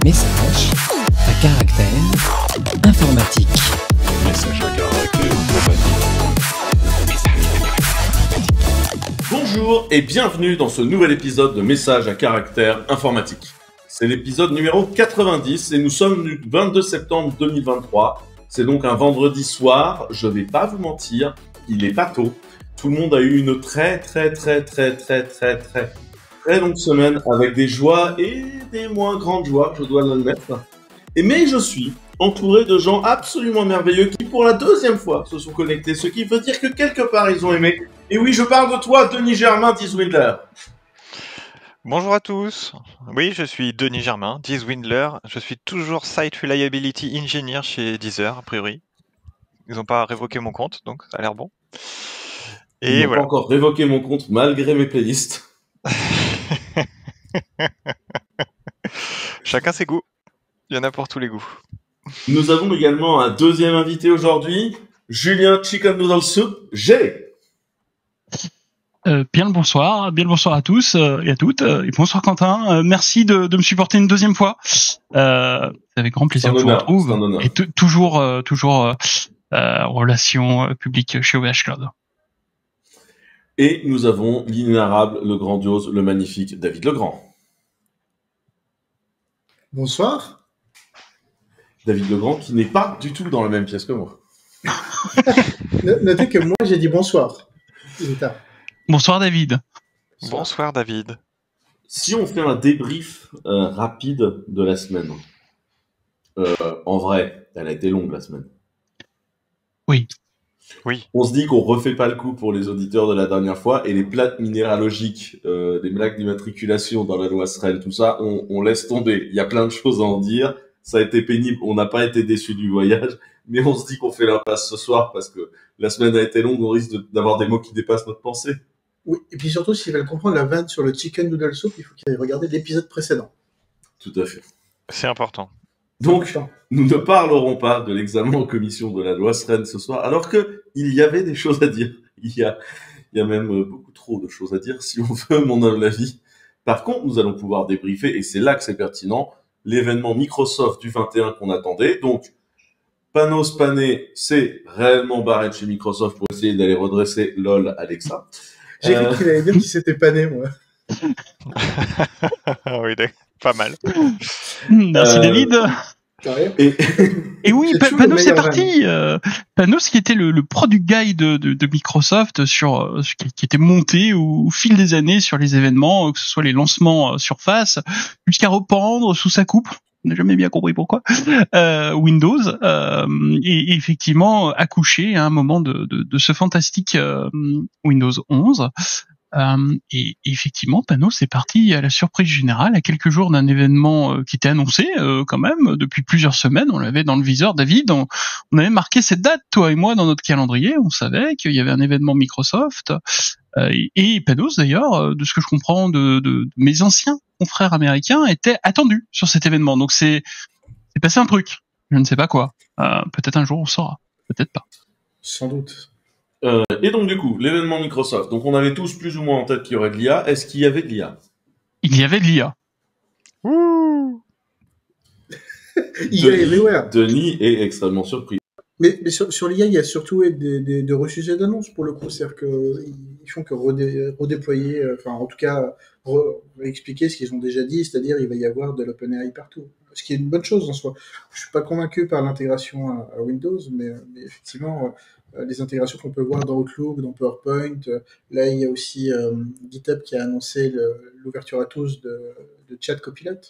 Message à caractère informatique. Message à caractère informatique. Bonjour et bienvenue dans ce nouvel épisode de Message à caractère informatique. C'est l'épisode numéro 90 et nous sommes du 22 septembre 2023. C'est donc un vendredi soir, je vais pas vous mentir, il est pas tôt. Tout le monde a eu une très longue semaine avec des joies et des moins grandes joies, je dois l'admettre. Mais je suis entouré de gens absolument merveilleux qui pour la deuxième fois se sont connectés, ce qui veut dire que quelque part ils ont aimé. Et oui, je parle de toi, Denis Germain, Dizwindler. Bonjour à tous, oui je suis Denis Germain, Dizwindler, je suis toujours Site Reliability Engineer chez Deezer a priori. Ils n'ont pas révoqué mon compte, donc ça a l'air bon. Et ils n'ont pas encore révoqué mon compte malgré mes playlists. Chacun ses goûts, il y en a pour tous les goûts. Nous avons également un deuxième invité aujourd'hui, Julien Chicken Noodle Soup, G. Bien le bonsoir à tous et à toutes, et bonsoir Quentin, merci de me supporter une deuxième fois, c'est avec grand plaisir que je vous retrouve, et toujours relations publiques chez OVH Cloud. Et nous avons l'inénarrable, le grandiose, le magnifique David Legrand. Bonsoir. David Legrand qui n'est pas du tout dans la même pièce que moi. Notez que moi j'ai dit bonsoir. Bonsoir David. Bonsoir David. Si on fait un débrief rapide de la semaine, en vrai, elle a été longue la semaine. Oui. On se dit qu'on refait pas le coup pour les auditeurs de la dernière fois, et les plaques minéralogiques, les plaques d'immatriculation dans la loi SREN, tout ça, on laisse tomber. Il y a plein de choses à en dire. Ça a été pénible. On n'a pas été déçus du voyage, mais on se dit qu'on fait l'impasse ce soir parce que la semaine a été longue. On risque d'avoir des mots qui dépassent notre pensée. Oui, et puis surtout, s'ils veulent comprendre la vanne sur le chicken noodle soup, il faut qu'ils aillent regarder l'épisode précédent. Tout à fait. C'est important. Donc, nous ne parlerons pas de l'examen en commission de la loi SREN ce soir, alors que il y avait des choses à dire. Il y a même beaucoup trop de choses à dire, si on veut mon humble avis. Par contre, nous allons pouvoir débriefer, et c'est là que c'est pertinent, l'événement Microsoft du 21 qu'on attendait. Donc, Panos Panay s'est réellement barré de chez Microsoft pour essayer d'aller redresser LOL Alexa. J'ai cru qu'il allait dire qu'il s'était pané, moi. Oui, pas mal. Merci David. Et oui, Panos c'est parti. Panos qui était le product guy de Microsoft qui était monté au fil des années sur les événements, que ce soit les lancements Surface, jusqu'à reprendre sous sa coupe. On n'a jamais bien compris pourquoi. Windows et effectivement accouché à un moment de ce fantastique Windows 11. Et effectivement, Panos est parti à la surprise générale à quelques jours d'un événement qui était annoncé quand même depuis plusieurs semaines. On l'avait dans le viseur, David. On avait marqué cette date, toi et moi, dans notre calendrier. On savait qu'il y avait un événement Microsoft. Et Panos, d'ailleurs, de ce que je comprends de mes anciens confrères américains, était attendu sur cet événement. Donc c'est passé un truc. Je ne sais pas quoi. Peut-être un jour on saura. Peut-être pas. Sans doute. Et donc du coup, l'événement Microsoft. Donc on avait tous plus ou moins en tête qu'il y aurait de l'IA. Est-ce qu'il y avait de l'IA ? Il y avait de l'IA. Ouh. Denis est extrêmement surpris. Mais sur l'IA, il y a surtout des refusés d'annonces pour le coup. C'est-à-dire qu'ils font que redéployer, enfin en tout cas expliquer ce qu'ils ont déjà dit, c'est-à-dire il va y avoir de l'OpenAI partout. Ce qui est une bonne chose en soi. Je suis pas convaincu par l'intégration à Windows, mais effectivement, les intégrations qu'on peut voir dans Outlook, dans PowerPoint, là il y a aussi GitHub qui a annoncé l'ouverture à tous de Chat Copilot.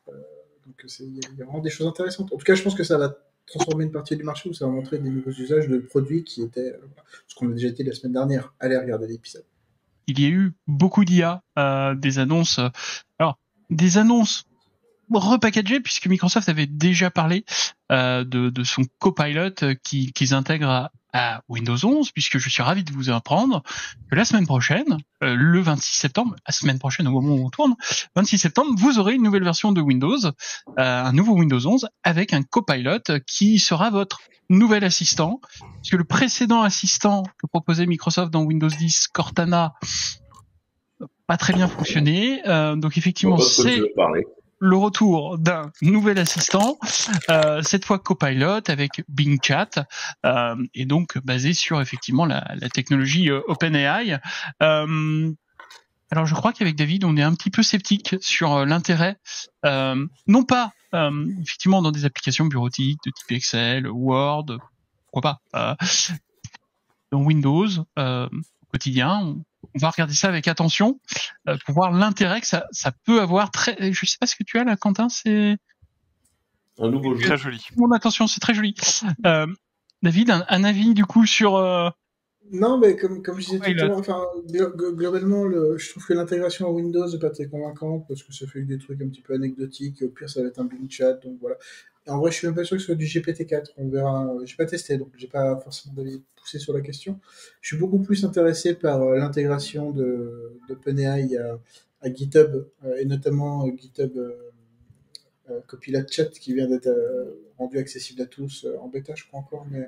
Donc il y a vraiment des choses intéressantes. En tout cas, je pense que ça va transformer une partie du marché où ça va montrer des nouveaux usages de produits qui étaient ce qu'on a déjà été la semaine dernière. Allez regarder l'épisode. Il y a eu beaucoup d'IA, des annonces. Alors, des annonces repackagées puisque Microsoft avait déjà parlé de son Copilot qu'ils intègrent à Windows 11, puisque je suis ravi de vous apprendre que la semaine prochaine, le 26 septembre, la semaine prochaine au moment où on tourne, 26 septembre, vous aurez une nouvelle version de Windows, un nouveau Windows 11 avec un Copilot qui sera votre nouvel assistant, puisque le précédent assistant que proposait Microsoft dans Windows 10, Cortana, pas très bien fonctionné. Donc effectivement, le retour d'un nouvel assistant, cette fois Copilot avec Bing Chat, et donc basé sur effectivement la technologie OpenAI. Alors je crois qu'avec David, on est un petit peu sceptique sur l'intérêt, non pas effectivement dans des applications bureautiques de type Excel, Word, pourquoi pas, dans Windows au quotidien. On va regarder ça avec attention pour voir l'intérêt que ça peut avoir. Je sais pas ce que tu as là, Quentin. C'est un nouveau jeu. Très joli. Mon attention, c'est très joli. David, un avis du coup sur Non, mais comme je disais tout à l'heure, enfin, globalement, je trouve que l'intégration à Windows n'est pas très convaincante parce que ça fait des trucs un petit peu anecdotiques. Et au pire, ça va être un Bing Chat, donc voilà. Et en vrai, je suis même pas sûr que ce soit du GPT-4. On verra. J'ai pas testé, donc j'ai pas forcément d'avis poussé sur la question. Je suis beaucoup plus intéressé par l'intégration d'OpenAI à GitHub, et notamment GitHub Copilot Chat qui vient d'être rendu accessible à tous en bêta, je crois encore, mais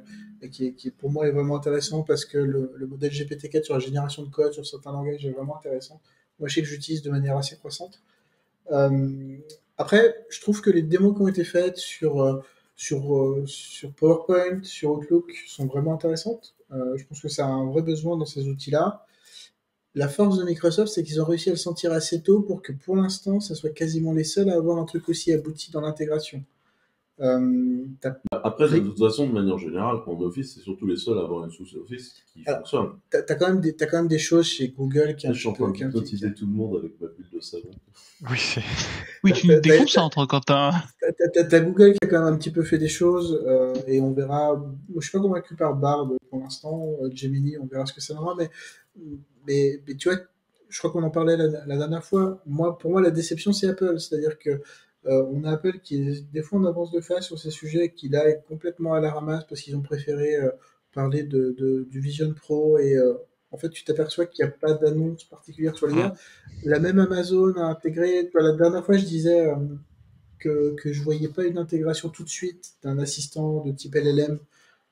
qui pour moi est vraiment intéressant parce que le modèle GPT-4 sur la génération de code sur certains langages est vraiment intéressant. Moi, je sais que j'utilise de manière assez croissante. Après, je trouve que les démos qui ont été faites sur PowerPoint, sur Outlook sont vraiment intéressantes. Je pense que ça a un vrai besoin dans ces outils-là. La force de Microsoft, c'est qu'ils ont réussi à le sentir assez tôt pour que, pour l'instant, ça soit quasiment les seuls à avoir un truc aussi abouti dans l'intégration. Après, de toute façon, de manière générale, en Office, c'est surtout les seuls à avoir une source Office qui fonctionne. T'as quand même des choses chez Google qui... Je suis en train de hypnotiser tout le monde avec ma bulle de savon. Oui, tu nous déconcentres quand t'as Google qui a quand même un petit peu fait des choses, et on verra... Je suis pas convaincu par Bard pour l'instant, Gemini, on verra ce que ça donnera, mais tu vois, je crois qu'on en parlait la dernière fois. Pour moi, la déception, c'est Apple. C'est-à-dire que on a Apple qui est des fois en avance de phase sur ces sujets, qui là est complètement à la ramasse parce qu'ils ont préféré parler du Vision Pro et en fait, tu t'aperçois qu'il n'y a pas d'annonce particulière sur l'IA. La même Amazon a intégré. La dernière fois, je disais que je voyais pas une intégration tout de suite d'un assistant de type LLM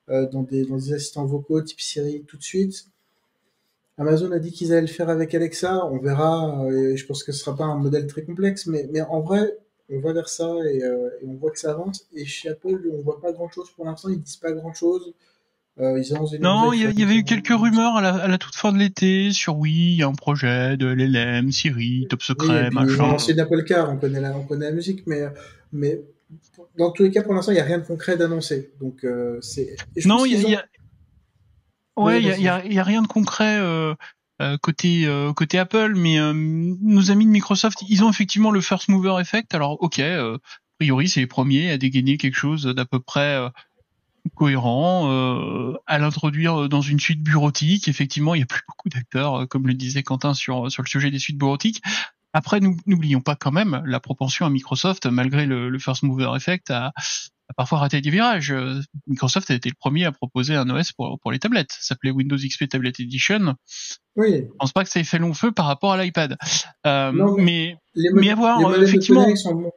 dans des assistants vocaux type Siri tout de suite. Amazon a dit qu'ils allaient le faire avec Alexa, on verra, et je pense que ce sera pas un modèle très complexe, mais en vrai, on va vers ça et on voit que ça avance. Et chez Apple, on voit pas grand-chose pour l'instant, ils disent pas grand-chose. Non, il y avait eu quelques rumeurs à la toute fin de l'été sur il y a un projet de LLM, Siri, top secret, machin. C'est d'Apple Car, on connaît la musique, mais dans tous les cas, pour l'instant, il n'y a rien de concret d'annoncé. Donc, c'est... Non, il y a rien de concret côté Apple, mais nos amis de Microsoft, ils ont effectivement le first mover effect. Alors, ok, a priori, c'est les premiers à dégainer quelque chose d'à peu près cohérent, à l'introduire dans une suite bureautique. Effectivement, il n'y a plus beaucoup d'acteurs, comme le disait Quentin sur le sujet des suites bureautiques. Après, n'oublions pas quand même la propension à Microsoft, malgré le first mover effect, à parfois rater des virages. Microsoft a été le premier à proposer un OS pour les tablettes. Ça s'appelait Windows XP Tablet Edition. Oui. Je pense pas que ça ait fait long feu par rapport à l'iPad. Non, mais avoir effectivement... sont bons.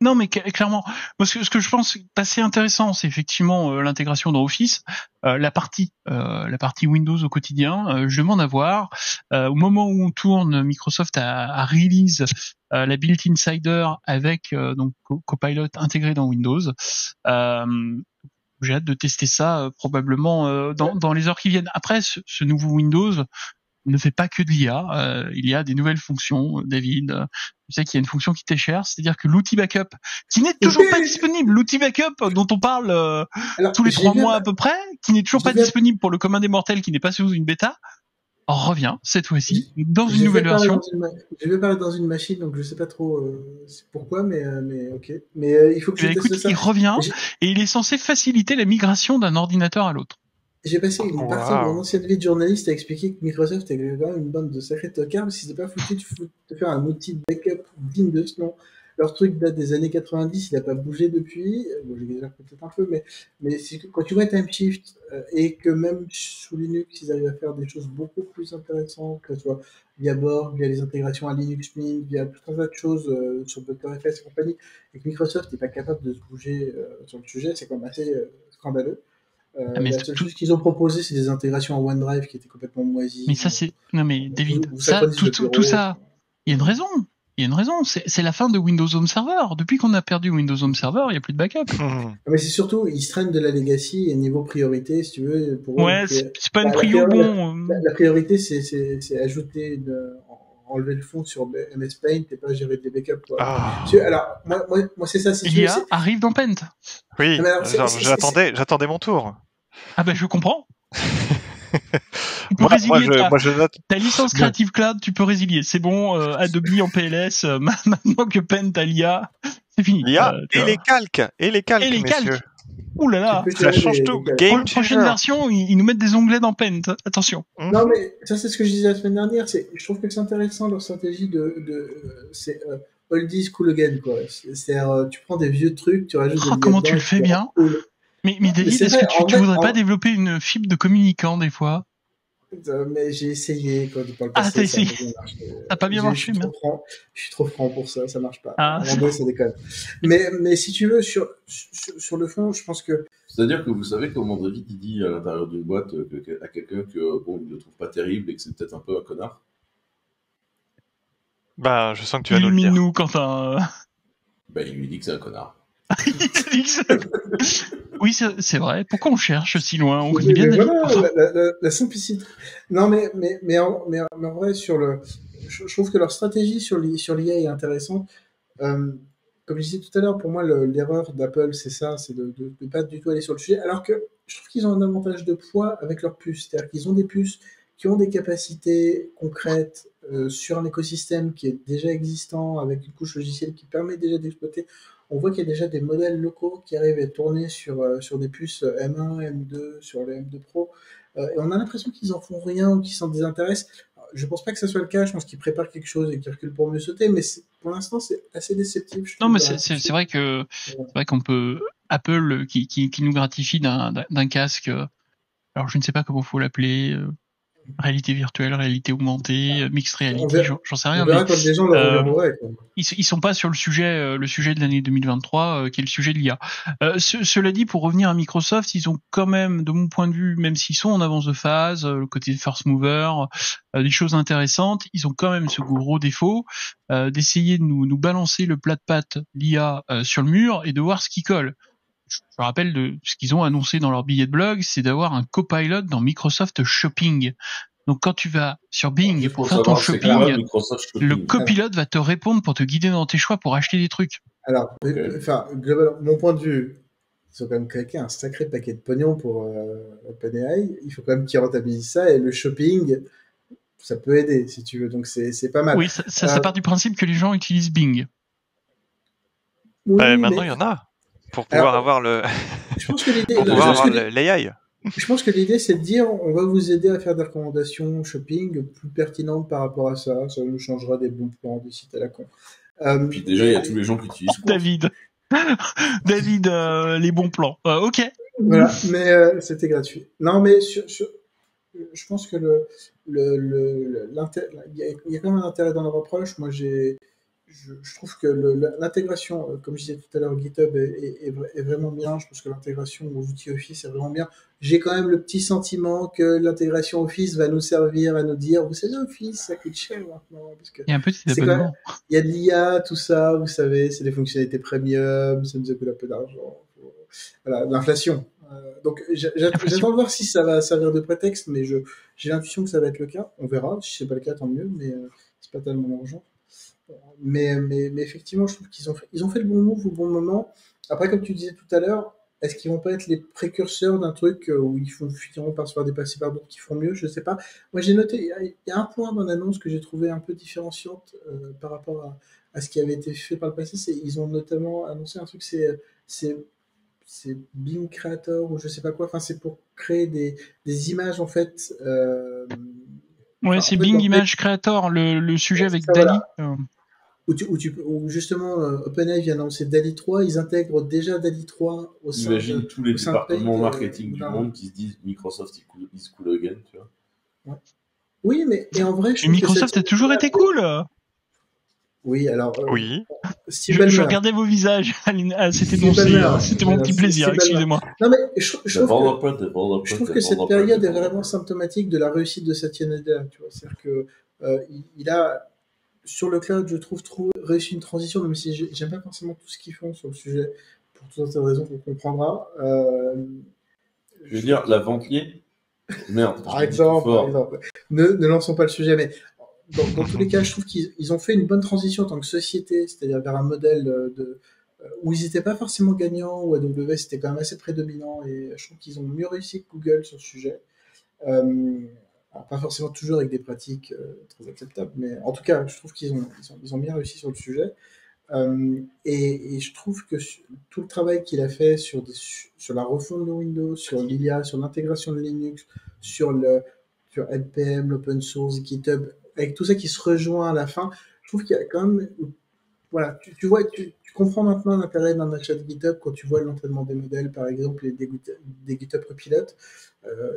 Non, mais clairement, parce que ce que je pense assez intéressant, c'est effectivement l'intégration dans Office, la partie Windows au quotidien. Je demande à voir au moment où on tourne, Microsoft a release la Built Insider avec donc Copilot intégré dans Windows. J'ai hâte de tester ça probablement dans les heures qui viennent. Après, ce nouveau Windows ne fait pas que de l'IA. Il y a des nouvelles fonctions, David. Je sais qu'il y a une fonction qui t'est chère, c'est-à-dire que l'outil backup, qui n'est toujours pas disponible, l'outil backup dont on parle tous les 3 mois à peu près, qui n'est toujours pas disponible pour le commun des mortels, qui n'est pas sous une bêta, revient cette fois-ci dans une nouvelle version. Je vais parler dans une machine, donc je sais pas trop pourquoi, mais ok. Mais il faut que je teste ça. Il revient et il est censé faciliter la migration d'un ordinateur à l'autre. J'ai passé une partie de mon ancienne vie de journaliste à expliquer que Microsoft avait quand même une bande de sacrés tocards, mais s'ils n'étaient pas foutus de faire un outil de backup digne de ce nom. Leur truc date des années 90, il n'a pas bougé depuis. Bon, j'exagère peut-être un peu, mais quand tu vois TimeShift et que même sous Linux, ils arrivent à faire des choses beaucoup plus intéressantes, que ce soit via Borg, via les intégrations à Linux Mint, via tout un tas de choses sur ButterFS et compagnie, et que Microsoft n'est pas capable de se bouger sur le sujet, c'est quand même assez scandaleux. La seule chose qu'ils ont proposé, c'est des intégrations en OneDrive qui étaient complètement moisies. Mais ça, c'est... Non mais David, tout ça, il y a une raison. Il y a une raison, c'est la fin de Windows Home Server. Depuis qu'on a perdu Windows Home Server, il n'y a plus de backup. Mais c'est surtout, ils se traînent de la legacy et niveau priorité, si tu veux. Pour eux, c'est pas une prio bon. La priorité, c'est ajouter, enlever le fond sur MS Paint et pas gérer des backups. Quoi. Alors, moi c'est ça. Si tu veux, arrive dans Paint. Oui, j'attendais mon tour. Ah ben, je comprends. Tu peux résilier ta licence Creative Cloud, tu peux résilier. C'est bon, Adobe en PLS, maintenant que Paint a l'IA, c'est fini. L'IA et les calques, messieurs. Ouh là là, ça change tout. Game changer. Prochaine version, ils nous mettent des onglets dans Paint. Attention. Non mais ça c'est ce que je disais la semaine dernière. Je trouve que c'est intéressant leur stratégie c'est oldies cool again quoi. C'est-à-dire tu prends des vieux trucs, tu rajoutes. Comment tu le fais bien. Cool. Mais David, est-ce que tu voudrais pas développer une fibre de communicant des fois? Mais j'ai essayé quand par le passé. T'as essayé. Ça n'a pas bien marché, mais. Je suis trop franc pour ça, ça marche pas. Ah. Ça déconne. Mais si tu veux, sur le fond, je pense que. C'est-à-dire que vous savez comment David il dit à l'intérieur d'une boîte à quelqu'un que bon, il ne le trouve pas terrible et que c'est peut-être un peu un connard. Bah, je sens que tu vas nous le dire. Illumine-nous, Quentin. Bah, il lui dit que c'est un connard. Oui, c'est vrai. Pourquoi on cherche si loin? On connaît bien David. La simplicité. Non, mais en vrai, je trouve que leur stratégie sur l'IA est intéressante. Comme je disais tout à l'heure, pour moi, l'erreur d'Apple, c'est ça, c'est de ne pas du tout aller sur le sujet. Alors que je trouve qu'ils ont un avantage de poids avec leurs puces. C'est-à-dire qu'ils ont des puces qui ont des capacités concrètes sur un écosystème qui est déjà existant, avec une couche logicielle qui permet déjà d'exploiter. On voit qu'il y a déjà des modèles locaux qui arrivent à tourner sur des puces M1, M2, sur les M2 Pro. Et on a l'impression qu'ils en font rien ou qu'ils s'en désintéressent. Je ne pense pas que ce soit le cas. Je pense qu'ils préparent quelque chose et qu'ils reculent pour mieux sauter. Mais pour l'instant, c'est assez déceptif. Non, mais c'est vrai qu'on peut Apple qui nous gratifie d'un casque. Alors je ne sais pas comment il faut l'appeler. Réalité virtuelle, réalité augmentée, mixed reality, j'en sais rien. Mais des gens ils sont pas sur le sujet de l'année 2023, qui est le sujet de l'IA. Cela dit, pour revenir à Microsoft, ils ont quand même, de mon point de vue, même s'ils sont en avance de phase, le côté first mover, des choses intéressantes, ils ont quand même ce gros défaut d'essayer de nous balancer le plat de pâtes l'IA sur le mur et de voir ce qui colle. Je rappelle de ce qu'ils ont annoncé dans leur billet de blog, c'est d'avoir un copilot dans Microsoft Shopping. Donc quand tu vas sur Bing pour faire ton shopping, le copilote va te répondre pour te guider dans tes choix pour acheter des trucs. Alors, globalement, mon point de vue, ils ont quand même claqué un sacré paquet de pognon pour OpenAI. Il faut quand même qu'ils rentabilisent ça et le shopping, ça peut aider si tu veux. Donc c'est pas mal. Oui, ça part du principe que les gens utilisent Bing. Oui, maintenant il y en a. Pour pouvoir avoir l'AI. Je pense que l'idée, c'est de dire, on va vous aider à faire des recommandations shopping plus pertinentes par rapport à ça. Ça nous changera des bons plans, des sites à la con. Puis déjà, il y a tous les gens qui utilisent. David, les bons plans. Ok. Voilà, mais c'était gratuit. Non, mais je pense que il y a quand même un intérêt dans leur approche. Moi, je trouve que l'intégration, comme je disais tout à l'heure, GitHub est vraiment bien. Je pense que l'intégration aux outils Office est vraiment bien. J'ai quand même le petit sentiment que l'intégration Office va nous servir à nous dire, vous savez, Office, ça coûte cher maintenant. Parce que il y a un petit abonnement. Il y a de l'IA, tout ça, vous savez, c'est des fonctionnalités premium, ça nous coûte un peu d'argent. Voilà, l'inflation. Donc j'attends de voir si ça va servir de prétexte, mais j'ai l'intuition que ça va être le cas. On verra. Si c'est pas le cas, tant mieux, mais c'est pas tellement urgent. Mais effectivement, je trouve qu'ils ont fait le bon move au bon moment. Après, comme tu disais tout à l'heure, est-ce qu'ils vont pas être les précurseurs d'un truc où ils finiront par se faire dépasser par d'autres qui font mieux? Je sais pas. Moi, j'ai noté, il y a un point dans l'annonce que j'ai trouvé un peu différenciante par rapport à ce qui avait été fait par le passé. Ils ont notamment annoncé un truc, c'est Bing Creator ou je sais pas quoi. Enfin, c'est pour créer des images en fait. Ouais, c'est Bing Image Creator, le sujet avec Dali. Voilà. Où justement OpenAI vient d'annoncer DALL-E 3, ils intègrent déjà DALL-E 3 au sein Imagine tous les départements marketing du monde qui se disent Microsoft is cool again, tu vois. Ouais. Oui, mais et en vrai, Microsoft a toujours été cool. Oui, alors. Oui. Je regardais vos visages. C'était mon petit plaisir. Excusez-moi. Non mais je trouve que cette période est vraiment symptomatique de la réussite de Satya Nadella. Tu vois, c'est-à-dire que il a. sur le cloud, je trouve réussi une transition, même si j'aime pas forcément tout ce qu'ils font sur le sujet, pour toutes ces raisons qu'on comprendra. Je veux dire, la ventilier. Merde. Par exemple. Ne lançons pas le sujet, mais dans tous les cas, je trouve qu'ils ont fait une bonne transition en tant que société, c'est-à-dire vers un modèle où ils n'étaient pas forcément gagnants, où AWS était quand même assez prédominant, et je trouve qu'ils ont mieux réussi que Google sur ce sujet. Alors, pas forcément toujours avec des pratiques très acceptables, mais en tout cas, je trouve qu'ils ont bien réussi sur le sujet. Et je trouve que tout le travail qu'il a fait sur la refonte de Windows, sur l'IA, sur l'intégration de Linux, sur NPM, l'open source, GitHub, avec tout ça qui se rejoint à la fin, je trouve qu'il y a quand même... Voilà, tu comprends maintenant l'intérêt d'un achat de GitHub quand tu vois l'entraînement des modèles, par exemple, et des GitHub Copilot.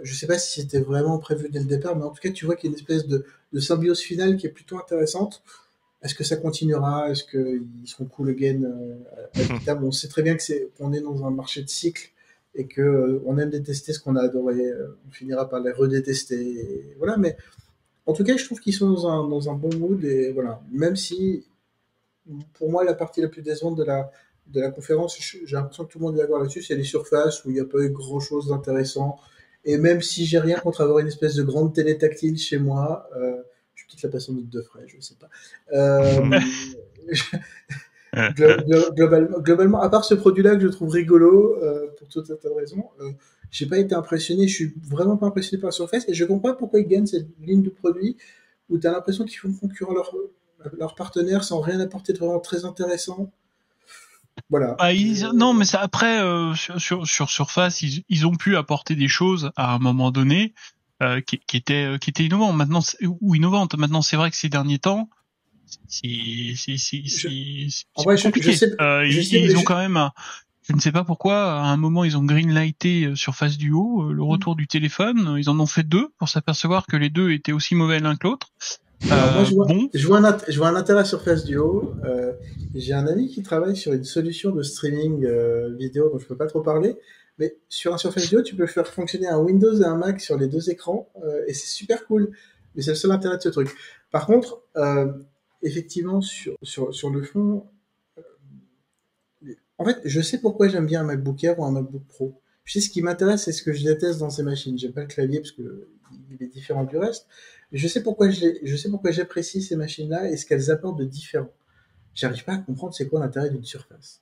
Je ne sais pas si c'était vraiment prévu dès le départ, mais en tout cas, tu vois qu'il y a une espèce de symbiose finale qui est plutôt intéressante. Est-ce que ça continuera? Est-ce qu'ils seront cool again à GitHub? On sait très bien qu'on est dans un marché de cycle et qu'on aime détester ce qu'on a adoré. On finira par les redétester. Et voilà, mais en tout cas, je trouve qu'ils sont dans un bon mood. Et voilà, même si, pour moi, la partie la plus décevante de la conférence, j'ai l'impression que tout le monde est d'accord là-dessus, c'est les surfaces où il n'y a pas eu grand-chose d'intéressant. Et même si j'ai rien contre avoir une espèce de grande télé tactile chez moi, je quitte la passion de frais, je sais pas. Globalement, à part ce produit-là que je trouve rigolo, pour tout un tas de raisons, j'ai pas été impressionné, je suis vraiment pas impressionné par la Surface, et je comprends pas pourquoi ils gagnent cette ligne de produit où tu as l'impression qu'ils font concurrent leurs partenaires sans rien apporter de vraiment très intéressant. Voilà. Non, mais ça, après, sur Surface, ils ont pu apporter des choses à un moment donné qui étaient innovantes. Maintenant, c'est vrai que ces derniers temps, c'est compliqué. Ils ont quand même. Je ne sais pas pourquoi, à un moment, ils ont greenlighté Surface Duo, le retour du téléphone. Ils en ont fait 2 pour s'apercevoir que les 2 étaient aussi mauvais l'un que l'autre. Moi, je vois un intérêt à Surface Duo. J'ai un ami qui travaille sur une solution de streaming vidéo dont je peux pas trop parler, mais sur un Surface Duo, tu peux faire fonctionner un Windows et un Mac sur les 2 écrans, et c'est super cool. Mais c'est le seul intérêt de ce truc. Par contre, effectivement, sur le fond, en fait, je sais pourquoi j'aime bien un MacBook Air ou un MacBook Pro. Je sais ce qui m'intéresse, c'est ce que je déteste dans ces machines. J'aime pas le clavier parce que il est différent du reste. Mais je sais pourquoi j'apprécie ces machines-là et ce qu'elles apportent de différent. J'arrive pas à comprendre c'est quoi l'intérêt d'une Surface.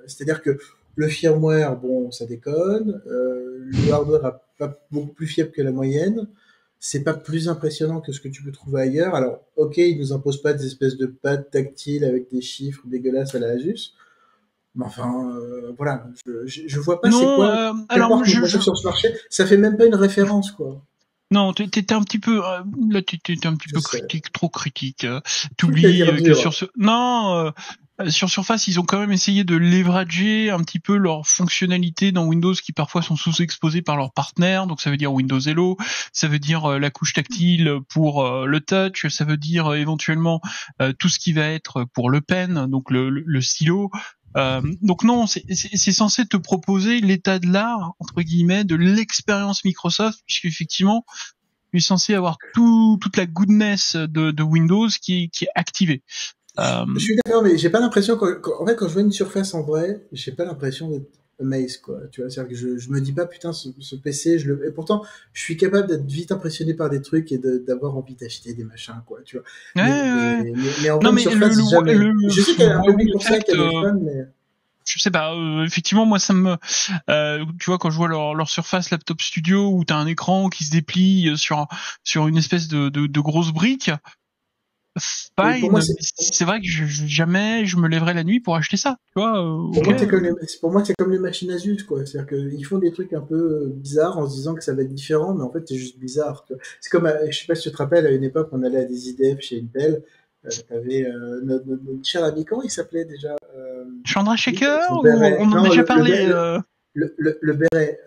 C'est-à-dire que le firmware, bon, ça déconne. Le hardware est pas beaucoup plus fiable que la moyenne. C'est pas plus impressionnant que ce que tu peux trouver ailleurs. Alors, ok, ils nous imposent pas des espèces de pads tactiles avec des chiffres dégueulasses à la Asus. Mais enfin, voilà, je vois pas c'est quoi. Alors, sur ce marché, ça fait même pas une référence, quoi. Non, t'étais un petit peu là, t'étais un petit peu critique, trop critique. T'oublies que sur Surface, ils ont quand même essayé de leverager un petit peu leurs fonctionnalités dans Windows qui parfois sont sous-exposées par leurs partenaires. Donc ça veut dire Windows Hello, ça veut dire la couche tactile pour le touch, ça veut dire éventuellement tout ce qui va être pour le pen, donc le stylo. Donc non, c'est censé te proposer l'état de l'art, entre guillemets, de l'expérience Microsoft, puisque effectivement, tu es censé avoir toute la goodness de Windows qui est activée. Je suis d'accord, mais j'ai pas l'impression en fait, quand je vois une Surface en vrai, j'ai pas l'impression d'être amazed, quoi. Tu vois, c'est-à-dire que je me dis pas, putain, ce PC, et pourtant, je suis capable d'être vite impressionné par des trucs et d'avoir envie d'acheter des machins, quoi, tu vois. Mais en vrai, Surface, je sais qu'il y a un public pour ça qui a des fans, mais... Je sais pas, effectivement, moi ça me, tu vois, quand je vois leur Surface Laptop Studio où t'as un écran qui se déplie sur une espèce de grosse brique, fine, c'est vrai que jamais je me lèverais la nuit pour acheter ça, tu vois. Pour moi, c'est comme les machines Asus, quoi. C'est-à-dire qu'ils font des trucs un peu bizarres en se disant que ça va être différent, mais en fait c'est juste bizarre. C'est comme, je sais pas si tu te rappelles, à une époque, on allait à des IDF chez Intel. T'avais notre cher ami, comment il s'appelait déjà Chandra Shaker, on en a déjà parlé. Le béret.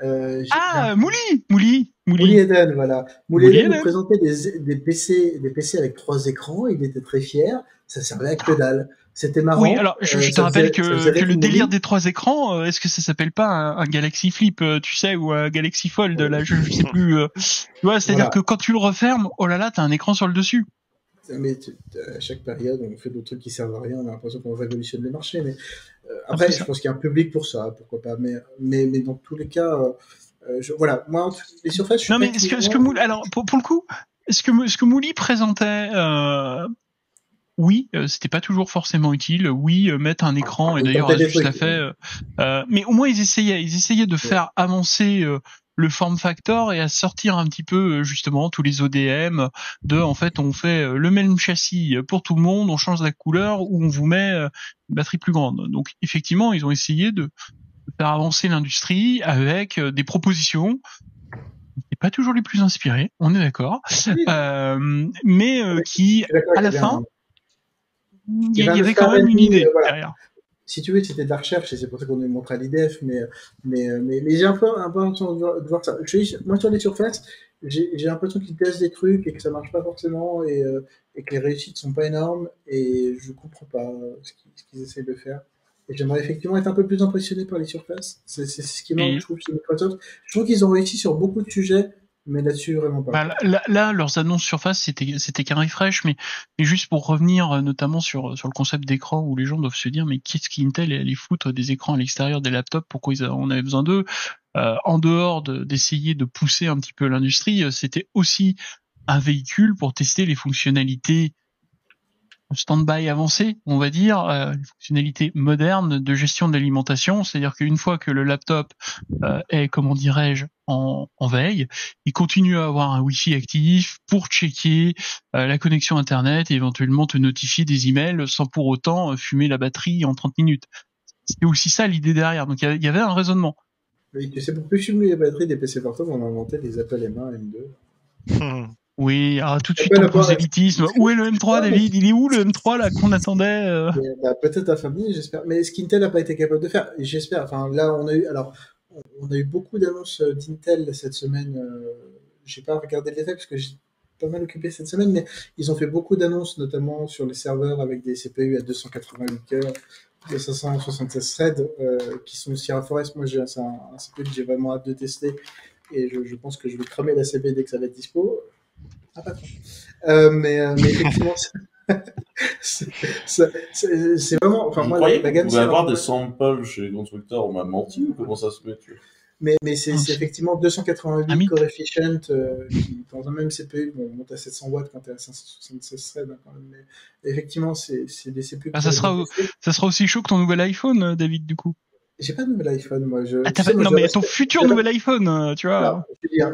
Mouli Eden, voilà. Mouli Eden nous présentait des PC avec 3 écrans, il était très fier, ça servait à que dalle. C'était marrant. Oui, alors je te rappelle que le délire des 3 écrans, est-ce que ça s'appelle pas un Galaxy Flip, tu sais, ou un Galaxy Fold, là, je sais plus. Tu vois, c'est-à-dire que quand tu le refermes, oh là là, t'as un écran sur le dessus. Mais à chaque période, on fait d'autres trucs qui servent à rien, on a l'impression qu'on révolutionne les marchés. Mais après, je pense qu'il y a un public pour ça, pourquoi pas. Mais dans tous les cas, voilà, moi, les surfaces, je suis non, pas mais est-ce que Mouli, alors pour le coup, ce que Mouli présentait, oui, c'était pas toujours forcément utile. Oui, mettre un écran, et d'ailleurs Asus l'a fait. Mais au moins ils essayaient de faire avancer le form factor et à sortir un petit peu justement tous les ODM en fait on fait le même châssis pour tout le monde, on change la couleur ou on vous met une batterie plus grande. Donc effectivement ils ont essayé de faire avancer l'industrie avec des propositions. C'est pas toujours les plus inspirés, on est d'accord, mais qui à la fin il y avait quand même une idée derrière. Si tu veux, c'était de la recherche et c'est pour ça qu'on est montré à l'IDF, mais j'ai un peu l'impression de voir ça. Moi, sur les surfaces, j'ai l'impression qu'ils testent des trucs et que ça marche pas forcément et que les réussites sont pas énormes et je comprends pas ce qu'ils essaient de faire. Et j'aimerais effectivement être un peu plus impressionné par les surfaces. C'est ce qui manque, je trouve, chez Microsoft. Je trouve qu'ils ont réussi sur beaucoup de sujets, mais là-dessus, vraiment pas. Bah, là, leurs annonces surface, c'était qu'un refresh, mais juste pour revenir notamment sur le concept d'écran où les gens doivent se dire mais qu'est-ce qu'Intel allait foutre des écrans à l'extérieur des laptops, pourquoi on avait besoin d'eux, en dehors d'essayer de pousser un petit peu l'industrie, c'était aussi un véhicule pour tester les fonctionnalités stand-by avancé, on va dire, les fonctionnalités modernes de gestion de l'alimentation, c'est-à-dire qu'une fois que le laptop est, comment dirais-je, en veille, il continue à avoir un Wi-Fi actif pour checker la connexion Internet et éventuellement te notifier des emails sans pour autant fumer la batterie en 30 minutes. C'était aussi ça l'idée derrière, donc il y avait un raisonnement. Oui, tu sais, pour plus fumer les batteries des PC portables, on a inventé les Apple M1, M2. Oui, alors tout de suite ton prosélytisme. Où est le M3, David? Il est où le M3 là qu'on attendait Peut-être à famille, j'espère. Mais ce qu'Intel n'a pas été capable de faire, j'espère. Enfin, là, on a eu beaucoup d'annonces d'Intel cette semaine. J'ai pas regardé les détails parce que j'ai pas mal occupé cette semaine, mais ils ont fait beaucoup d'annonces, notamment sur les serveurs avec des CPU à 288 cœurs, de 576 threads, qui sont aussi à Forest. Moi, c'est un CPU que j'ai vraiment hâte de tester et je pense que je vais cramer la CB dès que ça va être dispo. Ah, pas trop. Mais effectivement, c'est vraiment. Enfin, moi, la gamme. Vous pouvez avoir des samples chez les constructeurs, on m'a menti ou comment ça se met mais c'est effectivement 288 coefficient qui, dans un même CPU, on monte à 700 watts quand tu es à 576 threads. Hein, quand même. Mais effectivement, c'est des CPU. Ça sera aussi chaud que ton nouvel iPhone, David, du coup. J'ai pas de nouvel iPhone, moi. Non, mais ton futur nouvel iPhone, tu vois. Alors,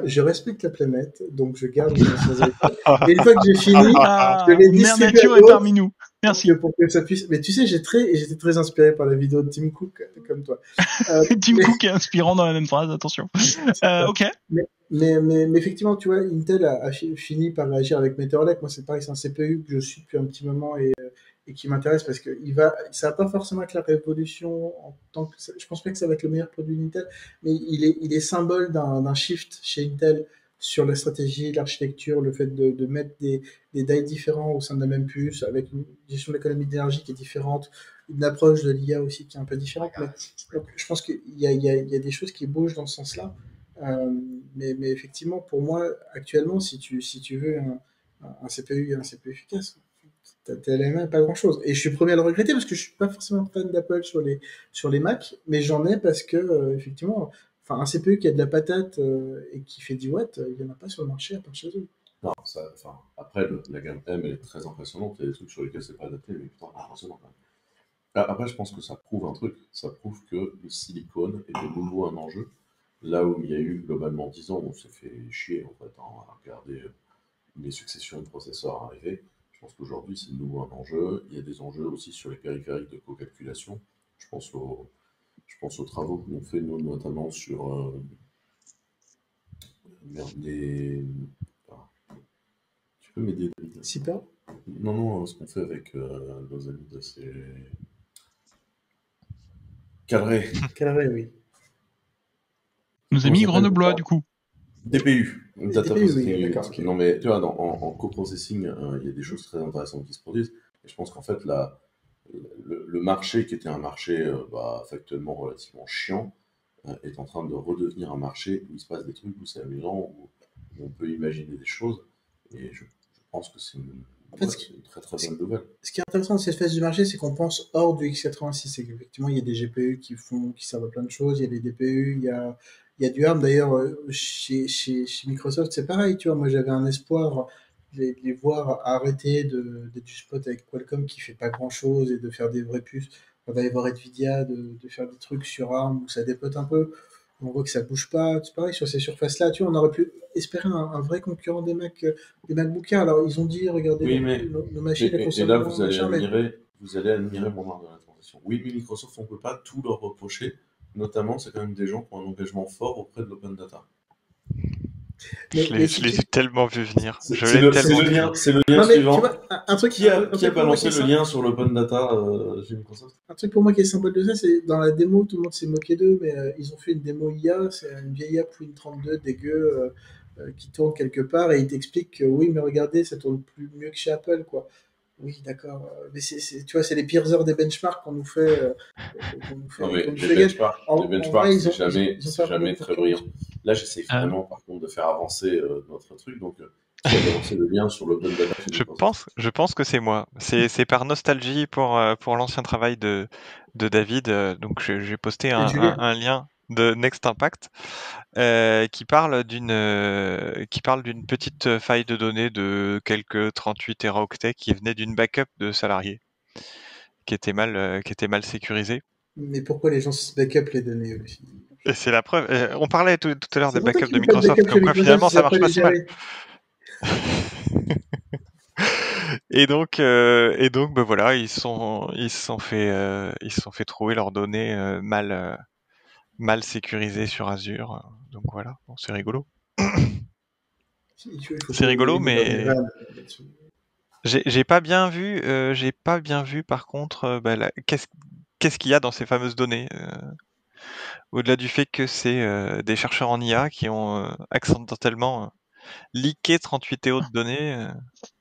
je respecte la planète, donc je garde les anciens iPhones. Et une fois que j'ai fini, je les Mère Nature est parmi nous. Merci. Pour que ça puisse. Mais tu sais, j'étais très inspiré par la vidéo de Tim Cook, comme toi. Tim Cook est inspirant dans la même phrase, attention. Ok. Mais effectivement, tu vois, Intel a fini par réagir avec Meteor Lake. Moi, c'est pareil, c'est un CPU que je suis depuis un petit moment et qui m'intéresse parce que ça va pas forcément être la révolution en tant que, je pense pas que ça va être le meilleur produit d'Intel, mais il est symbole d'un shift chez Intel sur la stratégie, l'architecture, le fait de mettre des die différents au sein de la même puce, avec une gestion de l'économie d'énergie qui est différente, une approche de l'IA aussi qui est un peu différente. Mais, donc, je pense qu'il y a des choses qui bougent dans ce sens-là. Mais effectivement, pour moi, actuellement, si tu veux un CPU efficace, t'as les mains pas grand chose. Et je suis le premier à le regretter parce que je suis pas forcément fan d'Apple sur les Mac, mais j'en ai parce que, effectivement, un CPU qui a de la patate et qui fait 10 watts, il n'y en a pas sur le marché à part chez eux. Non, après, la gamme M, elle est très impressionnante. Il y a des trucs sur lesquels c'est pas adapté, mais putain, impressionnant quand même. Après, je pense que ça prouve un truc. Ça prouve que le silicone est de nouveau un enjeu. Là où il y a eu globalement 10 ans, on s'est fait chier en fait, à regarder les successions de processeurs arriver. Je pense qu'aujourd'hui, c'est de nouveau un enjeu. Il y a des enjeux aussi sur les périphériques de co-calculation. Je pense aux travaux que l'on fait, nous, notamment sur Tu peux m'aider, David? Super. Non, ce qu'on fait avec nos amis de ces... Calré, oui. Nos amis grenoblois, du coup. DPU, Data Processing oui, Unit. okay. Non, mais tu vois, en coprocessing, il y a des choses très intéressantes qui se produisent. Et je pense qu'en fait, le marché, qui était un marché factuellement relativement chiant, est en train de redevenir un marché où il se passe des trucs, où c'est amusant, où on peut imaginer des choses. Et je pense que c'est une En fait, c'est une très très bonne nouvelle. Ce qui est intéressant dans cette phase du marché, c'est qu'on pense hors du x86. C'est qu'effectivement, il y a des GPU qui servent à plein de choses, il y a des DPU, il y a du ARM. D'ailleurs, chez Microsoft, c'est pareil. Tu vois, moi, j'avais un espoir de les voir arrêter d'être du spot avec Qualcomm qui fait pas grand chose et de faire des vraies puces. On va y voir Nvidia de faire des trucs sur ARM où ça dépote un peu. On voit que ça bouge pas. C'est pareil sur ces surfaces-là. Tu vois, on aurait pu espérer un vrai concurrent des MacBook Air. Alors, ils ont dit, regardez, Oui, mais nos machines, elles et consomment là, moins, vous allez machin, mais- admirer mon art de la transition. Oui, mais Microsoft, on peut pas tout leur reprocher. Notamment, c'est quand même des gens qui ont un engagement fort auprès de l'open data. Je les ai tellement vu venir. C'est le lien Non, mais suivant. tu vois, un truc Qui a pour moi balancé qui est le lien sur l'open data chez Microsoft? Un truc pour moi qui est symbole de ça, c'est dans la démo, tout le monde s'est moqué d'eux, mais ils ont fait une démo IA, c'est une vieille app Win32 dégueu qui tourne quelque part et ils t'expliquent que oui, mais regardez, ça tourne mieux que chez Apple, quoi. Oui, d'accord, mais tu vois, c'est les pires heures des benchmarks qu'on nous fait. Non, mais qu'on nous les fait gagner. benchmarks, ils ont c'est jamais très brillant. Là, j'essaie vraiment, par contre, de faire avancer notre truc, donc qui a balancé le lien sur l'open data chez Microsoft? Je pense que c'est moi. C'est par nostalgie pour l'ancien travail de David. Donc j'ai posté un lien de Next Impact qui parle d'une petite faille de données de quelques 38 teraoctets qui venait d'une backup de salariés qui était mal sécurisée. Mais pourquoi les gens se backup les données aussi? Et c'est la preuve. On parlait tout à l'heure des C'est pour ça backups qu'il de n'y a pas de Microsoft, backup comme chez quoi finalement Microsoft, ça ils marche savent pas les si mal. gérer. Et donc, ben voilà, ils se sont fait trouver leurs données mal sécurisées sur Azure. Donc voilà, bon, c'est rigolo. C'est rigolo, mais j'ai pas bien vu. Par contre, qu'est-ce qu'il y a dans ces fameuses données, au-delà du fait que c'est des chercheurs en IA qui ont accidentellement leaké 38 TO de données.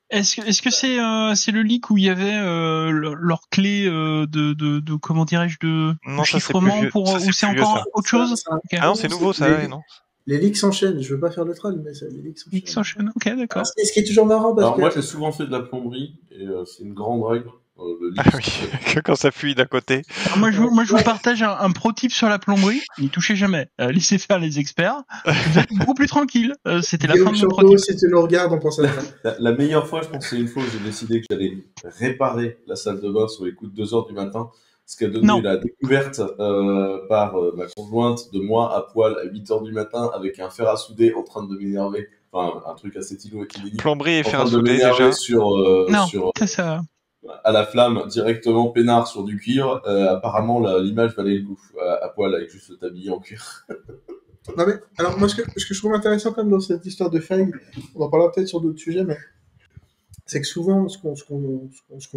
Est-ce que c'est le leak où il y avait leur clé de comment dirais-je de chiffrement ou c'est encore autre chose? Ah non, c'est nouveau ça, non? Les leaks s'enchaînent. Je veux pas faire le troll, mais les leaks s'enchaînent. Ok, d'accord. Ce qui est toujours marrant parce Alors que moi j'ai souvent fait de la plomberie et c'est une grande règle. Le leak, que quand ça fuit d'un côté. Alors moi je vous partage un pro tip sur la plomberie. N'y touchez jamais. Laissez faire les experts. Vous êtes beaucoup plus tranquille. C'était la fin de mon pro tip. Si tu nous regardes, on pense à ça. La meilleure fois, je pense, c'est une fois où j'ai décidé que j'allais réparer la salle de bain sur les coups de 2h du matin. Ce qui a donné la découverte par ma conjointe de moi à poil à 8h du matin avec un fer à souder en train de m'énerver. Enfin, un truc assez équilibré. Plomberie et fer à souder déjà. Non, c'est ça. À la flamme, directement peinard sur du cuir. Apparemment, l'image valait le coup. À poil avec juste le tablier en cuir. Non mais, alors moi, ce que je trouve intéressant quand même dans cette histoire de faille, on en parlera peut-être sur d'autres sujets, mais c'est que souvent, ce qu'on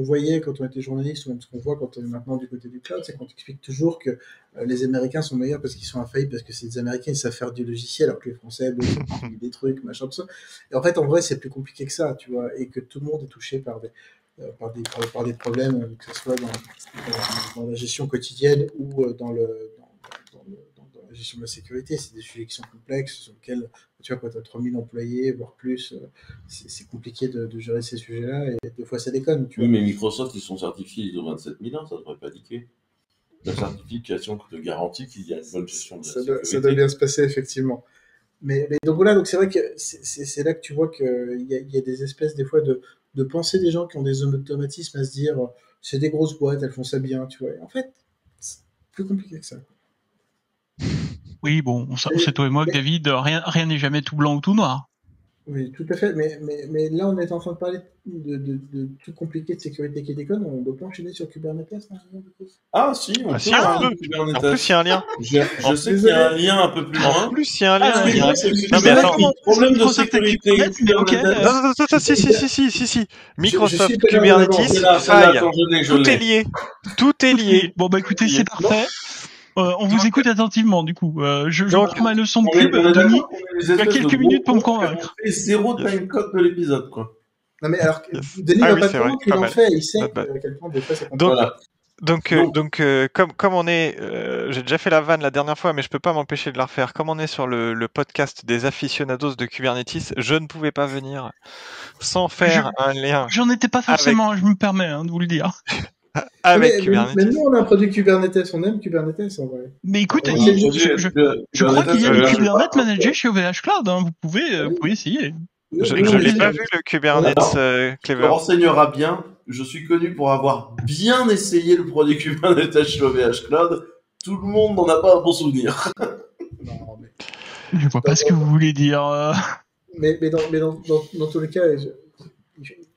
voyait quand on était journaliste, ou même ce qu'on voit quand on est maintenant du côté du cloud, c'est qu'on explique toujours que les Américains sont meilleurs parce qu'ils sont infaillibles, parce que c'est des Américains, ils savent faire du logiciel, alors que les Français, des trucs, machin, tout ça. Et en fait, en vrai, c'est plus compliqué que ça, tu vois, et que tout le monde est touché par des problèmes, que ce soit dans la gestion quotidienne ou dans la gestion de la sécurité. C'est des sujets qui sont complexes, sur lesquels, tu vois, quand tu as 3000 employés, voire plus, c'est compliqué de gérer ces sujets-là, et des fois ça déconne. Tu vois. Oui, mais Microsoft, ils sont certifiés ISO 27001, ça devrait pas niquer. La certification te garantit qu'il y a une bonne gestion de la sécurité. Ça doit bien se passer, effectivement. Mais donc voilà, donc c'est vrai que c'est là que tu vois qu'il y a des espèces, des fois, de penser des gens qui ont des automatismes à se dire c'est des grosses boîtes, elles font ça bien, tu vois. Et en fait, c'est plus compliqué que ça. Oui, bon, on sait toi et moi que David, rien n'est jamais tout blanc ou tout noir. Oui, tout à fait. Mais là, on est en train de parler de trucs compliqués de sécurité qui déconnent. On ne doit pas enchaîner sur Kubernetes. Ah, si, on peut. En plus, il y a un lien. Je sais qu'il y a un lien un peu plus loin. En plus, il y a un lien. Non, mais attends, problème de sécurité. Si. Microsoft, Kubernetes, faille. Tout est lié. Tout est lié. Bon, bah écoutez, c'est parfait. On vous écoute attentivement, du coup. Je prends ma leçon de pub, Denis. Il y a quelques minutes pour me convaincre. Et 0 timecode de l'épisode, quoi. Non, mais alors, Denis n'a pas de temps qu'il en fait. Il sait à quel point des fois c'est compliqué. Donc, Donc, comme on est, j'ai déjà fait la vanne la dernière fois, mais je peux pas m'empêcher de la refaire. Comme on est sur le podcast des aficionados de Kubernetes, je ne pouvais pas venir sans faire un lien. J'en étais pas forcément, je me permets de vous le dire. Avec Kubernetes. Mais nous, on a un produit Kubernetes, on aime Kubernetes en vrai. Mais écoute, je crois qu'il y a le Kubernetes managé chez OVH Cloud. Vous pouvez essayer. Je l'ai pas vu le Kubernetes Clever. Tu renseigneras bien. Je suis connu pour avoir bien essayé le produit Kubernetes chez OVH Cloud. Tout le monde n'en a pas un bon souvenir. Non, mais... Je vois pas ce que vous voulez dire. Mais dans tous les cas,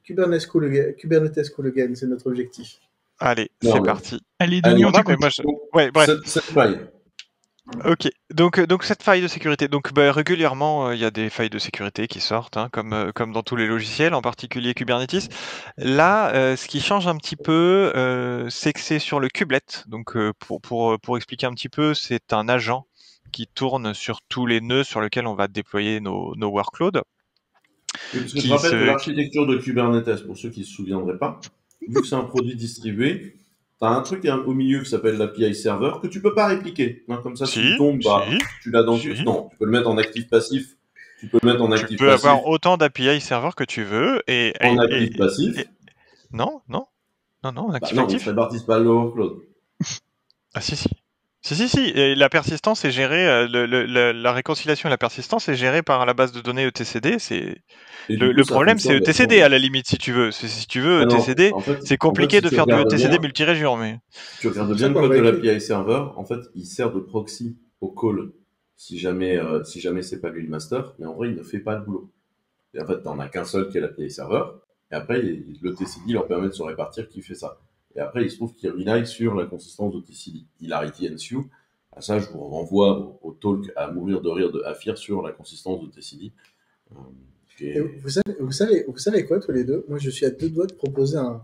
Kubernetes Cool Again, c'est notre objectif. Allez, c'est parti. Allez, Denis, on t'écoute. Ouais, bref. Cette faille. Ok, donc cette faille de sécurité, régulièrement il y a des failles de sécurité qui sortent, comme dans tous les logiciels, en particulier Kubernetes. Là, ce qui change un petit peu, c'est que c'est sur le kubelet. Donc pour expliquer un petit peu, c'est un agent qui tourne sur tous les nœuds sur lesquels on va déployer nos workloads. Je rappelle que l'architecture de Kubernetes, pour ceux qui ne se souviendraient pas, vu que c'est un produit distribué, tu as un truc au milieu qui s'appelle l'API server que tu peux pas répliquer. Comme ça, si tu tombes, tu l'as dans Non, tu peux le mettre en actif-passif. Tu peux avoir autant d'API server que tu veux. En actif-passif. Non, en actif-actif. Non, ça ne répartisse pas le workload. Ah si. Et la persistance est gérée, la réconciliation et la persistance est gérée par la base de données ETCD. Le problème, c'est ETCD à la limite, si tu veux. Si tu veux ETCD, c'est compliqué de faire du ETCD multirégion. Mais tu regardes bien le code de l'API server. En fait, il sert de proxy au call si jamais c'est pas lui le master. Mais en vrai, il ne fait pas le boulot. Et en fait, t'en as qu'un seul qui est l'API server. Et après, le TCD leur permet de se répartir qui fait ça. Et après, il se trouve qu'il rely sur la consistance de TCD. Hilarity NSU. À ça, je vous renvoie au talk à mourir de rire de Afir sur la consistance de TCD. Vous savez quoi, tous les deux? Moi, je suis à 2 doigts de proposer un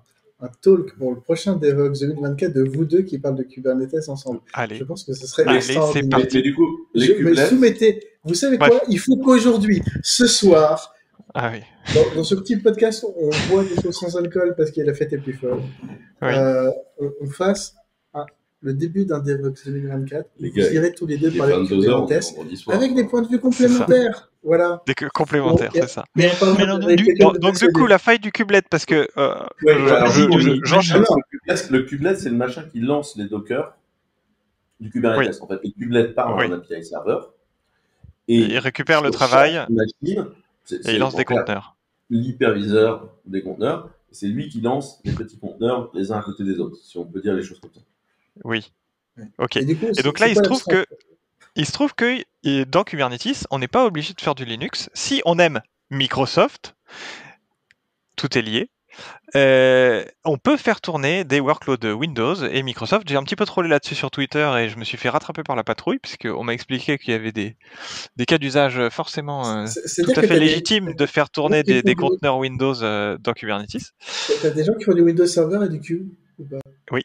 talk pour le prochain Devox 2024 de vous deux qui parlent de Kubernetes ensemble. Allez. Je pense que ce serait extraordinaire. Mais du coup, me soumettez. Vous savez quoi? Il faut qu'aujourd'hui, ce soir, dans ce petit podcast, on boit des choses sans alcool parce que la fête est plus folle. On fasse le début d'un Devox 2024. Vous irez tous les deux parler de Kubernetes avec des points de vue complémentaires. Voilà. Des complémentaires, c'est ça. Mais donc du coup, la faille du kubelet, parce que le kubelet, c'est le machin qui lance les dockers du Kubernetes. En fait, les kubelets partent en API server et il récupère le travail machine, et il lance des conteneurs. L'hyperviseur des conteneurs, c'est lui qui lance les petits conteneurs les uns à côté des autres, si on peut dire les choses comme ça. Oui. Ok. Et donc là, il se trouve que dans Kubernetes, on n'est pas obligé de faire du Linux. Si on aime Microsoft, tout est lié. On peut faire tourner des workloads Windows et Microsoft. J'ai un petit peu trollé là-dessus sur Twitter et je me suis fait rattraper par la patrouille puisqu'on m'a expliqué qu'il y avait des cas d'usage forcément tout à fait légitimes de faire tourner des conteneurs Windows dans Kubernetes. T'as des gens qui font du Windows Server et du Q ou pas? Oui.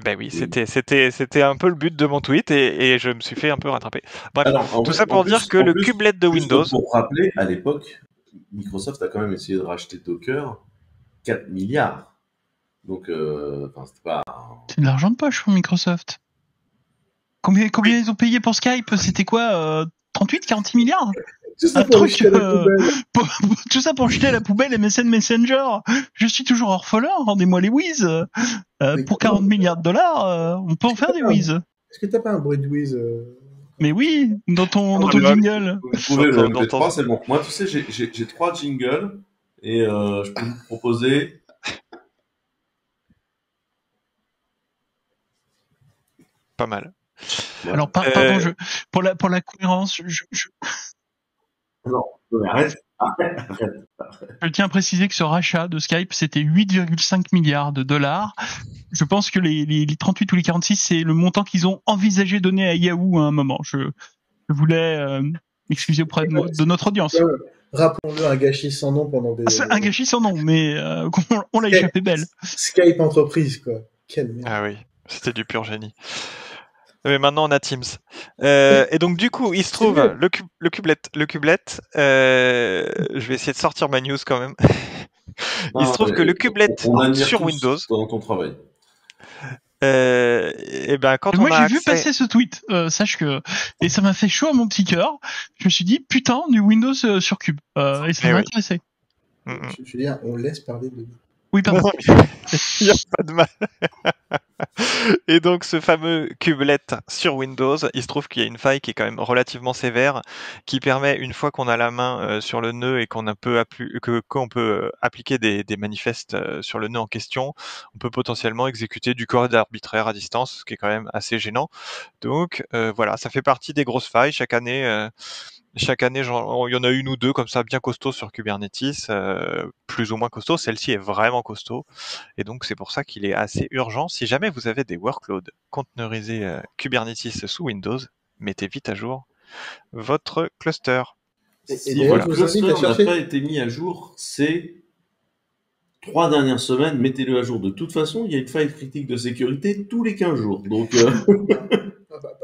Ben oui, c'était un peu le but de mon tweet et je me suis fait un peu rattraper. Bref, tout ça pour dire que le kubelet de Windows... Pour rappeler, à l'époque, Microsoft a quand même essayé de racheter Docker 4 milliards. Donc, c'était pas... C'est de l'argent de poche pour Microsoft. Combien ils ont payé pour Skype? C'était quoi 38, 40 milliards? Tout ça pour jeter la poubelle. Tout ça pour jeter à la poubelle MSN Messenger. Je suis toujours orphelin, rendez-moi les whiz. Pour 40 milliards de dollars, on peut en faire des whiz. Est-ce que t'as pas un bruit de whiz Mais oui, dans ton jingle. Vous pouvez le MP3, c'est bon. Moi, tu sais, j'ai 3 jingles et je peux vous proposer... Pas mal. Ouais. Alors, pardon, pour la cohérence, Non, arrête. Je tiens à préciser que ce rachat de Skype, c'était 8,5 milliards de dollars. Je pense que les 38 ou les 46, c'est le montant qu'ils ont envisagé donner à Yahoo à un moment. Je voulais m'excuser auprès de notre audience. Rappelons-le, un gâchis sans nom pendant des... un gâchis sans nom, mais on l'a échappé belle. Skype entreprise, quoi. Quelle merde. Ah oui, c'était du pur génie. Mais maintenant on a Teams. Et donc du coup, il se trouve le kubelet. Je vais essayer de sortir ma news quand même. Il se trouve que le kubelet sur Windows. Dans ton travail. Et ben quand moi on a j'ai vu passer ce tweet, sache que et ça m'a fait chaud à mon petit cœur. Je me suis dit putain du Windows sur Cube et ça m'a intéressé. Je veux dire, on laisse parler de. Oui, pardon. Il n'y a pas de mal. Et donc ce fameux kubelet sur Windows, il se trouve qu'il y a une faille qui est quand même relativement sévère, qui permet, une fois qu'on a la main sur le nœud et qu'on peut appliquer des manifestes sur le nœud en question, on peut potentiellement exécuter du code arbitraire à distance, ce qui est quand même assez gênant. Donc voilà, ça fait partie des grosses failles. Chaque année, il y en a une ou deux comme ça bien costauds sur Kubernetes, plus ou moins costauds. Celle-ci est vraiment costaud. Et donc c'est pour ça qu'il est assez urgent. Si jamais vous avez des workloads conteneurisés Kubernetes sous Windows, mettez vite à jour votre cluster. Si votre cluster n'a pas été mis à jour, ces 3 dernières semaines, mettez-le à jour. De toute façon, il y a une faille critique de sécurité tous les 15 jours. Donc,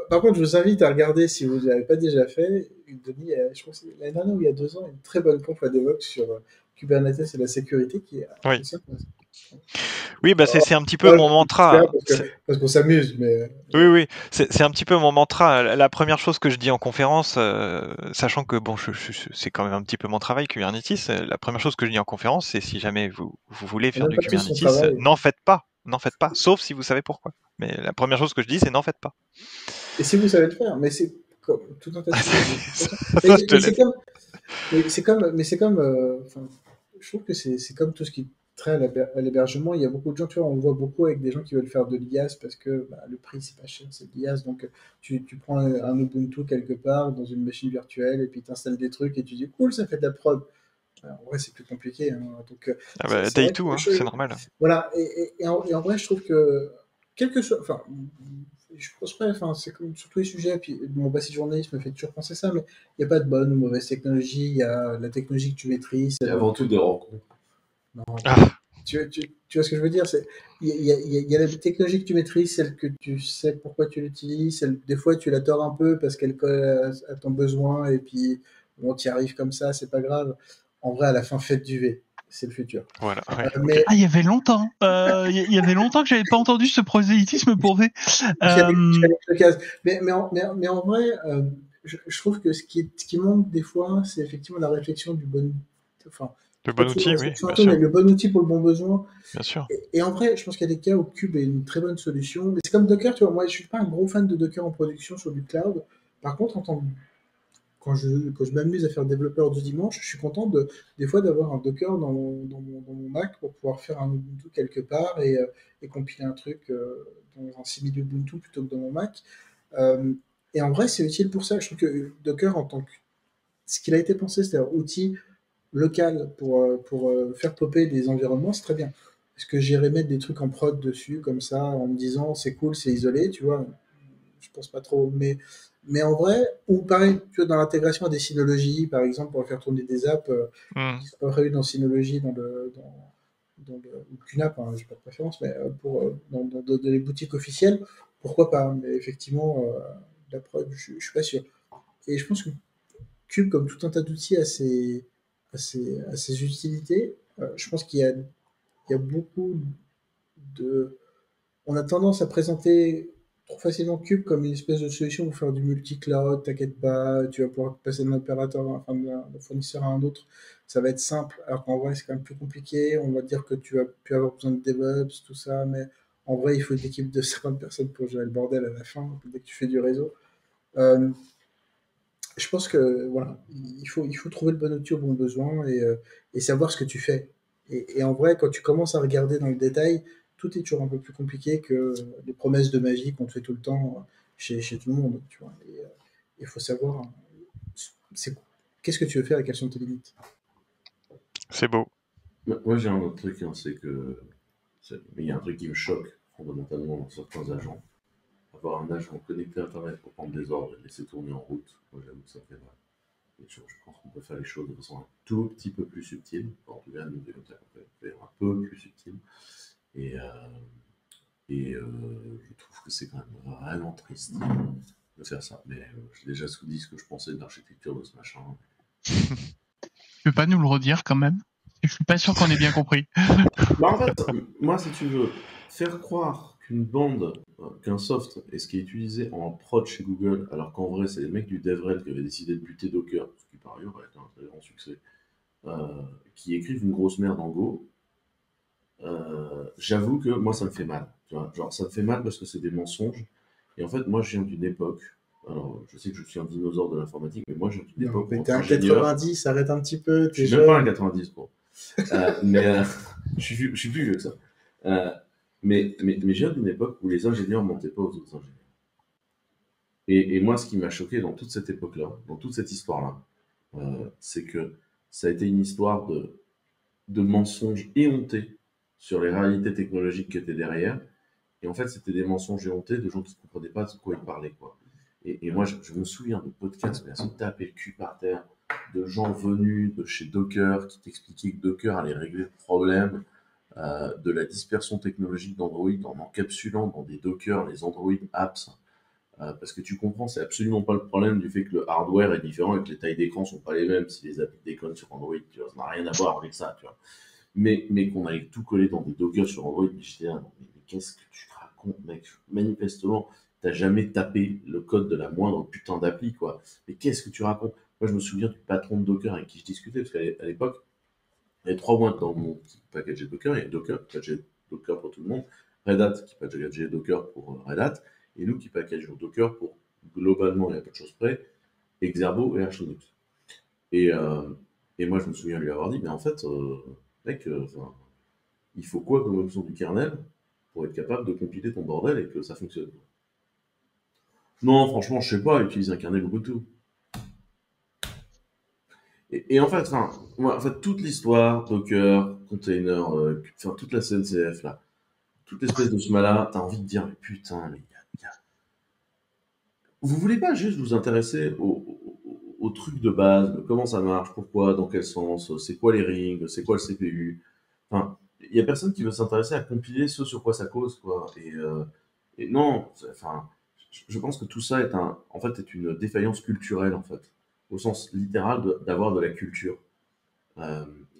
Par contre, je vous invite à regarder, si vous ne l'avez pas déjà fait, Denis, je pense que l'année dernière ou il y a 2 ans, une très bonne conf à Devox sur Kubernetes et la sécurité qui est Oui, bah c'est un petit peu mon mantra. Parce qu'on s'amuse, mais... Oui, c'est un petit peu mon mantra. La première chose que je dis en conférence, sachant que bon, c'est quand même un petit peu mon travail Kubernetes, la première chose que je dis en conférence, c'est si jamais vous voulez faire du Kubernetes, n'en faites pas, sauf si vous savez pourquoi. Mais la première chose que je dis, c'est n'en faites pas. Et si vous savez le faire, mais c'est comme tout un tas de choses. Mais c'est comme, je trouve que c'est comme tout ce qui trait à l'hébergement. Il y a beaucoup de gens, tu vois, on voit beaucoup avec des gens qui veulent faire de l'IaaS parce que le prix c'est pas cher, c'est de l'IaaS. Donc tu prends un Ubuntu quelque part dans une machine virtuelle et puis tu installes des trucs et tu dis cool, ça fait de la prod. En vrai, c'est plus compliqué. Hein. Donc, day 2, c'est normal. Voilà, et en vrai, je trouve que quel que soit, enfin, je pense pas, enfin, c'est comme sur tous les sujets, puis mon passé journaliste me fait toujours penser ça, mais il n'y a pas de bonne ou mauvaise technologie, il y a la technologie que tu maîtrises. Il y a avant tout des rencontres. Non, tu vois ce que je veux dire, il y a la technologie que tu maîtrises, celle que tu sais pourquoi tu l'utilises, des fois tu la tords un peu parce qu'elle colle à ton besoin, et puis bon, tu y arrives comme ça, c'est pas grave. En vrai, à la fin, faites du V. C'est le futur. Voilà. Il y avait longtemps. Il y avait longtemps que j'avais pas entendu ce prosélytisme pour V. Mais en vrai, je trouve que ce qui manque des fois, c'est effectivement la réflexion du bon. Enfin, le bon outil, oui. Mais le bon outil pour le bon besoin. Bien sûr. Et en vrai, je pense qu'il y a des cas où Cube est une très bonne solution. Mais c'est comme Docker, tu vois. Moi, je suis pas un gros fan de Docker en production sur du cloud. Par contre, quand je m'amuse à faire développeur du dimanche, je suis content des fois d'avoir un Docker dans mon Mac pour pouvoir faire un Ubuntu quelque part et compiler un truc dans un simili Ubuntu plutôt que dans mon Mac. Et en vrai, c'est utile pour ça. Je trouve que Docker, en tant que ce qu'il a été pensé, c'est-à-dire outil local pour faire popper des environnements, c'est très bien. Parce que j'irais mettre des trucs en prod dessus, comme ça, en me disant c'est cool, c'est isolé, tu vois. Je pense pas trop, mais en vrai, ou pareil, tu vois, dans l'intégration à des Synology, par exemple, pour faire tourner des apps qui sont pas prévues dans Synology, ou QNAP, hein, j'ai pas de préférence, mais dans les boutiques officielles, pourquoi pas. Mais effectivement, la prod, je suis pas sûr. Et je pense que Cube, comme tout un tas d'outils, a ses utilités. Je pense qu'il y a beaucoup de... On a tendance à présenter trop facilement Cube comme une espèce de solution pour faire du multi-cloud, t'inquiète pas, tu vas pouvoir passer d'un opérateur, enfin d'un fournisseur à un autre, ça va être simple, alors qu'en vrai c'est quand même plus compliqué, on va dire que tu vas plus avoir besoin de DevOps, tout ça, mais en vrai il faut une équipe de 50 personnes pour gérer le bordel à la fin, dès que tu fais du réseau. Je pense que voilà, il faut trouver le bon outil au bon besoin et savoir ce que tu fais. Et en vrai, quand tu commences à regarder dans le détail, tout est toujours un peu plus compliqué que les promesses de magie qu'on te fait tout le temps chez tout le monde. Tu vois. Et il faut savoir qu'est-ce que tu veux faire et quelles sont tes limites. C'est beau. Moi, j'ai un autre truc, hein, c'est que il y a un truc qui me choque fondamentalement dans certains agents. Avoir un agent connecté à Internet pour prendre des ordres et laisser tourner en route, moi j'avoue que ça fait mal. Et je pense qu'on peut faire les choses de façon un tout petit peu plus subtile. En tout cas, nous, des comme ça, on peut faire un peu plus subtile. Et je trouve que c'est quand même vraiment triste de faire ça. Mais j'ai déjà dit ce que je pensais de l'architecture de ce machin. Tu peux pas nous le redire quand même? Je suis pas sûr qu'on ait bien compris. Bah en fait, moi, si tu veux, faire croire qu'une bande, qu'un soft, et ce qui est utilisé en prod chez Google, alors qu'en vrai, c'est les mecs du DevRel qui avaient décidé de buter Docker, ce qui par ailleurs va être un très grand succès, qui écrivent une grosse merde en Go, j'avoue que moi, ça me fait mal. Tu vois, genre, ça me fait mal parce que c'est des mensonges. Et en fait, moi, je viens d'une époque. Alors, je sais que je suis un dinosaure de l'informatique, mais moi, je viens d'une époque. Mais t'es un 90, arrête un petit peu. Je suis même pas un 90, gros. Mais je suis plus vieux que ça. Mais je viens d'une époque où les ingénieurs ne montaient pas aux autres ingénieurs. Et moi, ce qui m'a choqué dans toute cette époque-là, dans toute cette histoire-là, c'est que ça a été une histoire de mensonges éhontés sur les réalités technologiques qui étaient derrière. Et en fait, c'était des mensonges éhontés de gens qui ne comprenaient pas de quoi ils parlaient, quoi. Et moi, je me souviens de podcasts, mais à se taper le cul par terre, de gens venus de chez Docker qui t'expliquaient que Docker allait régler le problème de la dispersion technologique d'Android en encapsulant dans des Docker les Android apps. Parce que tu comprends, c'est absolument pas le problème du fait que le hardware est différent et que les tailles d'écran sont pas les mêmes si les applis déconnent sur Android. Tu vois, ça n'a rien à voir avec ça, tu vois. Mais qu'on allait tout coller dans des Docker sur Android, mais j'étais là, mais qu'est-ce que tu te racontes, mec? Manifestement, t'as jamais tapé le code de la moindre putain d'appli, quoi. Mais qu'est-ce que tu racontes? Moi, je me souviens du patron de Docker avec qui je discutais, parce qu'à l'époque, il y avait 3 boîtes dans mon package Docker. Il y avait Docker, qui packageait Docker pour tout le monde, Red Hat, qui packageait Docker pour Red Hat, et nous qui packageons Docker pour, globalement, il y a peu de choses près, Exergo et Archlinux. Et moi, je me souviens lui avoir dit, mais en fait, mec, il faut quoi comme option du kernel pour être capable de compiler ton bordel et que ça fonctionne? Non, franchement, je sais pas, utilise un kernel Ubuntu. Et en fait, toute l'histoire, Docker, container, toute la CNCF, là, toute l'espèce de smala, t'as envie de dire, mais putain, mais vous voulez pas juste vous intéresser au truc de base, de comment ça marche, pourquoi, dans quel sens, c'est quoi les rings, c'est quoi le CPU. Enfin, il y a personne qui veut s'intéresser à compiler ce sur quoi ça cause, quoi. Et non, enfin, je pense que tout ça est est une défaillance culturelle, en fait, au sens littéral d'avoir de la culture.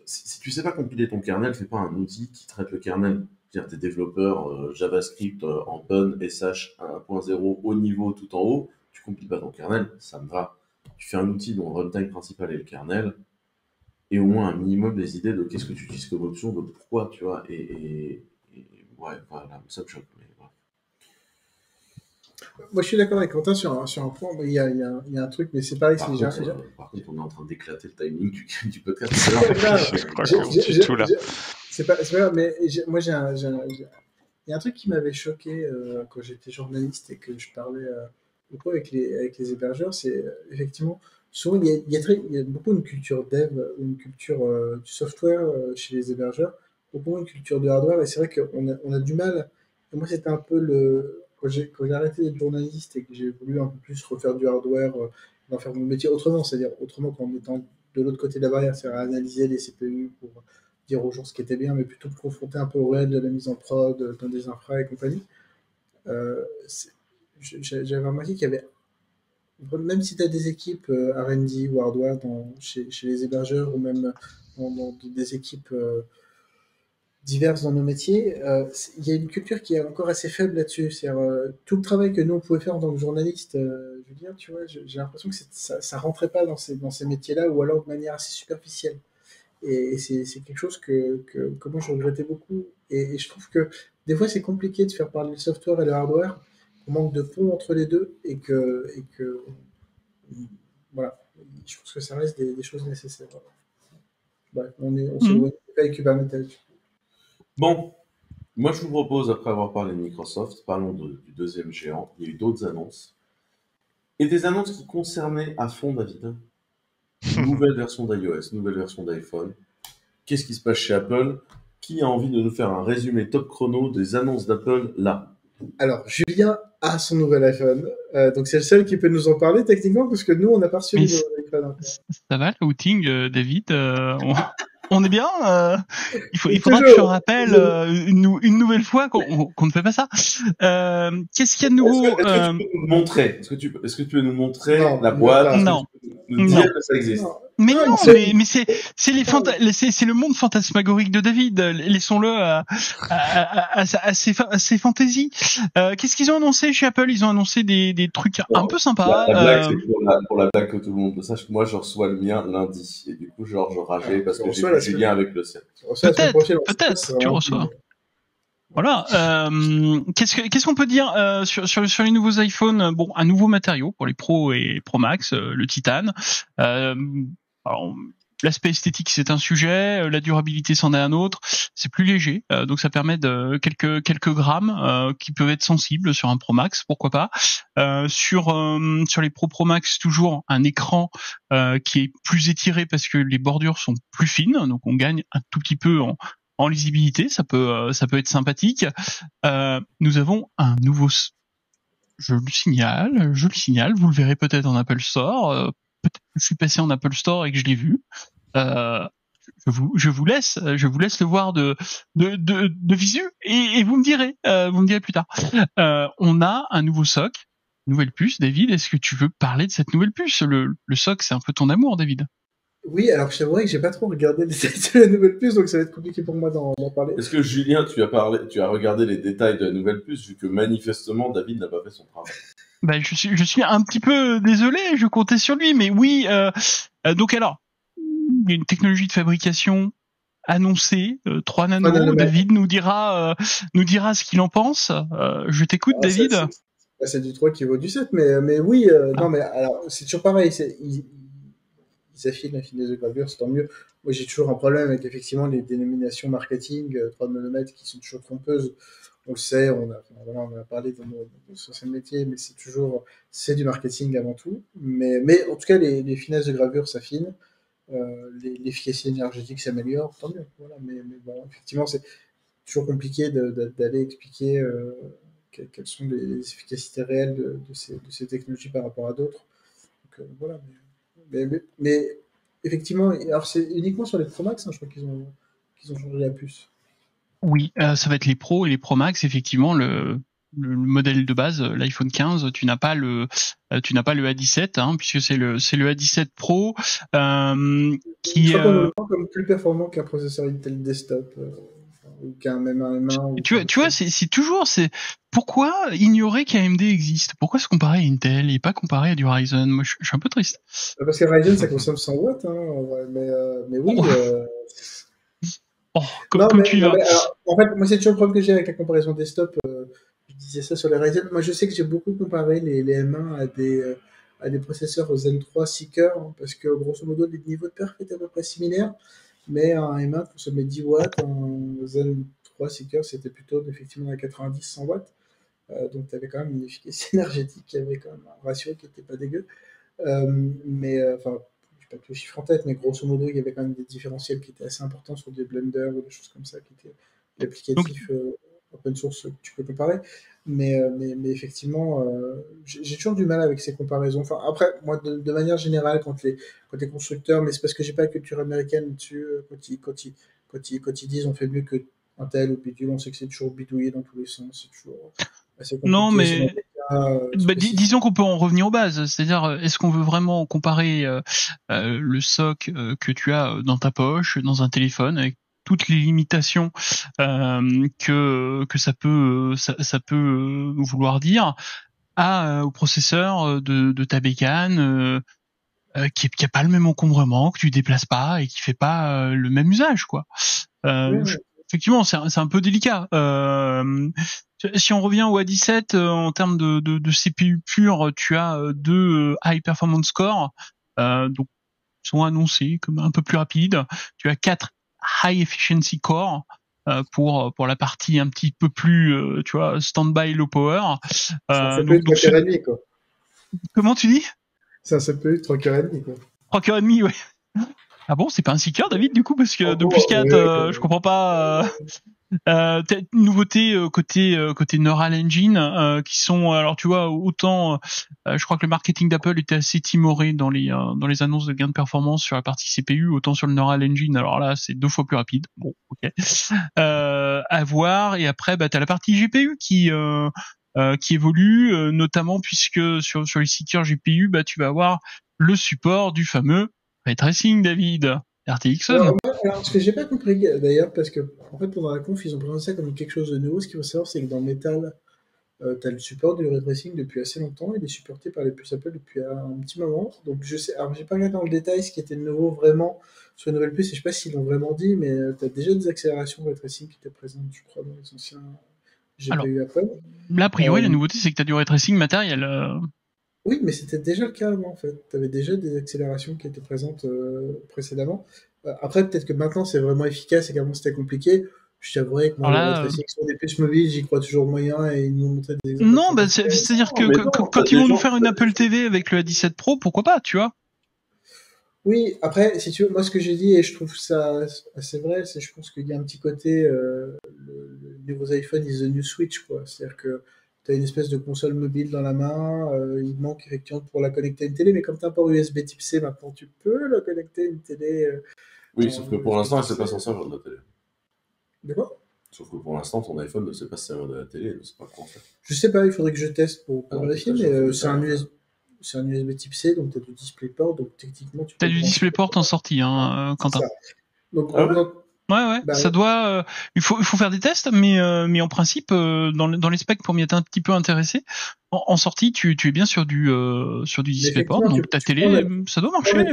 Si tu sais pas compiler ton kernel, fais pas un outil qui traite le kernel. C'est-à-dire tes développeurs JavaScript en Pun, SH 1.0 haut niveau tout en haut, tu compiles pas ton kernel, ça me va. Tu fais un outil dont le runtime principal est le kernel, et au moins un minimum des idées de qu'est-ce que tu utilises comme option, de pourquoi, tu vois. Ouais, voilà, ça me choque. Mais voilà. Moi, je suis d'accord avec Quentin sur un point. Il y a un truc, mais c'est pareil. Par contre, on est en train d'éclater le timing du podcast. C'est pas grave, mais moi, il y a un truc qui m'avait choqué quand j'étais journaliste et que je parlais beaucoup avec les hébergeurs. C'est effectivement, souvent, il y a beaucoup une culture dev, une culture du software chez les hébergeurs, beaucoup une culture de hardware. Et c'est vrai qu'on a du mal. Et moi, c'était un peu quand j'ai arrêté d'être journaliste et que j'ai voulu un peu plus refaire du hardware, d'en faire mon métier autrement, c'est-à-dire autrement qu'en étant de l'autre côté de la barrière, c'est-à-dire analyser les CPU pour dire aux gens ce qui était bien, mais plutôt me confronter un peu au réel de la mise en prod, dans des infras et compagnie. J'avais remarqué qu'il y avait, même si tu as des équipes R&D ou hardware chez les hébergeurs ou même dans des équipes diverses dans nos métiers, il y a une culture qui est encore assez faible là-dessus. C'est-à-dire, tout le travail que nous on pouvait faire en tant que journaliste, je veux dire, tu vois, j'ai l'impression que ça rentrait pas dans ces métiers-là, ou alors de manière assez superficielle. Et c'est quelque chose que moi je regrettais beaucoup. Et je trouve que des fois c'est compliqué de faire parler le software et le hardware, on manque de pont entre les deux, et que voilà, je pense que ça reste des choses nécessaires. Ouais, on s'éloigne avec Kubernetes. Bon, moi je vous propose, après avoir parlé de Microsoft, parlons du deuxième géant. Il y a eu d'autres annonces. Et des annonces qui concernaient à fond, David. Nouvelle version d'iOS, nouvelle version d'iPhone. Qu'est-ce qui se passe chez Apple? Qui a envie de nous faire un résumé top chrono des annonces d'Apple là? Alors, Julien a son nouvel iPhone. Donc c'est le seul qui peut nous en parler techniquement, parce que nous, on n'a pas reçu le nouvel iPhone. Ça va, le outing, David on est bien. Il faudra que je rappelle une nouvelle fois qu'on ne fait pas ça. Qu'est-ce qu'il y a de nouveau? Est-ce que tu peux nous montrer? Est-ce que tu peux nous montrer la boîte? Non. Nous dire que ça existe? Mais non, mais c'est le monde fantasmagorique de David. Laissons-le à ses fantaisies. Qu'est-ce qu'ils ont annoncé chez Apple? Ils ont annoncé des trucs un peu sympas. La blague, c'est pour la blague que tout le monde le sache. Moi, je reçois le mien lundi. Et du coup, genre, je rageais parce que j'ai vu Julien avec le sien. Peut-être, tu reçois. Voilà. Qu'est-ce qu'on peut dire sur les nouveaux iPhones? Bon, un nouveau matériau pour les Pro et Pro Max, le titane. Alors, l'aspect esthétique c'est un sujet, la durabilité c'en est un autre. C'est plus léger, donc ça permet de quelques grammes qui peuvent être sensibles sur un Pro Max, pourquoi pas. Sur les Pro Max, toujours un écran qui est plus étiré parce que les bordures sont plus fines, donc on gagne un tout petit peu en lisibilité, ça peut être sympathique. Nous avons un nouveau, je le signale, vous le verrez peut-être en Apple Store. Peut-être que je suis passé en Apple Store et que je l'ai vu. Je vous laisse le voir de visu et vous me direz plus tard. On a un nouveau SoC, nouvelle puce. David, est-ce que tu veux parler de cette nouvelle puce? Le SoC, c'est un peu ton amour, David. Oui, alors je t'avouerais que j'ai pas trop regardé les détails de la nouvelle puce, donc ça va être compliqué pour moi d'en parler. Est-ce que Julien, tu as regardé les détails de la nouvelle puce, vu que manifestement David n'a pas fait son travail? Ben, je suis un petit peu désolé, je comptais sur lui, mais oui. Donc alors, il y a une technologie de fabrication annoncée, 3 nano. David nous dira ce qu'il en pense. Je t'écoute, David. C'est du 3 qui vaut du 7, mais oui. Non, mais alors c'est toujours pareil. Ils affinent la finesse de gravure, c'est tant mieux. Moi, j'ai toujours un problème avec effectivement les dénominations marketing 3 nanomètres qui sont toujours trompeuses. On le sait, on a parlé de nos social métiers, mais c'est du marketing avant tout. Mais en tout cas, les finesses de gravure s'affinent, l'efficacité énergétique s'améliore, tant mieux. Voilà. Mais bon, effectivement, c'est toujours compliqué d'aller expliquer quelles sont les efficacités réelles de ces technologies par rapport à d'autres. Donc, voilà. Mais effectivement, alors c'est uniquement sur les Pro Max, hein, je crois qu'ils ont changé la puce. Oui, ça va être les Pro et les Pro Max. Effectivement, le modèle de base, l'iPhone 15, tu n'as pas le A17, hein, puisque c'est le A17 Pro qui. Je crois qu'on le vend comme plus performant qu'un processeur Intel desktop. Ou qu'un même M1. Tu vois, c'est toujours, pourquoi ignorer qu'AMD existe? Pourquoi se comparer à Intel et pas comparer à du Ryzen? Moi, je suis un peu triste. Parce que Ryzen, ça consomme 100 watts, hein, mais oui. Comme tu vas. Alors, en fait, moi, c'est toujours le problème que j'ai avec la comparaison desktop. Je disais ça sur les Ryzen. Moi, je sais que j'ai beaucoup comparé les M1 à des processeurs Zen 3 Seeker, hein, parce que, grosso modo, les niveaux de perf étaient à peu près similaires. Mais un M1 consommait 10 watts, un Zen 3 Seeker c'était plutôt effectivement à 90-100 watts. Donc tu avais quand même une efficacité énergétique qui avait quand même un ratio qui n'était pas dégueu. Mais enfin, je n'ai pas tous les chiffres en tête, mais grosso modo, il y avait quand même des différentiels qui étaient assez importants sur des blenders ou des choses comme ça, qui étaient l'applicatif open source que tu peux comparer. Mais effectivement, j'ai toujours du mal avec ces comparaisons. Enfin, après, moi, de manière générale, quand les constructeurs, mais c'est parce que j'ai pas la culture américaine dessus, quand ils disent on fait mieux que Intel ou bidule, on sait que c'est toujours bidouillé dans tous les sens. C'est toujours assez compliqué. Non, mais disons qu'on peut en revenir aux bases. C'est-à-dire, est-ce qu'on veut vraiment comparer le SoC que tu as dans ta poche, dans un téléphone, avec toutes les limitations que ça peut vouloir dire au processeur de ta bécane qui a pas le même encombrement, que tu déplaces pas et qui fait pas le même usage, quoi. Effectivement, c'est un peu délicat. Si on revient au A17 en termes de CPU pur, tu as 2 high performance core, donc sont annoncés comme un peu plus rapides. Tu as 4 high efficiency core pour la partie un petit peu plus tu vois, standby low power. Ça peut être 3 heures et demie, quoi. Comment tu dis? Ça peut être 3 heures et demie, quoi. 3 heures et demie, ouais. Ah bon, c'est pas un seeker, David, du coup, parce que 2 plus 4, je comprends pas. Nouveauté côté Neural Engine qui sont, alors tu vois, autant je crois que le marketing d'Apple était assez timoré dans les annonces de gains de performance sur la partie CPU, autant sur le Neural Engine, alors là c'est 2 fois plus rapide. Bon, ok, à voir. Et après t'as la partie GPU qui évolue, notamment puisque sur les seekers GPU tu vas avoir le support du fameux Ray Tracing, David. RTX. Alors, ce que j'ai pas compris d'ailleurs, parce que en fait pendant la conf ils ont présenté ça comme quelque chose de nouveau. Ce qu'il faut savoir, c'est que dans Metal, tu as le support du ray tracing depuis assez longtemps. Il est supporté par les puces Apple depuis un petit moment. Donc je sais, alors j'ai pas regardé dans le détail ce qui était nouveau vraiment sur une nouvelle puce. Et je sais pas s'ils l'ont vraiment dit, mais tu as déjà des accélérations ray tracing qui étaient présentes, je crois, dans les anciens GPU Apple. Là, a priori, la nouveauté, c'est que tu as du ray tracing matériel. Oui, mais c'était déjà le cas avant, en fait. Tu avais déjà des accélérations qui étaient présentes précédemment. Après, peut-être que maintenant, c'est vraiment efficace et qu'avant, c'était compliqué. Je t'avouerais que moi, le ray tracing sur des puces mobiles, j'y crois toujours moyen et ils nous montraient des exemples. Non, c'est-à-dire que quand ils vont nous faire une Apple TV avec le A17 Pro, pourquoi pas, tu vois? Oui, après, si tu veux, moi, ce que j'ai dit, et je trouve ça assez vrai, c'est je pense qu'il y a un petit côté, le nouveau iPhone is the new Switch, quoi. C'est-à-dire que tu as une espèce de console mobile dans la main, il manque effectivement pour la connecter à une télé, mais comme tu as un port USB type C, maintenant tu peux la connecter à une télé. Oui, sauf que pour l'instant, elle ne sait pas s'en servir de la télé. De quoi? Sauf que pour l'instant, ton iPhone ne sait pas se servir de la télé, il ne sait pas quoi en faire. Je sais pas, il faudrait que je teste pour vérifier, mais c'est un USB type C, donc tu as du DisplayPort, donc techniquement tu peux. Tu as du DisplayPort en sortie, hein, Quentin. Donc, Ouais, ça doit. Il faut faire des tests, mais en principe, dans les specs, pour m'y être un petit peu intéressé, en sortie, tu es bien sur du DisplayPort, donc ta télé, ça doit marcher.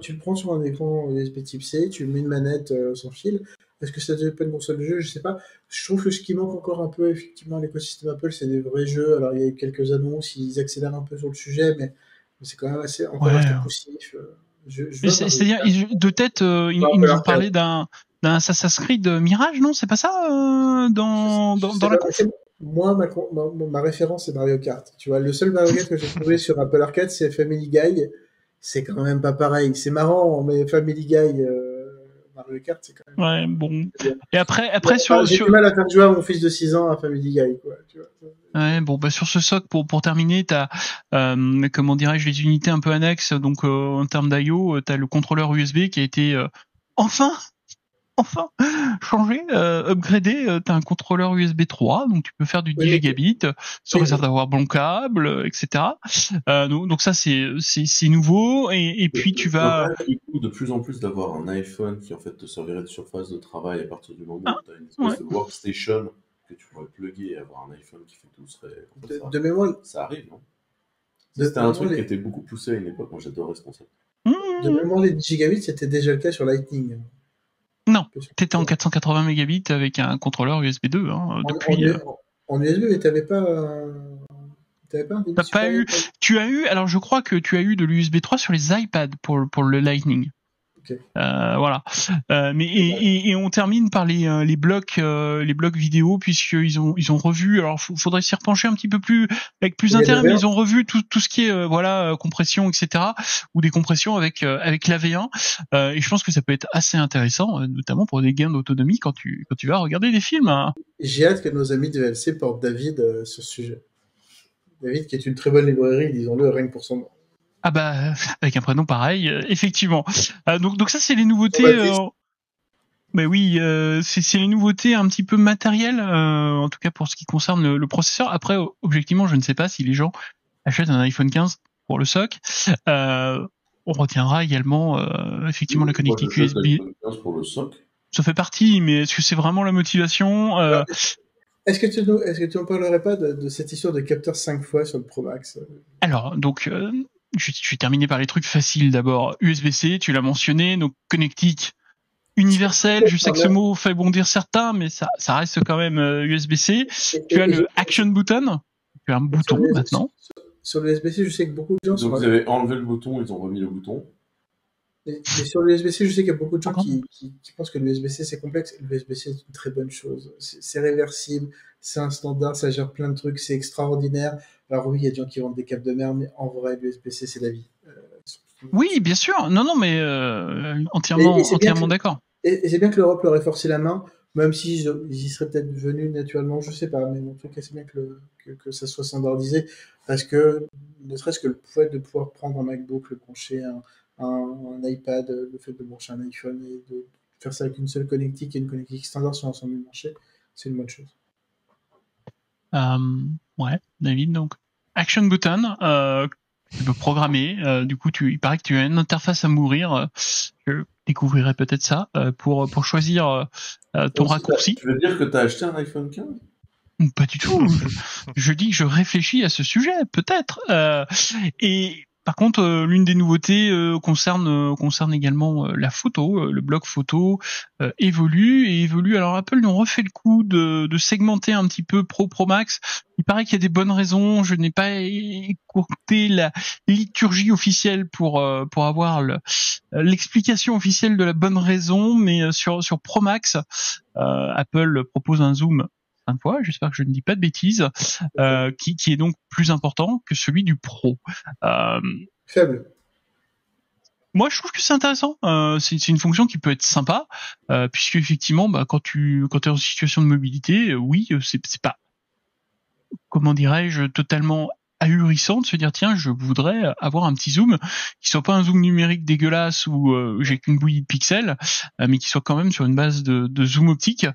Tu le prends sur un écran USB Type C, tu mets une manette sans fil. Est-ce que ça dépend de console de jeu? Je sais pas. Je trouve que ce qui manque encore un peu, effectivement, à l'écosystème Apple, c'est des vrais jeux. Alors, il y a eu quelques annonces, ils accélèrent un peu sur le sujet, mais c'est quand même assez poussif. C'est-à-dire, de tête, ils nous ont parlé d'un Assassin's Creed Mirage, non? C'est pas ça dans la conf? Moi, ma référence, c'est Mario Kart. Tu vois, le seul Mario Kart que j'ai trouvé sur Apple Arcade, c'est Family Guy. C'est quand même pas pareil. C'est marrant, mais Family Guy, Mario Kart, c'est quand même. Ouais, bon. Et après sur. J'ai du mal à faire jouer à mon fils de 6 ans à Family Guy, quoi. Tu vois. Ouais, bon, sur ce socle, pour terminer, t'as, comment dirais-je, les unités un peu annexes. Donc, en termes d'IO, t'as le contrôleur USB qui a été enfin changé, upgradé. T'as un contrôleur USB 3, donc tu peux faire du 10 gigabits, sous réserve d'avoir bon câble, etc. Donc ça, c'est nouveau. Et puis tu vas. Du coup, de plus en plus d'avoir un iPhone qui en fait te servirait de surface de travail à partir du moment où tu as une espèce de workstation que tu pourrais plugger et avoir un iPhone qui fait tout serait. De mémoire. Ça arrive, non? C'était un truc qui était beaucoup poussé à une époque. Moi, j'adorais ce concept. De mémoire, les 10 gigabits, c'était déjà le cas sur Lightning. Non, t'étais en 480 mégabits avec un contrôleur USB 2 depuis. En USB, mais t'avais pas un T'as pas eu. Tu as eu. Alors, je crois que tu as eu de l'USB 3 sur les iPads pour le Lightning. Okay. Voilà. Mais on termine par les blocs vidéo, puisqu'ils ont revu. Alors, faudrait s'y repencher un petit peu plus avec plus d'intérêt, mais ils ont revu tout ce qui est compression, etc. ou des compressions avec l'AV1. Et je pense que ça peut être assez intéressant, notamment pour des gains d'autonomie quand tu vas regarder des films. Hein. J'ai hâte que nos amis de VLC portent David sur ce sujet. David, qui est une très bonne librairie, disons-le, rien que pour son nom. Ah bah, avec un prénom pareil, effectivement. Donc ça, c'est les nouveautés. Mais oui, c'est les nouveautés un petit peu matérielles, en tout cas pour ce qui concerne le processeur. Après, objectivement, je ne sais pas si les gens achètent un iPhone 15 pour le SoC. On retiendra également effectivement la connectique USB. 15 pour le SoC. Ça fait partie, mais est-ce que c'est vraiment la motivation Est-ce que tu en parlerais pas de cette histoire de capteur 5 fois sur le Pro Max? Alors, donc, je vais terminer par les trucs faciles d'abord. USB-C, tu l'as mentionné, donc connectique universel. Je sais que ce mot fait bondir certains, mais ça reste quand même USB-C. Tu as le Action Button, tu as un bouton maintenant. Sur le USB-C, je sais que beaucoup de gens... Donc vous avez enlevé le bouton, ils ont remis le bouton. Mais sur le USB-C, je sais qu'il y a beaucoup de gens qui pensent que le USB-C c'est complexe. Le USB-C est une très bonne chose. C'est réversible, c'est un standard, ça gère plein de trucs, c'est extraordinaire. Alors oui, il y a des gens qui vendent des câbles de merde, mais en vrai, le USB-C c'est la vie. Oui, bien sûr. Non, mais entièrement d'accord. Et c'est bien que l'Europe leur ait forcé la main, même s'ils y seraient peut-être venus naturellement, je sais pas, mais en tout cas, c'est bien que ça soit standardisé, parce que ne serait-ce que le fait de pouvoir prendre un MacBook, le brancher un iPad, le fait de brancher un iPhone et de faire ça avec une seule connectique et une connectique standard sur l'ensemble du marché, c'est une bonne chose. Ouais, David, donc Action Button, tu peux programmer. Du coup, il paraît que tu as une interface à mourir. Je découvrirai peut-être ça pour choisir ton raccourci. Tu veux dire que tu as acheté un iPhone 15 ? Pas du tout. Je dis que je réfléchis à ce sujet, peut-être. Et par contre, l'une des nouveautés concerne également la photo. Le bloc photo évolue. Alors Apple nous refait le coup de segmenter un petit peu Pro Max. Il paraît qu'il y a des bonnes raisons. Je n'ai pas écouté la liturgie officielle pour avoir l'explication officielle de la bonne raison, mais sur Pro Max, Apple propose un zoom 5 fois, j'espère que je ne dis pas de bêtises, qui est donc plus important que celui du Pro. Faible. Moi, je trouve que c'est intéressant. C'est une fonction qui peut être sympa, puisque effectivement, quand tu es en situation de mobilité, oui, c'est pas, comment dirais-je, totalement ahurissant de se dire tiens, je voudrais avoir un petit zoom qui soit pas un zoom numérique dégueulasse où j'ai qu'une bouillie de pixels, mais qui soit quand même sur une base de zoom optique.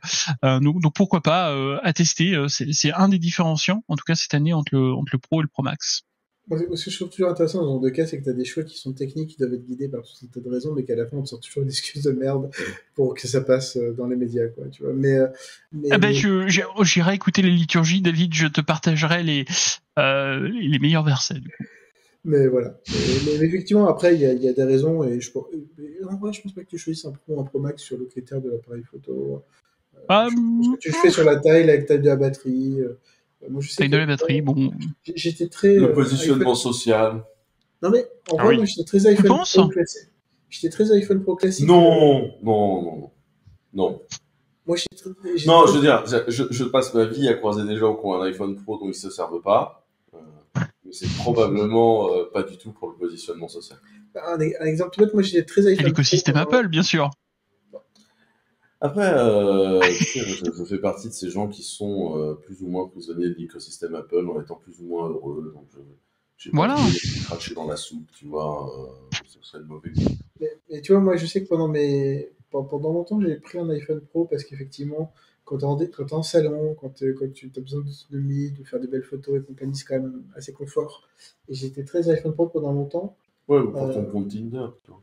Donc pourquoi pas à tester. C'est un des différenciants, en tout cas cette année, entre le Pro et le Pro Max. Ce que je trouve toujours intéressant dans ce genre de cas, c'est que tu as des choix qui sont techniques, qui doivent être guidés par tout un tas de raisons, mais qu'à la fin, on te sort toujours une excuse de merde pour que ça passe dans les médias, quoi, tu vois. J'irai écouter les liturgies, David, je te partagerai les meilleurs versets, du coup. Mais voilà. Mais effectivement, après, il y a des raisons, et en vrai, je pense pas que tu choisisses un Pro ou un Pro Max sur le critère de l'appareil photo. Je pense que tu le fais sur la taille de la batterie. Moi, je sais taille de la batterie, bon. J'étais très. Le positionnement social. Non, mais en vrai, moi, j'étais très iPhone Pro classique. J'étais très iPhone Pro classique. Non. Moi, je veux dire, je passe ma vie à croiser des gens qui ont un iPhone Pro dont ils se servent pas. Mais c'est probablement pas du tout pour le positionnement social. Un exemple tout bête, moi, j'étais très iPhone Pro. L'écosystème Apple, bien sûr. Après, je fais partie de ces gens qui sont plus ou moins prisonniers de l'écosystème Apple en étant plus ou moins heureux. Donc, j'ai pas envie de cracher dans la soupe, tu vois. Ce serait le mauvais goût. Mais tu vois, moi, je sais que pendant longtemps, j'ai pris un iPhone Pro parce qu'effectivement, quand t'es en salon, quand tu as besoin de faire de belles photos et compagnie, c'est quand même assez confort. Et j'étais très iPhone Pro pendant longtemps. Ouais, pour ton compte Tinder, tu vois.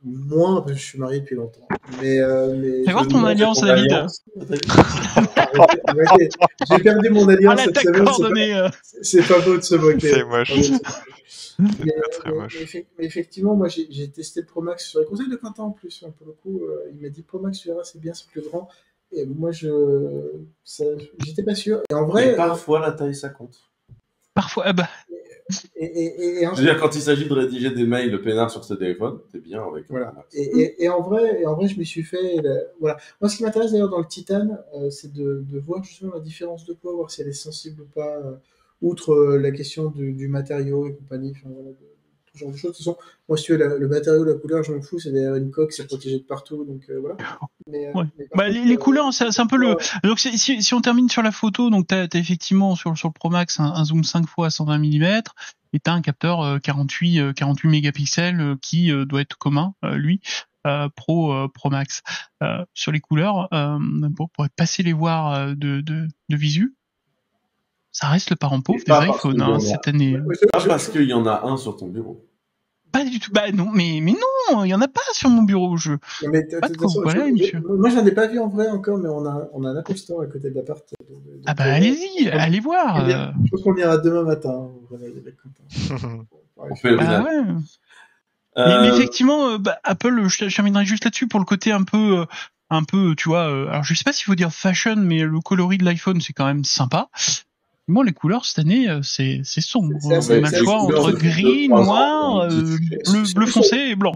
Moins, parce que je suis marié depuis longtemps. Mais fais voir ton alliance, David. J'ai perdu mon alliance cette semaine. C'est pas beau de se moquer. C'est moche. Mais effectivement, moi, j'ai testé le Pro Max sur les conseils de Quentin en plus. Pour le coup, il m'a dit Pro Max, tu verras, c'est bien, c'est plus grand. Et moi, j'étais pas sûr. Et en vrai. Et parfois, la taille, ça compte. Parfois, je veux dire, quand il s'agit de rédiger des mails peinards sur ce téléphone, t'es bien avec. Voilà. Et en vrai, je me suis fait. Voilà. Moi, ce qui m'intéresse d'ailleurs dans le Titan, c'est de voir justement la différence de poids, voir si elle est sensible ou pas, outre la question du matériau et compagnie. Enfin, voilà, tout genre de choses. De toute façon, moi, si tu veux, le matériau, la couleur, je m'en fous. C'est derrière une coque, c'est protégé de partout. Donc voilà. Les couleurs, c'est un peu le. Donc si on termine sur la photo, donc t'as effectivement sur le Pro Max un zoom 5 fois à 120 mm et t'as un capteur 48 mégapixels qui doit être commun, lui, Pro Max. Sur les couleurs, pour passer les voir de visu, ça reste le parent pauvre des iPhones cette année. Pas parce qu'il y en a un sur ton bureau. Pas du tout. Bah non, mais non, il y en a pas sur mon bureau. Moi, j'en ai pas vu en vrai encore, mais on a un Apple Store à côté de l'appart. Allez-y, allez voir. Je pense qu'on ira demain matin. On fait Mais effectivement, Apple, je terminerai juste là-dessus pour le côté un peu, tu vois. Alors, je sais pas s'il faut dire fashion, mais le coloris de l'iPhone, c'est quand même sympa. Moi, les couleurs cette année, c'est sombre. On a le choix entre gris, noir, bleu foncé et blanc.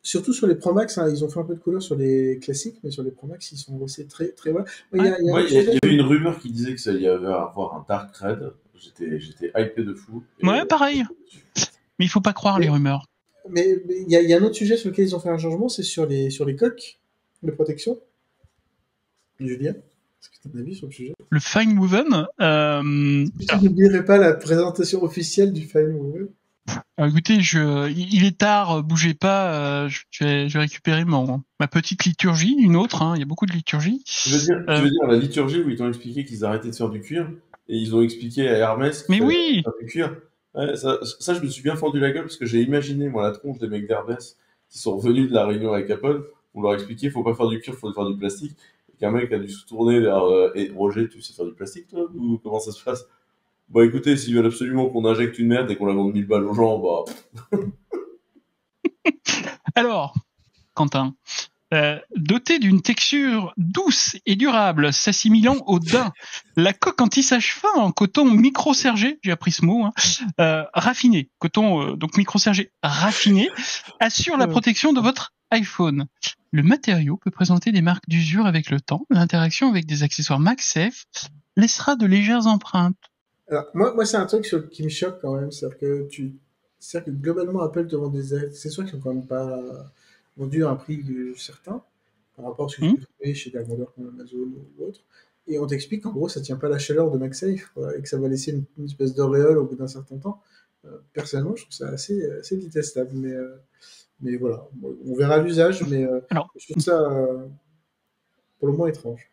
Surtout sur les Pro Max, ils ont fait un peu de couleur sur les classiques, mais sur les Pro Max, ils sont restés très très bas. Il y avait une rumeur qui disait que ça y avait avoir un Dark Red. J'étais hypé de fou. Ouais, pareil. Mais il faut pas croire les rumeurs. Mais il y a un autre sujet sur lequel ils ont fait un changement, c'est sur les coques de protection. Julien, est-ce que tu as un avis sur le sujet? Le Fine Woven. Je n'oublierai pas la présentation officielle du Fine Woven. Écoutez, il est tard, bougez pas. Je vais récupérer ma petite liturgie, une autre. Il y a beaucoup de liturgies. Tu veux dire la liturgie où ils t'ont expliqué qu'ils arrêtaient de faire du cuir et ils ont expliqué à Hermès mais oui, faire du cuir. Ouais, ça, je me suis bien fendu la gueule parce que j'ai imaginé, moi, la tronche des mecs d'Airbus qui sont revenus de la réunion avec Apple. On leur expliquait, faut pas faire du cuir, faut faire du plastique. Et qu'un mec a dû se tourner vers, et Roger, tu sais faire du plastique, toi? Ou comment ça se passe? Bah, écoutez, s'ils veulent absolument qu'on injecte une merde et qu'on la vende 1000 balles aux gens, bah. Alors, Quentin, doté d'une texture douce et durable, s'assimilant au daim, la coque anti-sèche-fin en coton microsergé, j'ai appris ce mot, raffiné, coton donc microsergé raffiné, assure la protection de votre iPhone. Le matériau peut présenter des marques d'usure avec le temps. L'interaction avec des accessoires MagSafe laissera de légères empreintes. Alors, moi c'est un truc qui me choque quand même, c'est-à-dire que globalement, Apple te vend des accessoires qui sont quand même pas vendus à un prix certain, par rapport à ce que tu peux trouver chez des vendeurs comme Amazon ou autre. Et on t'explique qu'en gros, ça tient pas la chaleur de MagSafe, quoi, et que ça va laisser une espèce d'auréole au bout d'un certain temps. Personnellement, je trouve ça assez détestable, mais voilà, on verra l'usage, mais je trouve ça pour le moins étrange.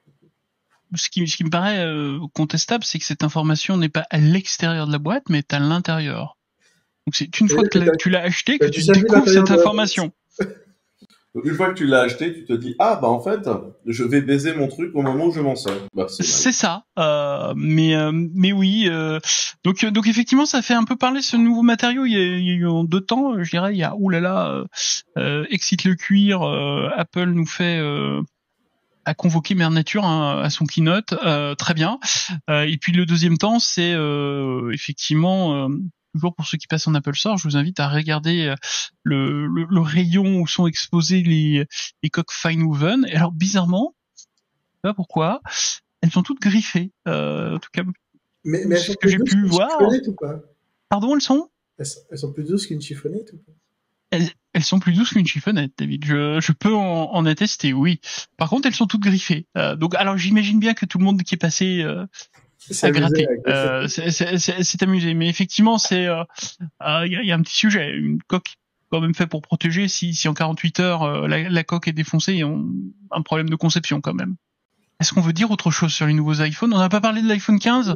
Ce qui me paraît contestable, c'est que cette information n'est pas à l'extérieur de la boîte, mais à l'intérieur. Donc c'est une fois que tu l'as acheté que tu découvres cette information. Une fois que tu l'as acheté, tu te dis ah bah en fait je vais baiser mon truc au moment où je m'en sers. Bah, c'est ça. Mais oui. Donc effectivement ça fait un peu parler ce nouveau matériau. Il y a eu en 2 temps, je dirais. Il y a excite le cuir. Apple nous fait a convoqué Mère Nature à son keynote, très bien. Et puis le deuxième temps, c'est effectivement toujours pour ceux qui passent en Apple Store, je vous invite à regarder le rayon où sont exposées les coques fine woven. Et alors bizarrement, je sais pas pourquoi, elles sont toutes griffées. En tout cas, mais ce que j'ai pu voir. Ou pas Pardon, elles sont plus douces qu'une chiffonnette ou pas? Elles sont plus douces qu'une chiffonnette, David. Je peux en attester, oui. Par contre, elles sont toutes griffées. Donc, alors j'imagine bien que tout le monde qui est passé à gratter c'est amusé. Mais effectivement, c'est y a un petit sujet. Une coque quand même fait pour protéger. Si en 48 heures la coque est défoncée, ils ont un problème de conception quand même. Est-ce qu'on veut dire autre chose sur les nouveaux iPhones? On n'a pas parlé de l'iPhone 15.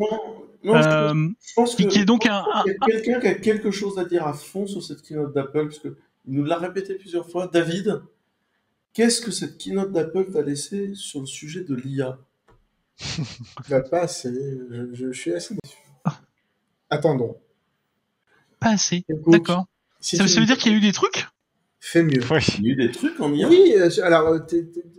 Non, je pense que qui est donc il y a quelqu'un qui a quelque chose à dire à fond sur cette keynote d'Apple, parce que il nous l'a répété plusieurs fois. David, qu'est-ce que cette keynote d'Apple t'a laissé sur le sujet de l'IA? Pas assez. Je suis assez déçu. Attendons. Pas assez. D'accord. Ça veut dire qu'il y a eu des trucs? Fais mieux. Oui. Il y a eu des trucs en IA. Oui, alors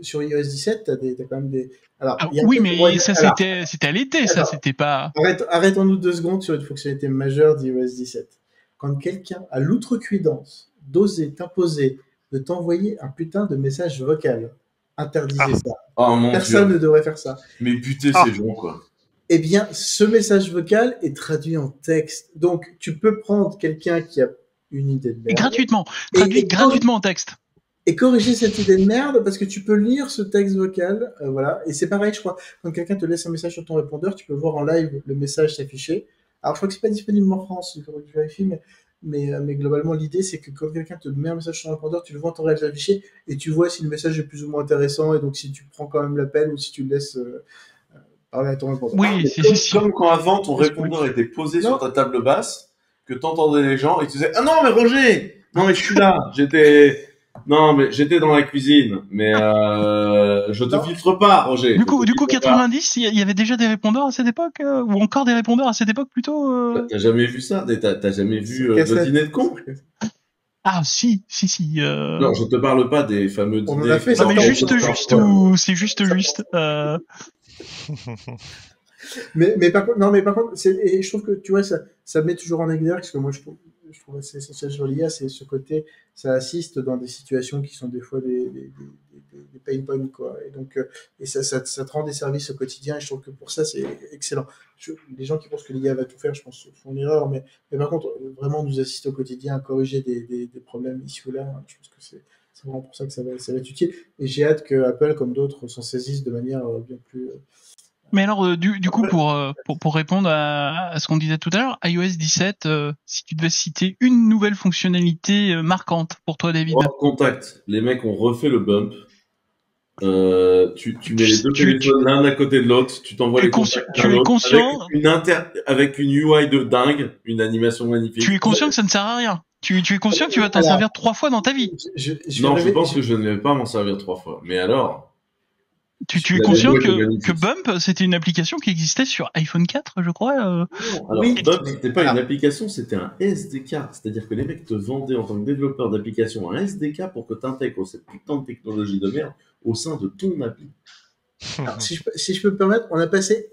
sur iOS 17, t'as quand même des. Alors, oui, mais ça c'était à l'été, ça c'était pas. Arrêtons-nous 2 secondes sur une fonctionnalité majeure d'iOS 17. Quand quelqu'un a l'outrecuidance d'oser t'imposer de t'envoyer un putain de message vocal, interdisez ça. Oh, Personne ne devrait faire ça. Mais putain, c'est bon quoi. Eh bien, ce message vocal est traduit en texte. Donc, tu peux prendre quelqu'un qui a une idée de merde. Gratuitement. Traduit gratuitement en texte. Et corriger cette idée de merde parce que tu peux lire ce texte vocal, voilà. Et c'est pareil, je crois. Quand quelqu'un te laisse un message sur ton répondeur, tu peux voir en live le message s'afficher. Alors, je crois que c'est pas disponible en France, il faudrait que je vérifie, mais globalement, l'idée, c'est que quand quelqu'un te met un message sur ton répondeur, tu le vois en temps réel s'afficher et tu vois si le message est plus ou moins intéressant et donc si tu prends quand même l'appel ou si tu le laisses parler à ton répondeur. Oui, c'est comme quand avant ton répondeur était posé sur ta table basse, que t'entendais les gens et que tu disais ah non mais Roger, non mais je suis là, j'étais dans la cuisine, mais je te filtre pas, Roger. Du coup, 90, il y avait déjà des répondeurs à cette époque, ou encore des répondeurs à cette époque plutôt. T'as jamais vu ça? T'as jamais vu le dîner de con? Ah si. Non, je te parle pas des fameux dîners. On en a fait ça. Non mais juste ou c'est juste. mais par contre, et je trouve que tu vois ça met toujours en exergue, parce que moi je trouve assez essentiel sur l'IA, c'est ce côté, ça assiste dans des situations qui sont des fois des pain points, quoi. Et donc, et ça te rend des services au quotidien, et je trouve que pour ça, c'est excellent. Les gens qui pensent que l'IA va tout faire, je pense, font une erreur, mais par contre, vraiment nous assister au quotidien à corriger des problèmes ici ou là, je pense que c'est vraiment pour ça que ça va être utile. Et j'ai hâte que Apple, comme d'autres, s'en saisissent de manière bien plus... Mais alors, du coup, pour répondre à ce qu'on disait tout à l'heure, iOS 17, si tu devais citer une nouvelle fonctionnalité marquante pour toi, David. Contact. Les mecs ont refait le bump. Tu mets les deux téléphones l'un à côté de l'autre, tu t'envoies les contacts tu es conscient avec une UI de dingue, une animation magnifique. Tu es conscient que ça ne sert à rien. Tu es conscient que tu vas t'en servir 3 fois dans ta vie. Je pense que je ne vais pas m'en servir 3 fois. Mais alors, tu es conscient que Bump, c'était une application qui existait sur iPhone 4, je crois. Alors, Bump, c'était pas une application, c'était un SDK. C'est-à-dire que les mecs te vendaient en tant que développeur d'application un SDK pour que tu intègres cette putain de technologie de merde au sein de ton appli. Alors, si je peux me permettre, on a passé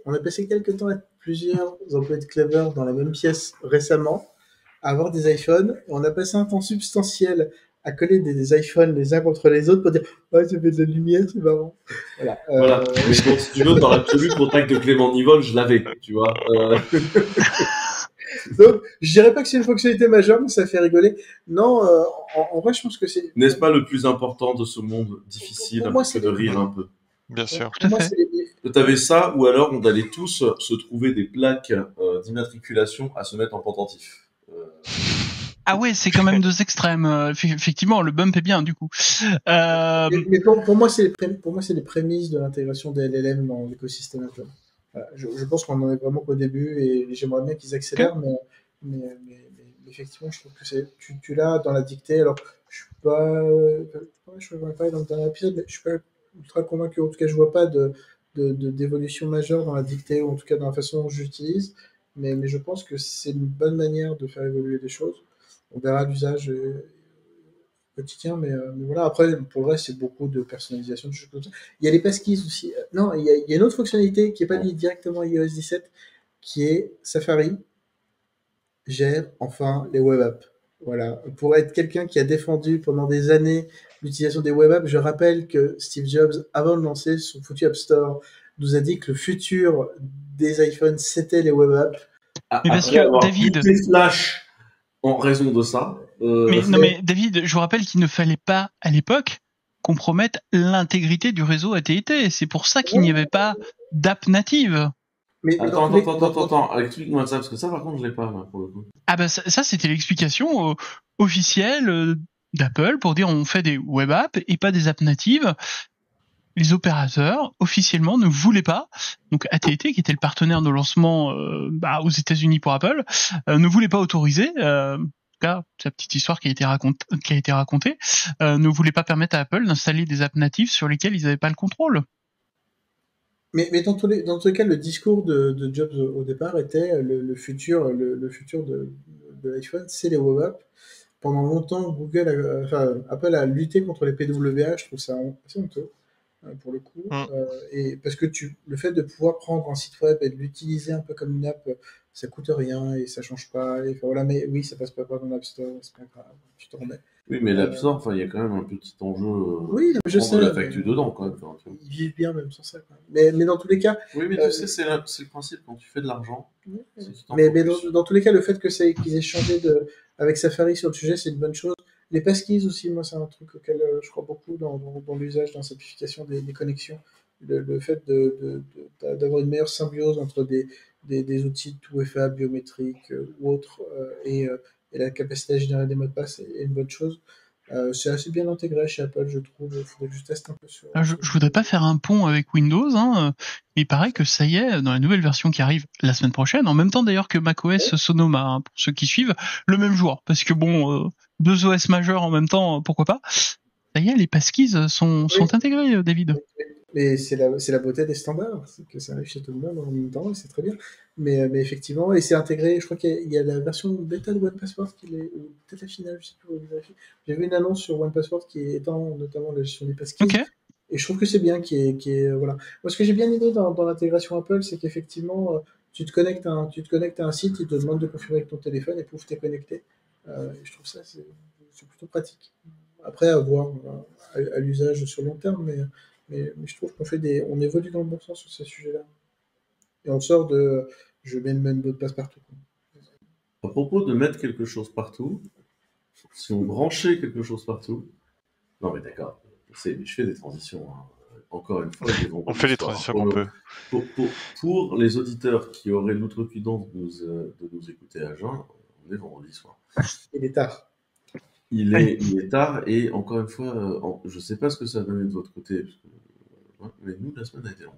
quelques temps avec plusieurs employés de Clever dans la même pièce récemment, à avoir des iPhones, et on a passé un temps substantiel à coller des iPhones les uns contre les autres pour dire « Ouais, ça fait de la lumière, c'est marrant. » Voilà. Mais bon, si tu veux, dans l'absolu, le contact de Clément Nivol, je l'avais, tu vois. Donc, je dirais pas que c'est une fonctionnalité majeure, mais ça fait rigoler. Non, en vrai, je pense que c'est... N'est-ce pas le plus important de ce monde difficile, pour moi, c'est de rire un peu? Bien sûr. Tout à fait. T'avais ça, ou alors on allait tous se trouver des plaques d'immatriculation à se mettre en pendentif. Ah ouais, c'est quand même 2 extrêmes. Effectivement, le Bump est bien, du coup. Mais pour moi, c'est les prémices de l'intégration des LLM dans l'écosystème Apple. Voilà, je pense qu'on en est vraiment qu'au début, et j'aimerais bien qu'ils accélèrent, mais effectivement, je trouve que tu l'as dans la dictée. Alors, je suis pas dans l'épisode, mais je suis pas ultra convaincu. En tout cas, je vois pas d'évolution majeure dans la dictée, ou en tout cas dans la façon dont j'utilise. Mais je pense que c'est une bonne manière de faire évoluer les choses. On verra l'usage quotidien, mais voilà. Après, pour le reste, c'est beaucoup de personnalisation, de choses comme ça. Il y a les passkeys aussi. Non, il y a une autre fonctionnalité qui n'est pas liée directement à iOS 17, qui est Safari gère enfin les web apps. Voilà. Pour être quelqu'un qui a défendu pendant des années l'utilisation des web apps, je rappelle que Steve Jobs, avant de lancer son foutu App Store, nous a dit que le futur des iPhones, c'était les web apps. Mais parce que David, Flash en raison de ça. Mais David, je vous rappelle qu'il ne fallait pas à l'époque compromettre l'intégrité du réseau AT&T. C'est pour ça qu'il n'y avait pas d'app native. Mais attends, explique-moi ça, parce que ça, par contre, je l'ai pas, moi, pour le coup. Ah bah ça c'était l'explication officielle d'Apple pour dire on fait des web apps et pas des apps natives. Les opérateurs officiellement ne voulaient pas, donc AT&T qui était le partenaire de lancement aux États-Unis pour Apple, ne voulait pas autoriser. Cas, sa petite histoire qui a été racontée, ne voulait pas permettre à Apple d'installer des apps natives sur lesquelles ils n'avaient pas le contrôle. Mais dans tous les cas, le discours de Jobs au départ était le futur de l'iPhone, c'est les web apps. Pendant longtemps, Apple a lutté contre les PWA, je trouve ça assez honteux, pour le coup. Et parce que le fait de pouvoir prendre un site web et de l'utiliser un peu comme une app, ça coûte rien et ça change pas. Voilà, mais oui, ça passe pas par ton App Store, c'est pas grave, tu te remets. Oui, mais l'App Store, il y a quand même un petit enjeu. Oui, je sais. La facture dedans, quand même. Ils vivent bien même sans ça. Mais dans tous les cas. Oui, mais tu sais, c'est le principe quand tu fais de l'argent. Mais dans tous les cas, le fait qu'ils aient changé avec Safari sur le sujet, c'est une bonne chose. Les passkeys aussi, moi, c'est un truc auquel je crois beaucoup dans l'usage, dans la simplification des connexions. Le fait d'avoir une meilleure symbiose entre des outils de 2FA, biométriques ou autres, et la capacité à générer des mots de passe est une bonne chose. C'est assez bien intégré chez Apple, je trouve. Il faudrait que je teste un peu sur... Je voudrais pas faire un pont avec Windows, mais il paraît que ça y est, dans la nouvelle version qui arrive la semaine prochaine, en même temps d'ailleurs que macOS Sonoma, pour ceux qui suivent, le même jour. Parce que bon, 2 OS majeurs en même temps, pourquoi pas. Ça y est, les passkeys sont intégrés, David. Mais c'est la beauté des standards, c'est que ça arrive chez tout le monde en même temps, et c'est très bien. Mais effectivement, et c'est intégré, je crois qu'il y a la version bêta de OnePassword, ou peut-être la finale, je sais plus où vérifier. J'ai vu une annonce sur OnePassword qui étend notamment la gestion des passkeys. Okay. Et je trouve que c'est bien voilà. Moi, ce que j'ai bien aimé dans l'intégration Apple, c'est qu'effectivement, tu te connectes à un site, il te demande de confirmer avec ton téléphone, et pouf, t'es connecté. Et je trouve ça, c'est plutôt pratique. Après, à voir à l'usage sur long terme, mais je trouve on évolue dans le bon sens sur ces sujets-là. Et on sort de je mets le même mot de passe partout. À propos de mettre quelque chose partout, si on branchait quelque chose partout, non mais d'accord, je fais des transitions. Hein. Encore une fois, on fait les transitions qu'on peut. Pour les auditeurs qui auraient l'outrecuidance de nous écouter à jeun, on est vendredi soir. Il est tard. Il est tard et encore une fois, je ne sais pas ce que ça va donner de votre côté. Parce que Ouais, mais nous, la semaine a été longue.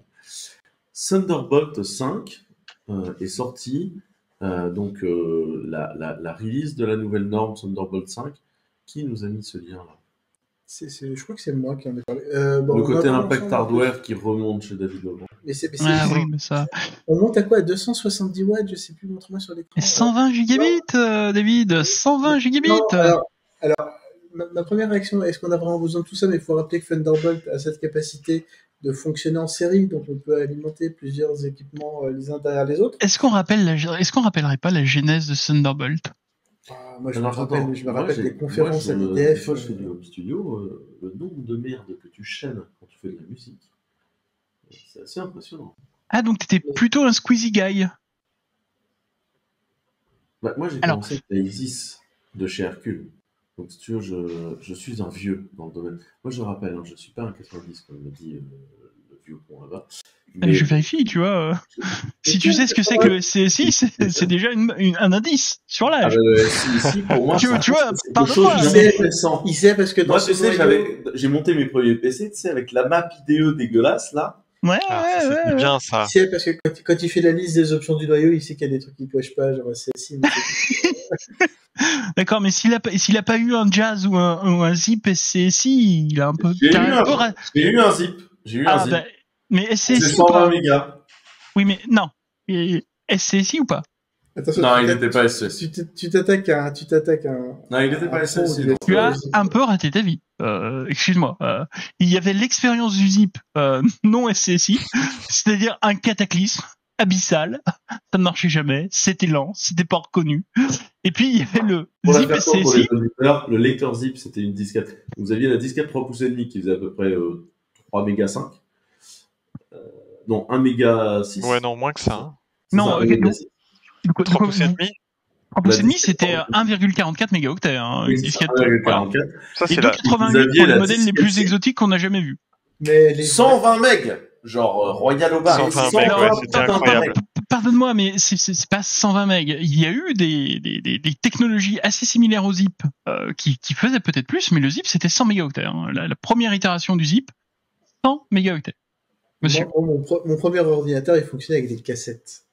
Thunderbolt 5 est sorti. Donc, la release de la nouvelle norme Thunderbolt 5. Qui nous a mis ce lien-là? Je crois que c'est moi qui en ai parlé. Le côté impact hardware qui remonte chez David Legrand. Mais oui, mais ça. On monte à quoi? À 270 watts? Je sais plus, montre-moi sur l'écran. 120 gigabits, David, 120 gigabits. Non, alors ma première réaction, est-ce qu'on a vraiment besoin de tout ça? Mais il faut rappeler que Thunderbolt a cette capacité de fonctionner en série, donc on peut alimenter plusieurs équipements les uns derrière les autres. Est-ce qu'on rappellerait pas la genèse de Thunderbolt? Moi, je me rappelle des conférences à l'IDF. Moi, je fais du home studio. Le nombre de merde que tu chaînes quand tu fais de la musique, c'est assez impressionnant. Ah, donc t'étais plutôt un squeezy guy. Bah, moi, j'ai commencé avec la Isis de chez Hercule. Donc, si tu veux, je suis un vieux dans le domaine. Moi, je rappelle, je ne suis pas un 90, comme me dit le vieux pont là-bas. Mais je vérifie, tu vois. Si tu sais ce que c'est que le SCSI, c'est déjà un indice sur l'âge. Le SCSI, pour moi, tu vois, pardonne-moi. Il sait parce que moi, tu sais, j'ai monté mes premiers PC, tu sais, avec la map IDE dégueulasse, là. Ouais. C'est bien, ça. Il sait parce que quand il fait la liste des options du noyau, il sait qu'il y a des trucs qu'il ne coche pas, genre SCSI. D'accord, mais s'il a pas eu un jazz ou un zip SCSI, il a un peu... J'ai eu un zip. Bah, mais SCSI c'est 120 mégas. Oui, mais non. SCSI ou pas? Attention, non, il n'était pas SCSI. Tu t'attaques à un... Non, il n'était pas SCSI. Tu as un peu raté ta vie. Excuse-moi. Il y avait l'expérience du zip non SCSI, c'est-à-dire un cataclysme abyssal. Ça ne marchait jamais. C'était lent. C'était pas reconnu. Et puis, il y avait le zip SCSI. Le lecteur zip, c'était une disquette. Vous aviez la disquette 3 pouces et demi qui faisait à peu près 3 mégas 5. Non, 1 méga 6. Ouais, non, moins que ça. Hein. Non, 3 pouces et demi. 3 pouces et demi, c'était 1,44 mégaoctets. Une disquette. 1,44. Ça, c'est et 2,88 pour les modèles les plus exotiques qu'on n'a jamais vus. Mais 120 MB, genre Royal Oba. 120 MB, ouais, c'était incroyable. Pardonne-moi, mais c'est pas 120 MB. Il y a eu des technologies assez similaires au zip qui faisaient peut-être plus, mais le zip c'était 100 mégaoctets. La première itération du zip, 100 mégaoctets. Monsieur. Mon premier ordinateur, il fonctionnait avec des cassettes.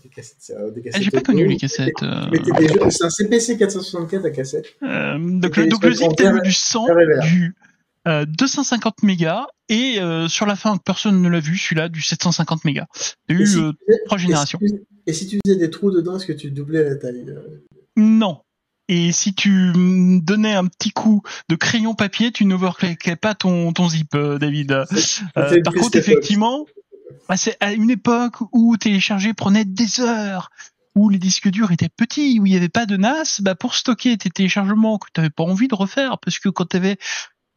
Des cassettes. J'ai pas connu les cassettes. C'est un CPC 464 à cassette. Donc le zip, t'as eu du 100, du 250 mégas, et sur la fin, personne ne l'a vu, celui-là, du 750 mégas. T'as eu 3 générations. Et si tu faisais des trous dedans, est-ce que tu doublais la taille? Non. Et si tu donnais un petit coup de crayon papier, tu n'overclockais pas ton zip, David. Par contre, effectivement, c'est à une époque où télécharger prenait des heures, où les disques durs étaient petits, où il n'y avait pas de NAS, pour stocker tes téléchargements que tu n'avais pas envie de refaire, parce que quand tu avais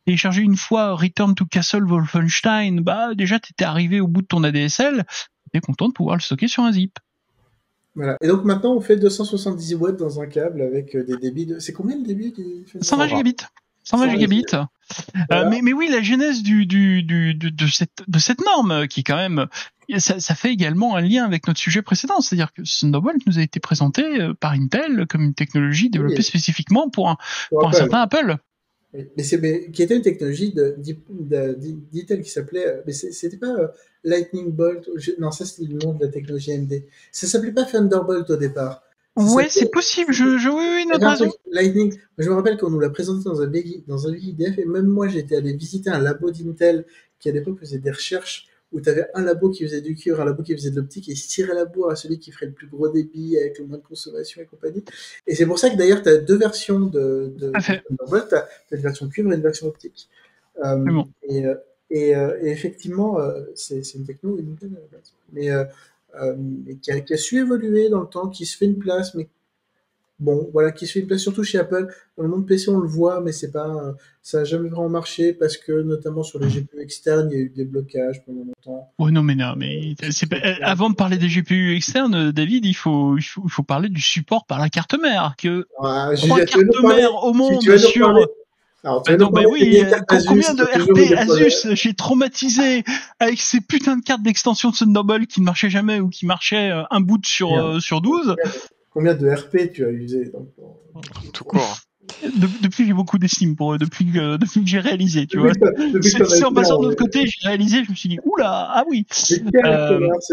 téléchargé une fois Return to Castle Wolfenstein, déjà tu étais arrivé au bout de ton ADSL, tu étais content de pouvoir le stocker sur un zip. Voilà. Et donc maintenant, on fait 270 watts dans un câble avec des débits de... C'est combien le débit 120 gigabits. 120 gigabits. Voilà. Mais oui, la genèse de cette norme, qui quand même... Ça fait également un lien avec notre sujet précédent. C'est-à-dire que Thunderbolt nous a été présenté par Intel comme une technologie développée spécifiquement pour un certain Apple. Mais qui était une technologie d'Intel qui s'appelait... Mais c'était pas Lightning Bolt... Non, ça c'était le nom de la technologie AMD. Ça s'appelait pas Thunderbolt au départ. Ouais, c'est possible. Oui, notre raison. Lightning. Je me rappelle qu'on nous l'a présenté dans un IDF, et même moi j'étais allé visiter un labo d'Intel qui à l'époque faisait des recherches, où tu avais un labo qui faisait du cuivre, un labo qui faisait de l'optique, et ils se tiraient la bourre à celui qui ferait le plus gros débit avec le moins de consommation et compagnie. Et c'est pour ça que d'ailleurs tu as deux versions de Thunderbolt. Tu as une version cuivre et une version optique. Bon. Et effectivement, c'est une techno Intel à la base. Mais qui a su évoluer dans le temps, qui se fait une place, mais bon, voilà, qui se fait une place surtout chez Apple. Dans le monde PC, on le voit, mais c'est pas, ça n'a jamais vraiment marché parce que, notamment sur les GPU externes, il y a eu des blocages pendant longtemps. Ouais, non, mais c'est pas... Avant de parler des GPU externes, David, il faut parler du support par la carte mère. Que 3 cartes mères au monde sur... Alors, combien de RT Asus j'ai traumatisé avec ces putains de cartes d'extension de Thunderbolt qui ne marchaient jamais ou qui marchaient un boot sur 12. Combien de RP tu as usé Tout court. depuis j'ai beaucoup d'estime pour eux, depuis que j'ai réalisé, tu vois. C'est en passant de l'autre côté, j'ai réalisé, je me suis dit, oula, ah oui. Ces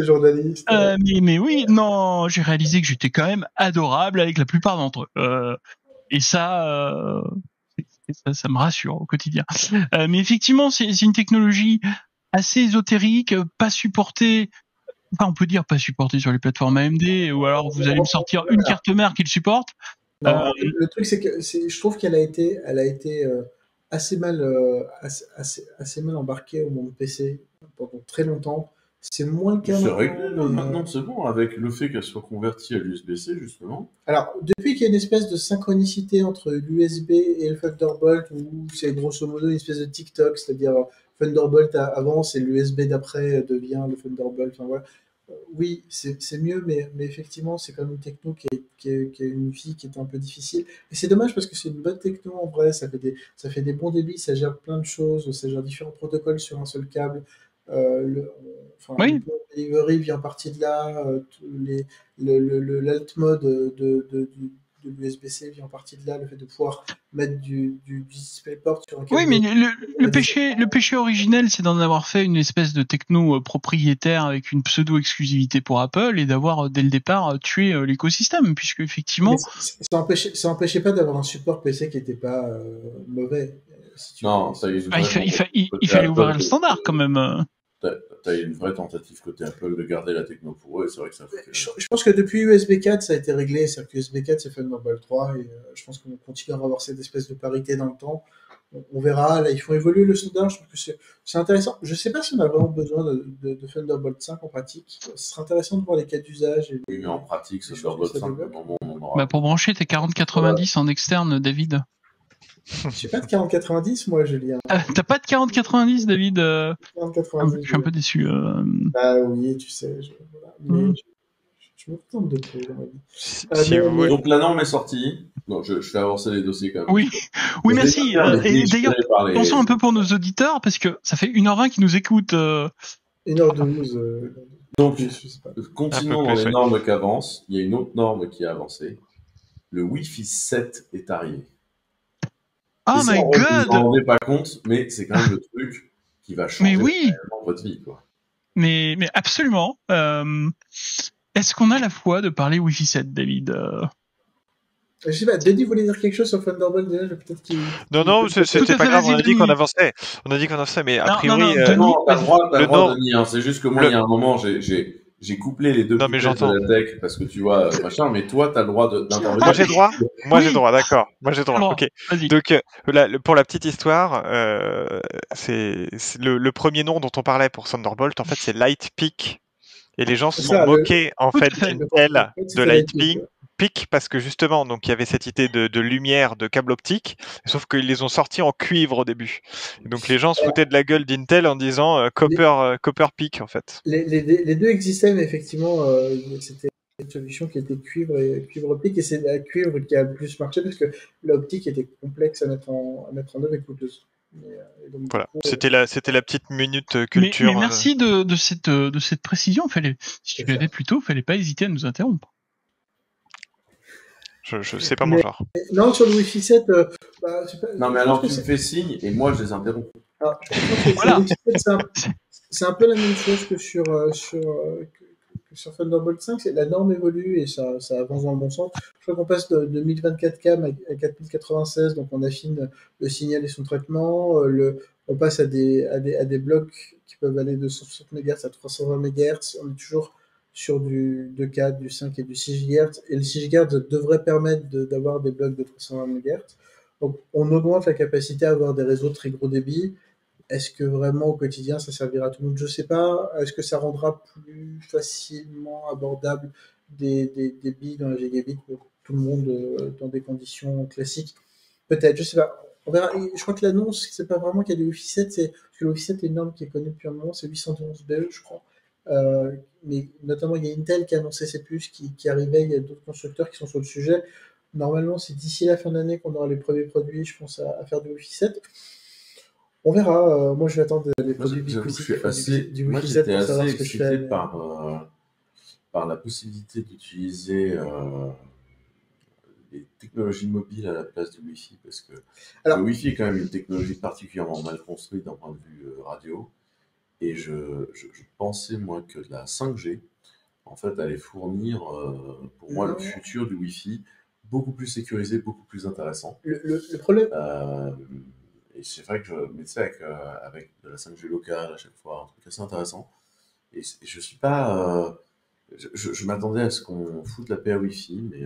journalistes. Mais oui, non, j'ai réalisé que j'étais quand même adorable avec la plupart d'entre eux. Et ça me rassure au quotidien. Mais effectivement, c'est une technologie assez ésotérique, pas supportée. Enfin, on peut dire pas supportée sur les plateformes AMD, ou alors vous allez me sortir une carte mère qui le supporte. Non, le truc c'est que je trouve qu'elle a été assez mal embarquée au monde PC pendant très longtemps. C'est moins le cas maintenant. C'est réglé maintenant, c'est bon, avec le fait qu'elle soit convertie à l'USB-C justement. Alors, depuis qu'il y a une espèce de synchronicité entre l'USB et le Thunderbolt, où c'est grosso modo une espèce de TikTok, c'est-à-dire Thunderbolt avance et l'USB d'après devient le Thunderbolt. Enfin, voilà. Oui, c'est mieux, mais effectivement, c'est quand même une techno qui a une vie qui est un peu difficile. Et c'est dommage parce que c'est une bonne techno en vrai, ça fait des bons débits, ça gère plein de choses, ça gère différents protocoles sur un seul câble. Oui. Le delivery vient partie de là, l'alt mode de l'USB-C vient partie de là, le fait de pouvoir mettre du DisplayPort sur un câble. Oui, mais le péché originel, c'est d'en avoir fait une espèce de techno propriétaire avec une pseudo-exclusivité pour Apple et d'avoir dès le départ tué l'écosystème, puisque effectivement. Ça empêchait pas d'avoir un support PC qui était pas mauvais. Non, il fallait ouvrir le standard quand même. T'as une vraie tentative côté Apple de garder la techno pour eux, et c'est vrai que ça fait... Je pense que depuis USB 4, ça a été réglé, c'est-à-dire que USB 4, c'est Thunderbolt 3, et je pense qu'on continuera à avoir cette espèce de parité dans le temps. On verra, là, ils font évoluer le standard, je trouve que c'est intéressant. Je sais pas si on a vraiment besoin de Thunderbolt 5 en pratique. Ce serait intéressant de voir les cas d'usage. Oui, mais en pratique, ce Thunderbolt 5, on aura... Pour brancher tes 4090 en externe, David. J'ai pas de 4090, moi, Julien. T'as pas de 4090, David 4090. Je suis un peu déçu. Bah oui, tu sais. Je me contente de peu dans ma vie. Donc la norme est sortie. Non, je fais avancer les dossiers quand même. Oui, merci. Et d'ailleurs, pensons un peu pour nos auditeurs, parce que ça fait 1h20 qu'ils nous écoutent. 1h12. Donc, continuons dans les normes qui avancent. Il y a une autre norme qui a avancé. Le Wi-Fi 7 est arrivé. Oh my god! Vous vous en rendez pas compte, mais c'est quand même le truc qui va changer réellement votre vie, quoi. Mais absolument. Est-ce qu'on a la foi de parler Wi-Fi 7, David? Je sais pas, Denis voulait dire quelque chose sur Thunderbolt déjà, peut-être qu'il... Non, c'était pas grave, on a dit qu'on avançait. Mais a priori... Non, t'as le droit, Denis, hein. C'est juste que moi, il y a un moment, j'ai couplé les deux de la tech parce que tu vois, machin, mais toi, t'as le droit d'intervenir. Moi, j'ai droit. J'ai droit, d'accord. Moi, j'ai droit. Ok. Donc, pour la petite histoire, c'est le premier nom dont on parlait pour Thunderbolt, en fait, c'est Lightpeak. Et les gens se sont moqués, en fait, d'Intel, de Lightpeak, parce que justement, donc, il y avait cette idée de lumière, de câble optique, sauf qu'ils les ont sortis en cuivre au début. Et donc, les gens se foutaient de la gueule d'Intel en disant Copper Peak, en fait. Les deux existaient, mais effectivement, c'était une solution qui était cuivre optique, et c'est la cuivre qui a le plus marché, parce que l'optique était complexe à mettre en œuvre et coûteuse. Donc, voilà, c'était la petite minute culture. Mais merci de cette précision. Si tu l'avais plus tôt, fallait pas hésiter à nous interrompre. Je sais pas mon genre. Non, sur le Wi-Fi 7, non, mais alors tu me fais signe et moi je les interromps. Voilà. C'est un peu la même chose que sur Thunderbolt 5, la norme évolue et ça avance dans le bon sens. Je crois qu'on passe de 1024K à 4096, donc on affine le signal et son traitement. On passe à des blocs qui peuvent aller de 160 MHz à 320 MHz. On est toujours sur du 4, du 5 et du 6 GHz. Et le 6 GHz devrait permettre d'avoir des blocs de 320 MHz. Donc on augmente la capacité à avoir des réseaux de très gros débit. Est-ce que vraiment au quotidien ça servira à tout le monde? Je sais pas. Est-ce que ça rendra plus facilement abordable des billes dans la gigabit pour tout le monde dans des conditions classiques? Peut-être, je sais pas. On verra. Et je crois que l'annonce, c'est pas vraiment qu'il y a du Wi-Fi 7, parce que le Wi-Fi 7 est une norme qui est connue depuis un moment, c'est 811BE, je crois. Mais notamment, il y a Intel qui a annoncé C+, qui arrivait, il y a d'autres constructeurs qui sont sur le sujet. Normalement, c'est d'ici la fin d'année qu'on aura les premiers produits, je pense, à faire du Wi-Fi 7. On verra. Moi, je vais attendre les produits du Wi-Fi 7 pour savoir ce que je fais. Par la possibilité d'utiliser les technologies mobiles à la place du Wi-Fi, parce que le Wi-Fi est quand même une technologie particulièrement mal construite d'un point de vue radio, et je pensais, moi, que la 5G, en fait, allait fournir, pour moi, le futur du Wi-Fi, beaucoup plus sécurisé, beaucoup plus intéressant. Le problème... et c'est vrai que je mettais avec de la 5G locale à chaque fois, un truc assez intéressant. Et je suis pas... je m'attendais à ce qu'on foute la paix à Wi-Fi, mais...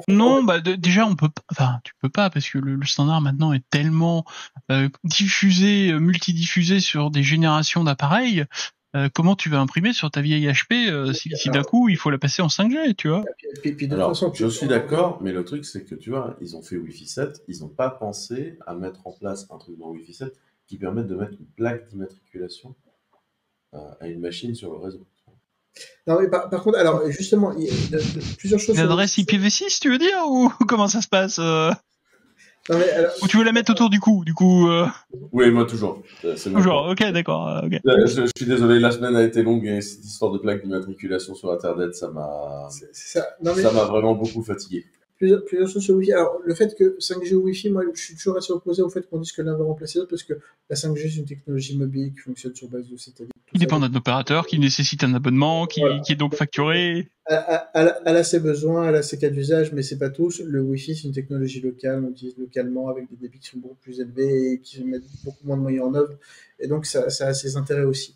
Non, bah déjà on peut, enfin tu peux pas parce que le standard maintenant est tellement diffusé, multidiffusé sur des générations d'appareils. Comment tu vas imprimer sur ta vieille HP si d'un coup il faut la passer en 5G, tu vois? Alors, je suis d'accord, mais le truc c'est que tu vois, ils ont fait Wi-Fi 7, ils n'ont pas pensé à mettre en place un truc dans Wi-Fi 7 qui permette de mettre une plaque d'immatriculation à une machine sur le réseau. Non, mais par contre, alors justement, il y a plusieurs choses. Une adresse IPv6, tu veux dire, ou comment ça se passe non, mais alors... Ou tu veux la mettre autour du cou, Oui, moi toujours. Toujours, ok, d'accord. Okay. Je suis désolé, la semaine a été longue et cette histoire de plaque d'immatriculation sur Internet, ça m'a vraiment beaucoup fatigué. Plusieurs choses sur Wi-Fi. Alors, le fait que 5G ou Wi-Fi, moi, je suis toujours assez opposé au fait qu'on dise que l'un va remplacer l'autre, parce que la 5G, c'est une technologie mobile qui fonctionne sur base de satellites. Qui dépend d'un opérateur, qui nécessite un abonnement, qui est donc facturé. Elle a ses besoins, elle a ses cas d'usage, mais c'est pas tous. Le Wi-Fi, c'est une technologie locale, on utilise localement avec des débits qui sont beaucoup plus élevés et qui mettent beaucoup moins de moyens en œuvre. Et donc, ça a ses intérêts aussi.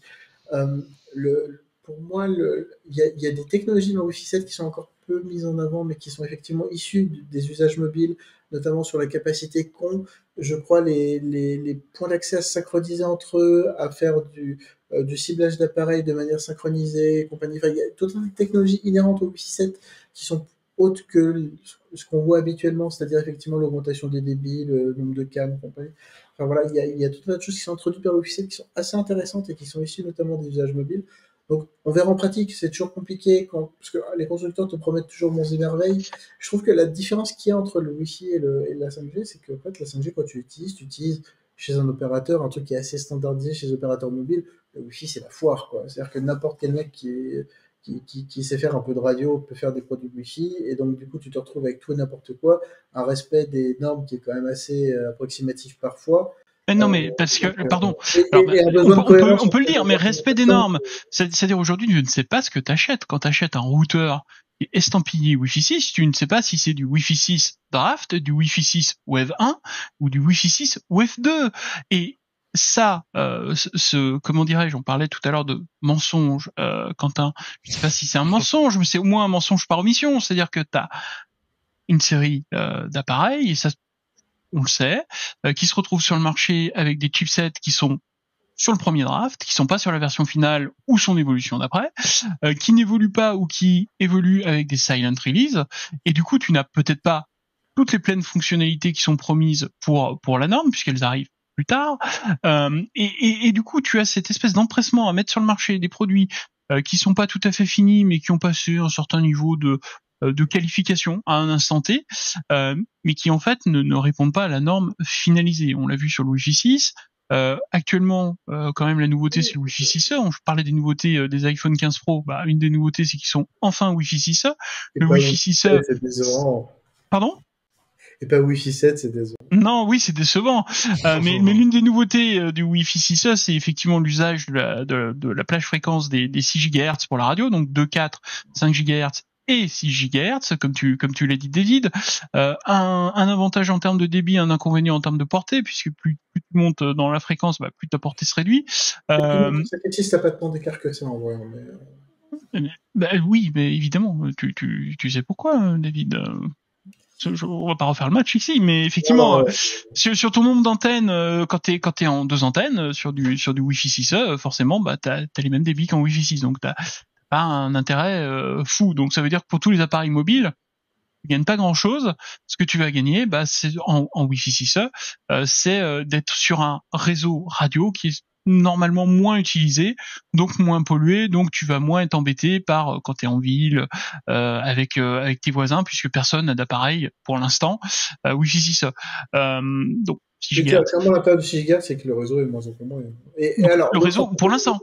Pour moi, il y a des technologies dans Wi-Fi 7 qui sont encore peu mises en avant, mais qui sont effectivement issues des usages mobiles, notamment sur la capacité qu'ont, je crois, les points d'accès à se synchroniser entre eux, à faire du ciblage d'appareils de manière synchronisée, compagnie. Enfin, il y a toutes les technologies inhérentes au Wi-Fi 7 qui sont autres que ce qu'on voit habituellement, c'est-à-dire effectivement l'augmentation des débits, le nombre de cams, compagnie. Enfin voilà, il y a tout un tas de choses qui sont introduites par le Wi-Fi 7 qui sont assez intéressantes et qui sont issues notamment des usages mobiles. Donc, on verra en pratique, c'est toujours compliqué parce que les constructeurs te promettent toujours monts et merveilles. Je trouve que la différence qu'il y a entre le Wi-Fi et la 5G, c'est que en fait, la 5G, quand tu utilises chez un opérateur un truc qui est assez standardisé chez les opérateurs mobiles. Le Wi-Fi, c'est la foire, quoi. C'est-à-dire que n'importe quel mec qui sait faire un peu de radio peut faire des produits Wi-Fi, et donc du coup, tu te retrouves avec tout et n'importe quoi, un respect des normes qui est quand même assez approximatif parfois. Non, mais parce que, pardon, on peut le dire, mais respect des normes. C'est-à-dire aujourd'hui, je ne sais pas ce que tu achètes. Quand tu achètes un routeur estampillé Wi-Fi 6, tu ne sais pas si c'est du Wi-Fi 6 Draft, du Wi-Fi 6 Wave 1 ou du Wi-Fi 6 Wave 2. Et ça, comment dirais-je, on parlait tout à l'heure de mensonge, Quentin. Je ne sais pas si c'est un mensonge, mais c'est au moins un mensonge par omission. C'est-à-dire que tu as une série d'appareils, et ça, on le sait, qui se retrouvent sur le marché avec des chipsets qui sont sur le premier draft, qui sont pas sur la version finale ou son évolution d'après, qui n'évoluent pas ou qui évoluent avec des silent release, et du coup tu n'as peut-être pas toutes les pleines fonctionnalités qui sont promises pour la norme, puisqu'elles arrivent plus tard, et du coup tu as cette espèce d'empressement à mettre sur le marché des produits qui sont pas tout à fait finis, mais qui ont passé un certain niveau de qualification à un instant T, mais qui en fait ne répondent pas à la norme finalisée. On l'a vu sur le Wi-Fi 6. Actuellement, quand même, la nouveauté, c'est le Wi-Fi 6E. Je parlais des nouveautés des iPhone 15 Pro. Bah, une des nouveautés, c'est qu'ils sont enfin Wi-Fi 6E. Le Wi-Fi 6E... C'est décevant. Pardon ? Et pas Wi-Fi 7, c'est décevant. Non, oui, c'est décevant. Mais l'une des nouveautés du Wi-Fi 6E, c'est effectivement l'usage de la plage fréquence des 6 GHz pour la radio, donc 2, 4, 5 GHz et 6 GHz, comme tu l'as dit, David. Un avantage en termes de débit, un inconvénient en termes de portée, puisque plus tu montes dans la fréquence, bah, plus ta portée se réduit. Si t'as pas tant d'écart que ça, en vrai. Bah, oui, mais évidemment, tu sais pourquoi, David. On va pas refaire le match ici, mais effectivement, sur ton nombre d'antennes, quand t'es en 2 antennes sur du Wi-Fi 6E, forcément, bah t'as les mêmes débits qu'en Wi-Fi 6, donc t'as pas un intérêt fou. Donc ça veut dire que pour tous les appareils mobiles, tu gagnes pas grand-chose. Ce que tu vas gagner, bah c'est en Wi-Fi 6E, c'est d'être sur un réseau radio qui est normalement moins utilisé, donc moins pollué, donc tu vas moins être embêté par quand tu es en ville avec tes voisins, puisque personne n'a d'appareil pour l'instant Wi-Fi 6E. Donc 6 GHz. Clairement, l'intérêt de 6 GHz, c'est que le réseau est moins encombré. Et alors, le réseau, pour l'instant.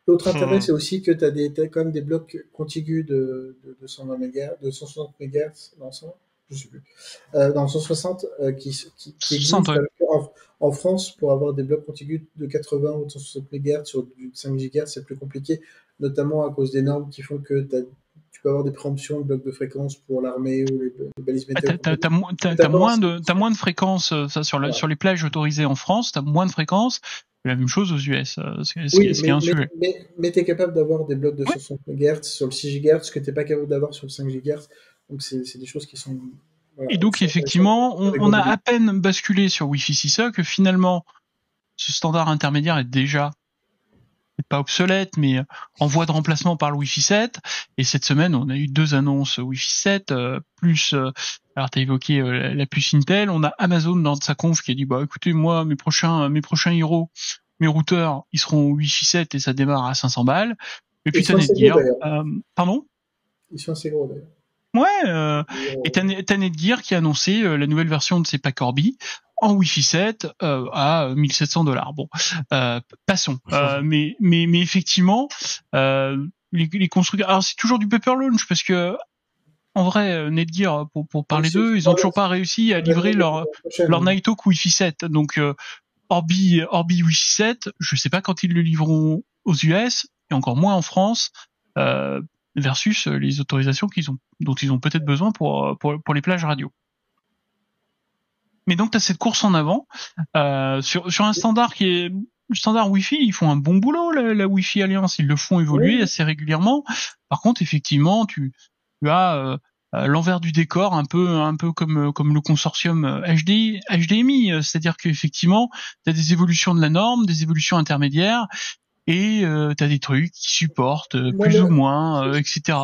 L'autre intérêt, c'est aussi que tu as quand même des blocs contigus de 120 MHz, de 160 MHz, non, 100, je sais plus, dans 160 qui existent. 60, ouais. En France, pour avoir des blocs contigus de 80 ou de 160 MHz sur du 5 GHz, c'est plus compliqué, notamment à cause des normes qui font que tu peux avoir des préemptions de blocs de fréquences pour l'armée ou les balises météo. T'as moins de fréquences ça, sur les plages autorisées en France, t'as moins de fréquences. La même chose aux US, ce qui est un sujet. Mais tu es capable d'avoir des blocs de 60 MHz sur le 6 GHz que tu n'es pas capable d'avoir sur le 5 GHz. Donc, c'est des choses qui sont... Voilà, et donc, effectivement, on a à peine basculé sur Wi-Fi 6E que finalement, ce standard intermédiaire est déjà pas obsolète, mais en voie de remplacement par le Wi-Fi 7. Et cette semaine, on a eu 2 annonces Wi-Fi 7, plus... alors, tu as évoqué la puce Intel. On a Amazon dans sa conf qui a dit, bah écoutez, moi, mes prochains Hero, mes routeurs, ils seront Wi-Fi 7 et ça démarre à 500 balles. Et puis, t'as Netgear. Pardon ? Ils sont assez gros, d'ailleurs. Ouais, et t'as Netgear qui a annoncé la nouvelle version de ses packs Orbi en Wi-Fi 7 à $1,700. Bon, passons. Mais effectivement, les constructeurs... Alors, c'est toujours du paper launch parce que en vrai, Netgear, pour parler d'eux, ils ont toujours pas réussi à livrer leur Nighthawk Wi-Fi 7. Donc, Orbi Wi-Fi 7, je sais pas quand ils le livreront aux US, et encore moins en France, versus les autorisations dont ils ont peut-être besoin pour les plages radio. Mais donc, t'as cette course en avant, sur un standard qui est, le standard Wi-Fi, ils font un bon boulot, la Wi-Fi Alliance, ils le font évoluer assez régulièrement. Par contre, effectivement, tu as l'envers du décor, un peu comme le consortium HDMI, c'est-à-dire qu'effectivement, tu as des évolutions de la norme, des évolutions intermédiaires, et tu as des trucs qui supportent plus ou moins, etc.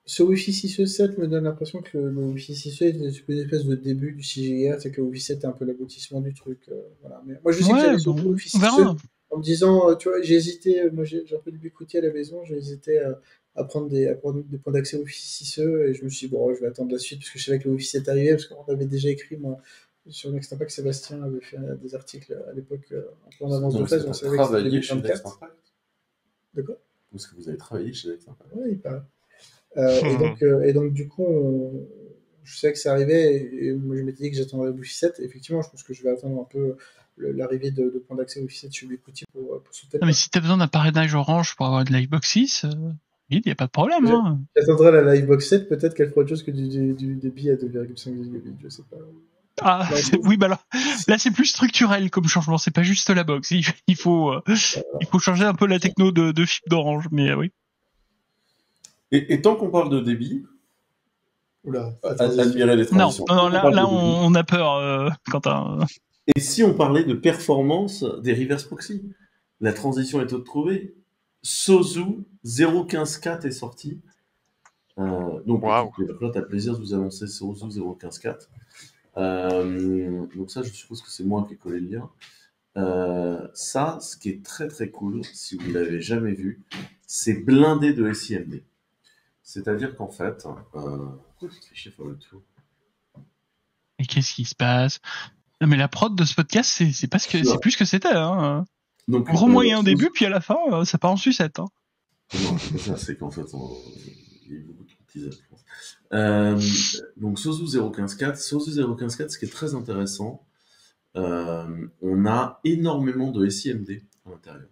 Ce Wi-Fi 6E7 me donne l'impression que le Wi-Fi 6E est une espèce de début du 6 GHz et que le Wi-Fi 7 est un peu l'aboutissement du truc. Voilà. Mais moi, je sais que j'avais sur le Wi-Fi 6E en me disant, tu vois, j'ai hésité, moi j'ai un peu du Bikuti à la maison, j'ai hésité à prendre des points d'accès au Wi-Fi 6E et je me suis dit, bon, je vais attendre la suite parce que je savais que le Wi-Fi 7 arrivait, parce qu'on avait déjà écrit, moi, sur Next Impact, Sébastien avait fait des articles à l'époque un peu en avance de phase, on savait que c'était 2024. De quoi ? Est-ce que vous avez travaillé chez Next Impact ? Oui, il paraît. Et donc, du coup, je savais que ça arrivait et moi, je m'étais dit que j'attendrais le Wi-Fi 7. Et effectivement, je pense que je vais attendre un peu l'arrivée de points d'accès Wi-Fi 7 chez Bikuti pour sauter. Non, mais si t'as besoin d'un parrainage Orange pour avoir de Livebox 6, il n'y a pas de problème. Hein. J'attendrai la Livebox 7, peut-être qu'elle fera autre chose que du débit à 2,5 gigabits, je sais pas. Ah, oui, bah là c'est plus structurel comme changement, c'est pas juste la box. Il faut changer un peu la techno de fibre d'Orange, mais oui. Et tant qu'on parle de débit, admirer les transitions. Non, là on a peur, Quentin. Et si on parlait de performance des reverse proxy, la transition est toute trouvée. Sozu 0.15.4 est sorti. Donc, là, tu as le plaisir de vous annoncer Sozu 0.15.4. Donc ça, je suppose que c'est moi qui ai collé le lien. Ça, ce qui est très très cool, si vous ne l'avez jamais vu, c'est blindé de SIMD. C'est-à-dire qu'en fait... Et qu'est-ce qui se passe ? Non mais la prod de ce podcast, c'est plus ce que c'était. Hein. Donc, gros moyen au début, puis à la fin, ça part en sucette. Hein. Non, ça, c'est qu'en fait, il y a eu beaucoup de teasers, je pense. Donc Sozu 0.15.4, ce qui est très intéressant, on a énormément de SIMD à l'intérieur.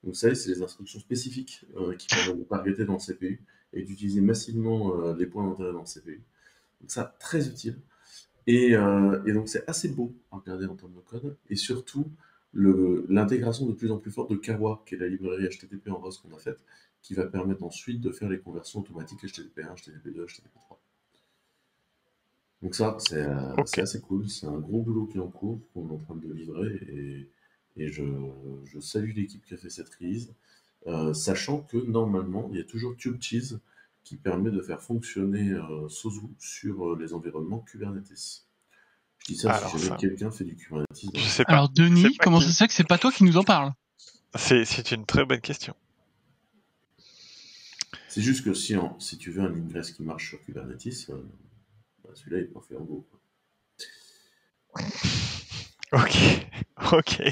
Donc vous savez, c'est les instructions spécifiques qui permettent de targeter dans le CPU et d'utiliser massivement les points d'intérêt dans le CPU. Donc ça, très utile. Et donc c'est assez beau à regarder en termes de code. Et surtout, l'intégration de plus en plus forte de Kawa, qui est la librairie HTTP en ROS qu'on a faite, qui va permettre ensuite de faire les conversions automatiques HTTP1, HTTP2, HTTP3. Donc ça, c'est assez cool. C'est un gros boulot qui est en cours, qu'on est en train de livrer. Et je salue l'équipe qui a fait cette release, sachant que normalement, il y a toujours TubeCheese qui permet de faire fonctionner Sozu sur les environnements Kubernetes. Je dis ça alors, si jamais quelqu'un fait du Kubernetes. Je sais pas. Alors Denis, comment ça se fait que c'est pas toi qui nous en parle ? C'est une très bonne question. C'est juste que si tu veux un ingress qui marche sur Kubernetes, celui-là il est pas fait en Go. Ok.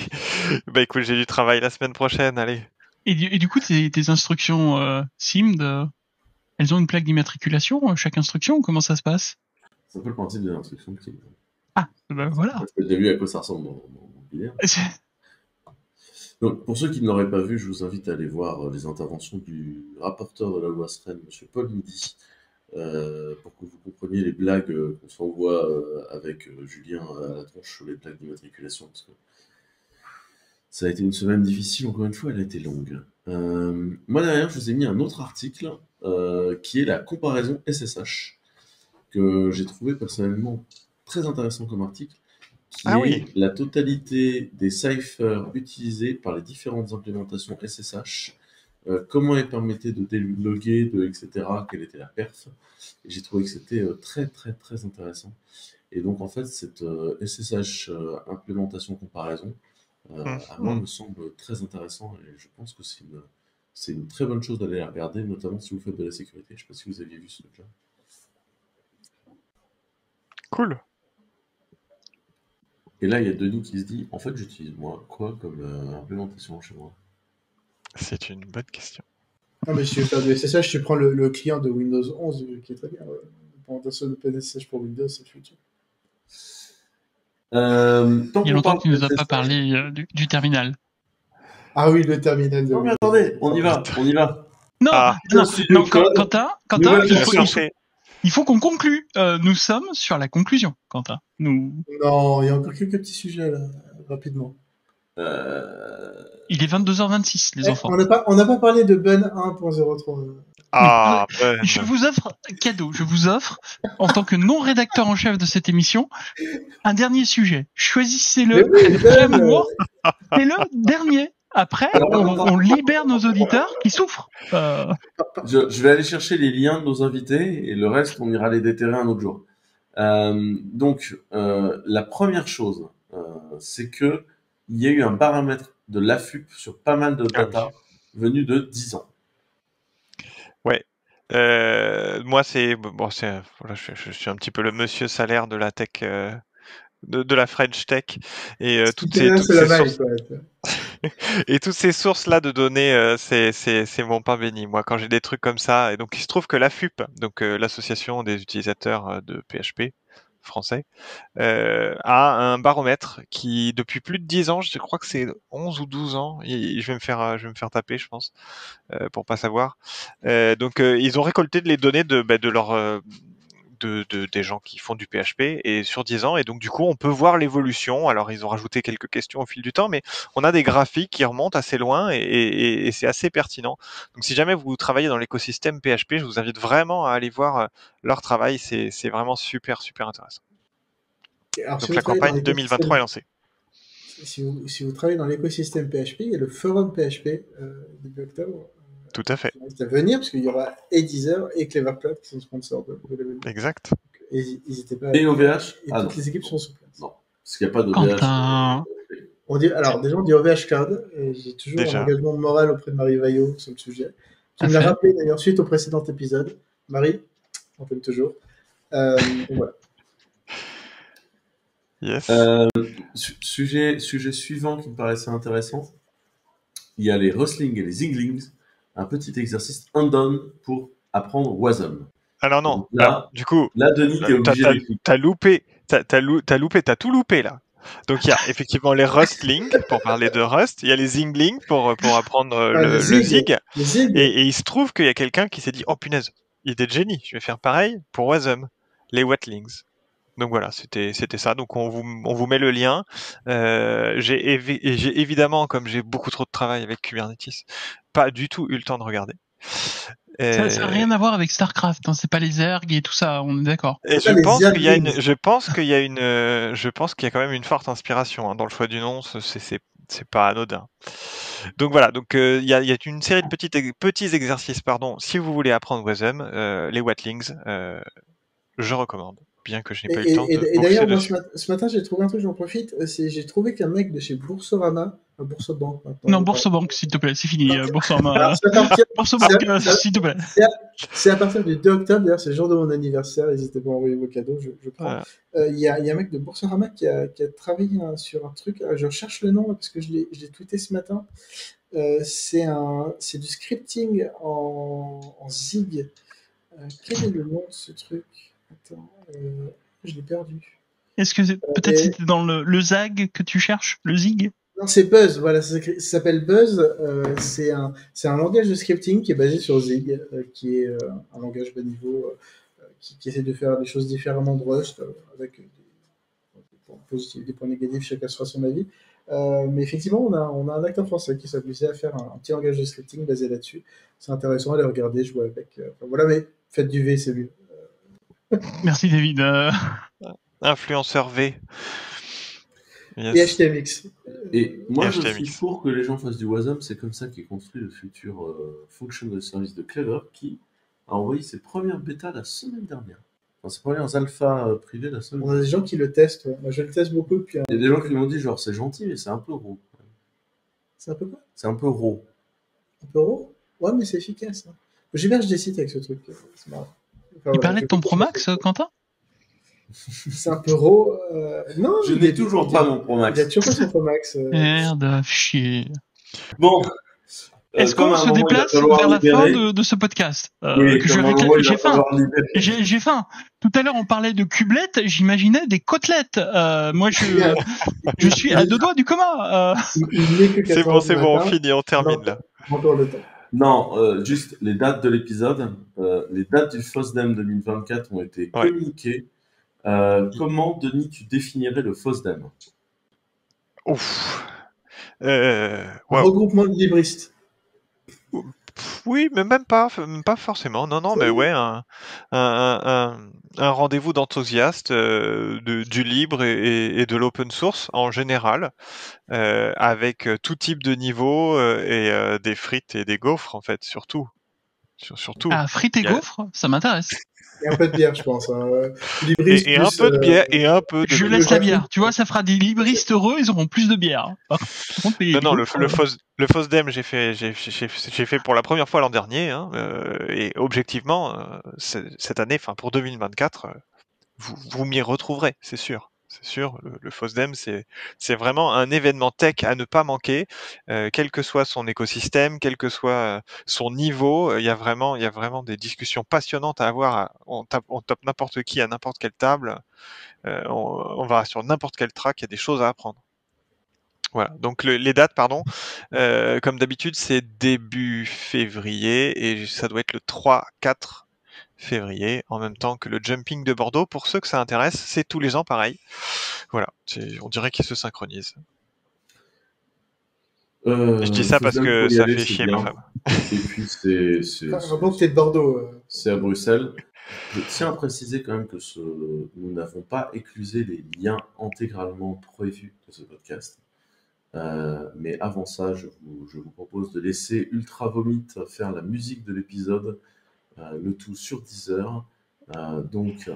Bah écoute, j'ai du travail la semaine prochaine, allez. Et du coup, tes instructions SIMD, elles ont une plaque d'immatriculation, chaque instruction, comment ça se passe? C'est un peu le principe de l'instruction qui. Ah, ben voilà. Parce que j'ai vu à quoi ça ressemble dans Binaire. Donc, pour ceux qui ne l'auraient pas vu, je vous invite à aller voir les interventions du rapporteur de la loi SREN, M. Paul Midi, pour que vous compreniez les blagues qu'on s'envoie avec Julien à la tronche sur les plaques d'immatriculation. Parce que ça a été une semaine difficile, encore une fois, elle a été longue. Moi, derrière, je vous ai mis un autre article qui est la comparaison SSH, que j'ai trouvé personnellement très intéressant comme article, qui est la totalité des ciphers utilisés par les différentes implémentations SSH, comment elles permettaient de déloguer, etc., quelle était la perf. Et j'ai trouvé que c'était très, très, très intéressant. Et donc, en fait, cette SSH implémentation comparaison, à moi, me semble très intéressant et je pense que c'est une très bonne chose d'aller la regarder, notamment si vous faites de la sécurité. Je ne sais pas si vous aviez vu ce truc-là. Cool. Et là, il y a Denis qui se dit, en fait, j'utilise moi quoi comme implémentation chez moi? C'est une bonne question. Non, mais si tu veux faire du SSH, tu prends le client de Windows 11 qui est très bien. L'implémentation de PNSH pour Windows, c'est le futur. Il y a longtemps que tu ne nous as pas parlé du terminal. Ah oui, le terminal. Non, mais attendez, on y va. Non, Quentin, il faut qu'on conclue. Nous sommes sur la conclusion, Quentin. Non, il y a encore quelques petits sujets là, rapidement. Il est 22h26, les enfants. On n'a pas parlé de Ben 1.03. Ah, Ben. Je vous offre cadeau. Je vous offre, en tant que non-rédacteur en chef de cette émission, un dernier sujet. Choisissez-le. C'est le dernier. Après, on libère nos auditeurs qui souffrent. Je vais aller chercher les liens de nos invités et le reste, on ira les déterrer un autre jour. Donc, la première chose, c'est que il y a eu un paramètre de l'AFUP sur pas mal de data venu de 10 ans. Ouais. Moi, voilà, je suis un petit peu le monsieur salaire de la tech, de la French Tech, et toutes ces sources là de données, c'est mon pain béni. Moi, quand j'ai des trucs comme ça, et donc il se trouve que l'AFUP, donc l'association des utilisateurs de PHP français, a un baromètre qui, depuis plus de 10 ans, je crois que c'est 11 ou 12 ans, et je vais me faire taper, je pense, pour pas savoir. Donc ils ont récolté les données de leur des gens qui font du PHP et sur 10 ans, et donc du coup on peut voir l'évolution. Alors ils ont rajouté quelques questions au fil du temps, mais on a des graphiques qui remontent assez loin et c'est assez pertinent. Donc si jamais vous travaillez dans l'écosystème PHP, je vous invite vraiment à aller voir leur travail, c'est vraiment super intéressant. Alors, donc la campagne 2023 est lancée. Si vous travaillez dans l'écosystème PHP, il y a le forum PHP début octobre. Tout à fait. À venir, parce qu'il y aura et Deezer et Clevercloud qui sont sponsors de l'événement. Exact. N'hésitez pas. Et OVH. Toutes les équipes sont sur place. Non, parce qu'il n'y a pas d'OVH. Alors, déjà, on dit OVH Cloud. J'ai toujours un engagement moral auprès de Marie Vaillot sur le sujet. Tu me l'as rappelé d'ailleurs suite au précédent épisode. Marie, on t'aime toujours. Voilà. Yes. Sujet suivant qui me paraissait intéressant. Il y a les Rustlings et les Zinglings. Un petit exercice hands-on pour apprendre Wasm. Alors non, là, du coup, là, Denis, t'es obligé. T'as tout loupé là. Donc il y a effectivement les Rustlings pour parler de Rust, il y a les Zinglings pour apprendre le Zig, et il se trouve qu'il y a quelqu'un qui s'est dit oh punaise, idée de génie, je vais faire pareil pour Wasm, les Wetlings. Donc voilà, c'était ça. Donc on vous met le lien. J'ai évidemment, comme j'ai beaucoup trop de travail avec Kubernetes, pas du tout eu le temps de regarder. Ça n'a rien à voir avec Starcraft, hein, c'est pas les ergs et tout ça, on est d'accord. Et je pense qu'il y a quand même une forte inspiration dans le choix du nom, c'est pas anodin. Donc voilà, donc il y a une série de petits exercices, si vous voulez apprendre Wasm, les Wetlings, je recommande. Bien que je n'ai pas eu le temps de et d'ailleurs, moi, ce matin, j'ai trouvé un truc, j'en profite. J'ai trouvé qu'un mec de chez Boursorama, Boursobank maintenant. Non, Boursobank, s'il te plaît, c'est fini. Boursorama. Boursobank, s'il te plaît. C'est à partir du 2 octobre, d'ailleurs, c'est le jour de mon anniversaire. N'hésitez pas à envoyer vos cadeaux, je prends. Il y a un mec de Boursorama qui a travaillé sur un truc. Je recherche le nom parce que je l'ai tweeté ce matin. c'est du scripting en Zig. Quel est le nom de ce truc? Attends, je l'ai perdu. Est-ce que peut-être c'était dans le ZAG que tu cherches, le ZIG? Non, c'est Buzz, voilà, ça s'appelle Buzz. C'est un langage de scripting qui est basé sur Zig, qui est un langage bas niveau qui essaie de faire des choses différemment de Rust, avec des points positifs, des points négatifs, chacun se fera son avis. Mais effectivement, on a un acteur français qui s'amusait à faire un petit langage de scripting basé là-dessus. C'est intéressant à aller regarder, jouer avec. Enfin, voilà, mais faites du V, c'est mieux. Merci David. Influenceur V. Yes. Et HTMX. Et moi, je suis pour que les gens fassent du WASM. C'est comme ça qu'est construit le futur Functional Service de Clever, qui a envoyé ses premières bêtas la semaine dernière. Enfin, ses premières alphas privées la semaine dernière. On a des gens qui le testent. Ouais. Moi, je le teste beaucoup depuis. Il y a des gens qui m'ont dit, genre, c'est gentil, mais c'est un peu raw. C'est un peu quoi? C'est un peu raw. Un peu raw? Ouais, mais c'est efficace. Hein. J'héberge des sites avec ce truc. C'est marrant. Enfin, tu parlais de ton Promax, Quentin? C'est un peu raw. Non, je n'ai toujours pas mon Promax. Il a toujours pas son Promax. Merde, chier. Bon. Est-ce qu'on se déplace vers la fin de ce podcast oui, j'ai faim. J'ai faim. Tout à l'heure, on parlait de cubelettes. J'imaginais des côtelettes. Moi, je suis à deux doigts du coma. C'est bon, on finit, on termine là. Encore le temps. Non, juste les dates de l'épisode. Les dates du FOSDEM 2024 ont été communiquées. Comment, Denis, tu définirais le FOSDEM? Ouf. Un regroupement de libristes. Oui, mais même pas forcément. Non, mais ouais, un rendez-vous d'enthousiastes du libre et de l'open source en général, avec tout type de niveau et des frites et des gaufres en fait, surtout. Surtout. Ah, frites et gaufres, ça m'intéresse. Et un peu de bière, je pense. Et un peu de bière et un peu de... Je laisse la bière. Tu vois, ça fera des libristes heureux, ils auront plus de bière. Non, le FOSDEM, j'ai fait pour la première fois l'an dernier. Hein, et objectivement, cette année, enfin pour 2024, vous m'y retrouverez, c'est sûr. C'est sûr, le FOSDEM, c'est vraiment un événement tech à ne pas manquer, quel que soit son écosystème, quel que soit son niveau. Il y a vraiment des discussions passionnantes à avoir. On tape n'importe qui à n'importe quelle table. On va sur n'importe quel track, il y a des choses à apprendre. Voilà, donc les dates, pardon, comme d'habitude, c'est début février et ça doit être le 3-4 février, en même temps que le jumping de Bordeaux. Pour ceux que ça intéresse, c'est tous les ans pareil. Voilà, on dirait qu'ils se synchronisent. Je dis ça parce que ça fait chier ma femme. Et puis c'est de Bordeaux. C'est à Bruxelles. Je tiens à préciser quand même que nous n'avons pas éclusé les liens intégralement prévus de ce podcast. Mais avant ça, je vous propose de laisser Ultra Vomit faire la musique de l'épisode, le tout sur Deezer. Donc,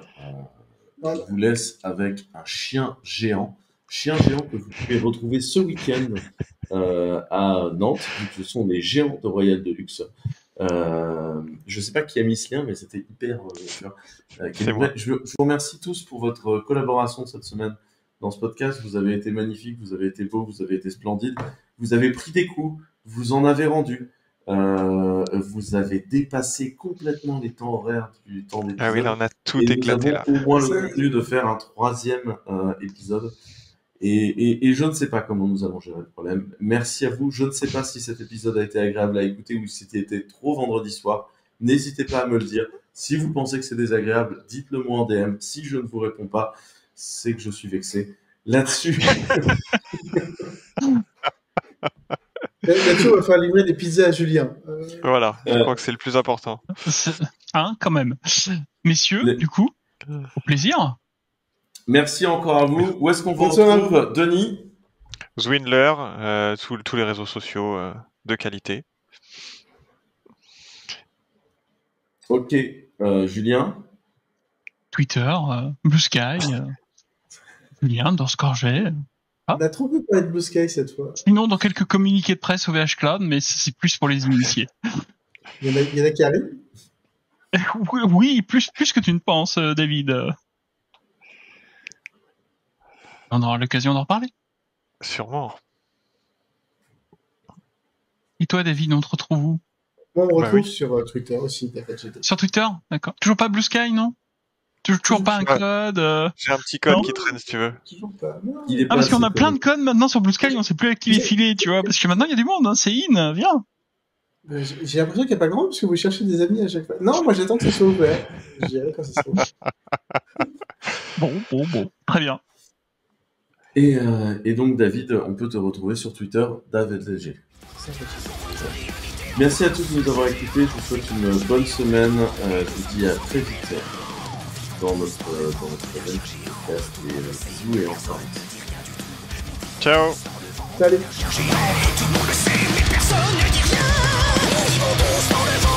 je vous laisse avec un chien géant que vous pouvez retrouver ce week-end à Nantes, vu que ce sont les géants de Royal Deluxe. Je ne sais pas qui a mis ce lien, mais c'était hyper. Je vous remercie tous pour votre collaboration cette semaine dans ce podcast. Vous avez été magnifiques, vous avez été beaux, vous avez été splendides. Vous avez pris des coups, vous en avez rendu. Vous avez dépassé complètement les temps horaires du temps d'épisode. Ah oui, là on a tout éclaté là. Nous avons au moins le contenu de faire un 3e épisode. Et je ne sais pas comment nous allons gérer le problème. Merci à vous. Je ne sais pas si cet épisode a été agréable à écouter ou si c'était trop vendredi soir. N'hésitez pas à me le dire. Si vous pensez que c'est désagréable, dites-le moi en DM. Si je ne vous réponds pas, c'est que je suis vexé. Là-dessus... Là-dessus, on va faire livrer des pizzas à Julien. Voilà, je crois que c'est le plus important. Hein, quand même. Messieurs, du coup, au plaisir. Merci encore à vous. Où est-ce qu'on vous retrouve, Denis? Zwindler, tous les réseaux sociaux de qualité. Ok. Julien? Twitter, Blue Sky, Julien, _G. On a trop peu parlé de Blue Sky cette fois. Sinon, dans quelques communiqués de presse au VH Cloud, mais c'est plus pour les initiés. Il y en a qui arrivent? Oui, plus que tu ne penses, David. On aura l'occasion d'en reparler. Sûrement. Et toi, David, on te retrouve où? Moi, on me retrouve sur Twitter aussi, David. Sur Twitter, d'accord. Toujours pas Blue Sky, non? Toujours pas un code. J'ai un petit code qui traîne si tu veux. Toujours pas. Non. Parce qu'on a plein de codes maintenant sur Blue Sky, on sait plus à qui les filer, tu vois. Parce que maintenant il y a du monde, hein, c'est in, viens. J'ai l'impression qu'il n'y a pas grand parce que vous cherchez des amis à chaque fois. Non, moi j'attends que ça soit ouvert. Je dirais quand ça sera ouvert. Bon, très bien. Et donc David, on peut te retrouver sur Twitter, DavidLG. Merci à tous de nous avoir écoutés, je vous souhaite une bonne semaine, je vous dis à très vite dans notre podcast et bisous et ensemble. Ciao. Salut. Tout le monde le sait, mais personne ne dit rien. Ils vont tous dans le vent.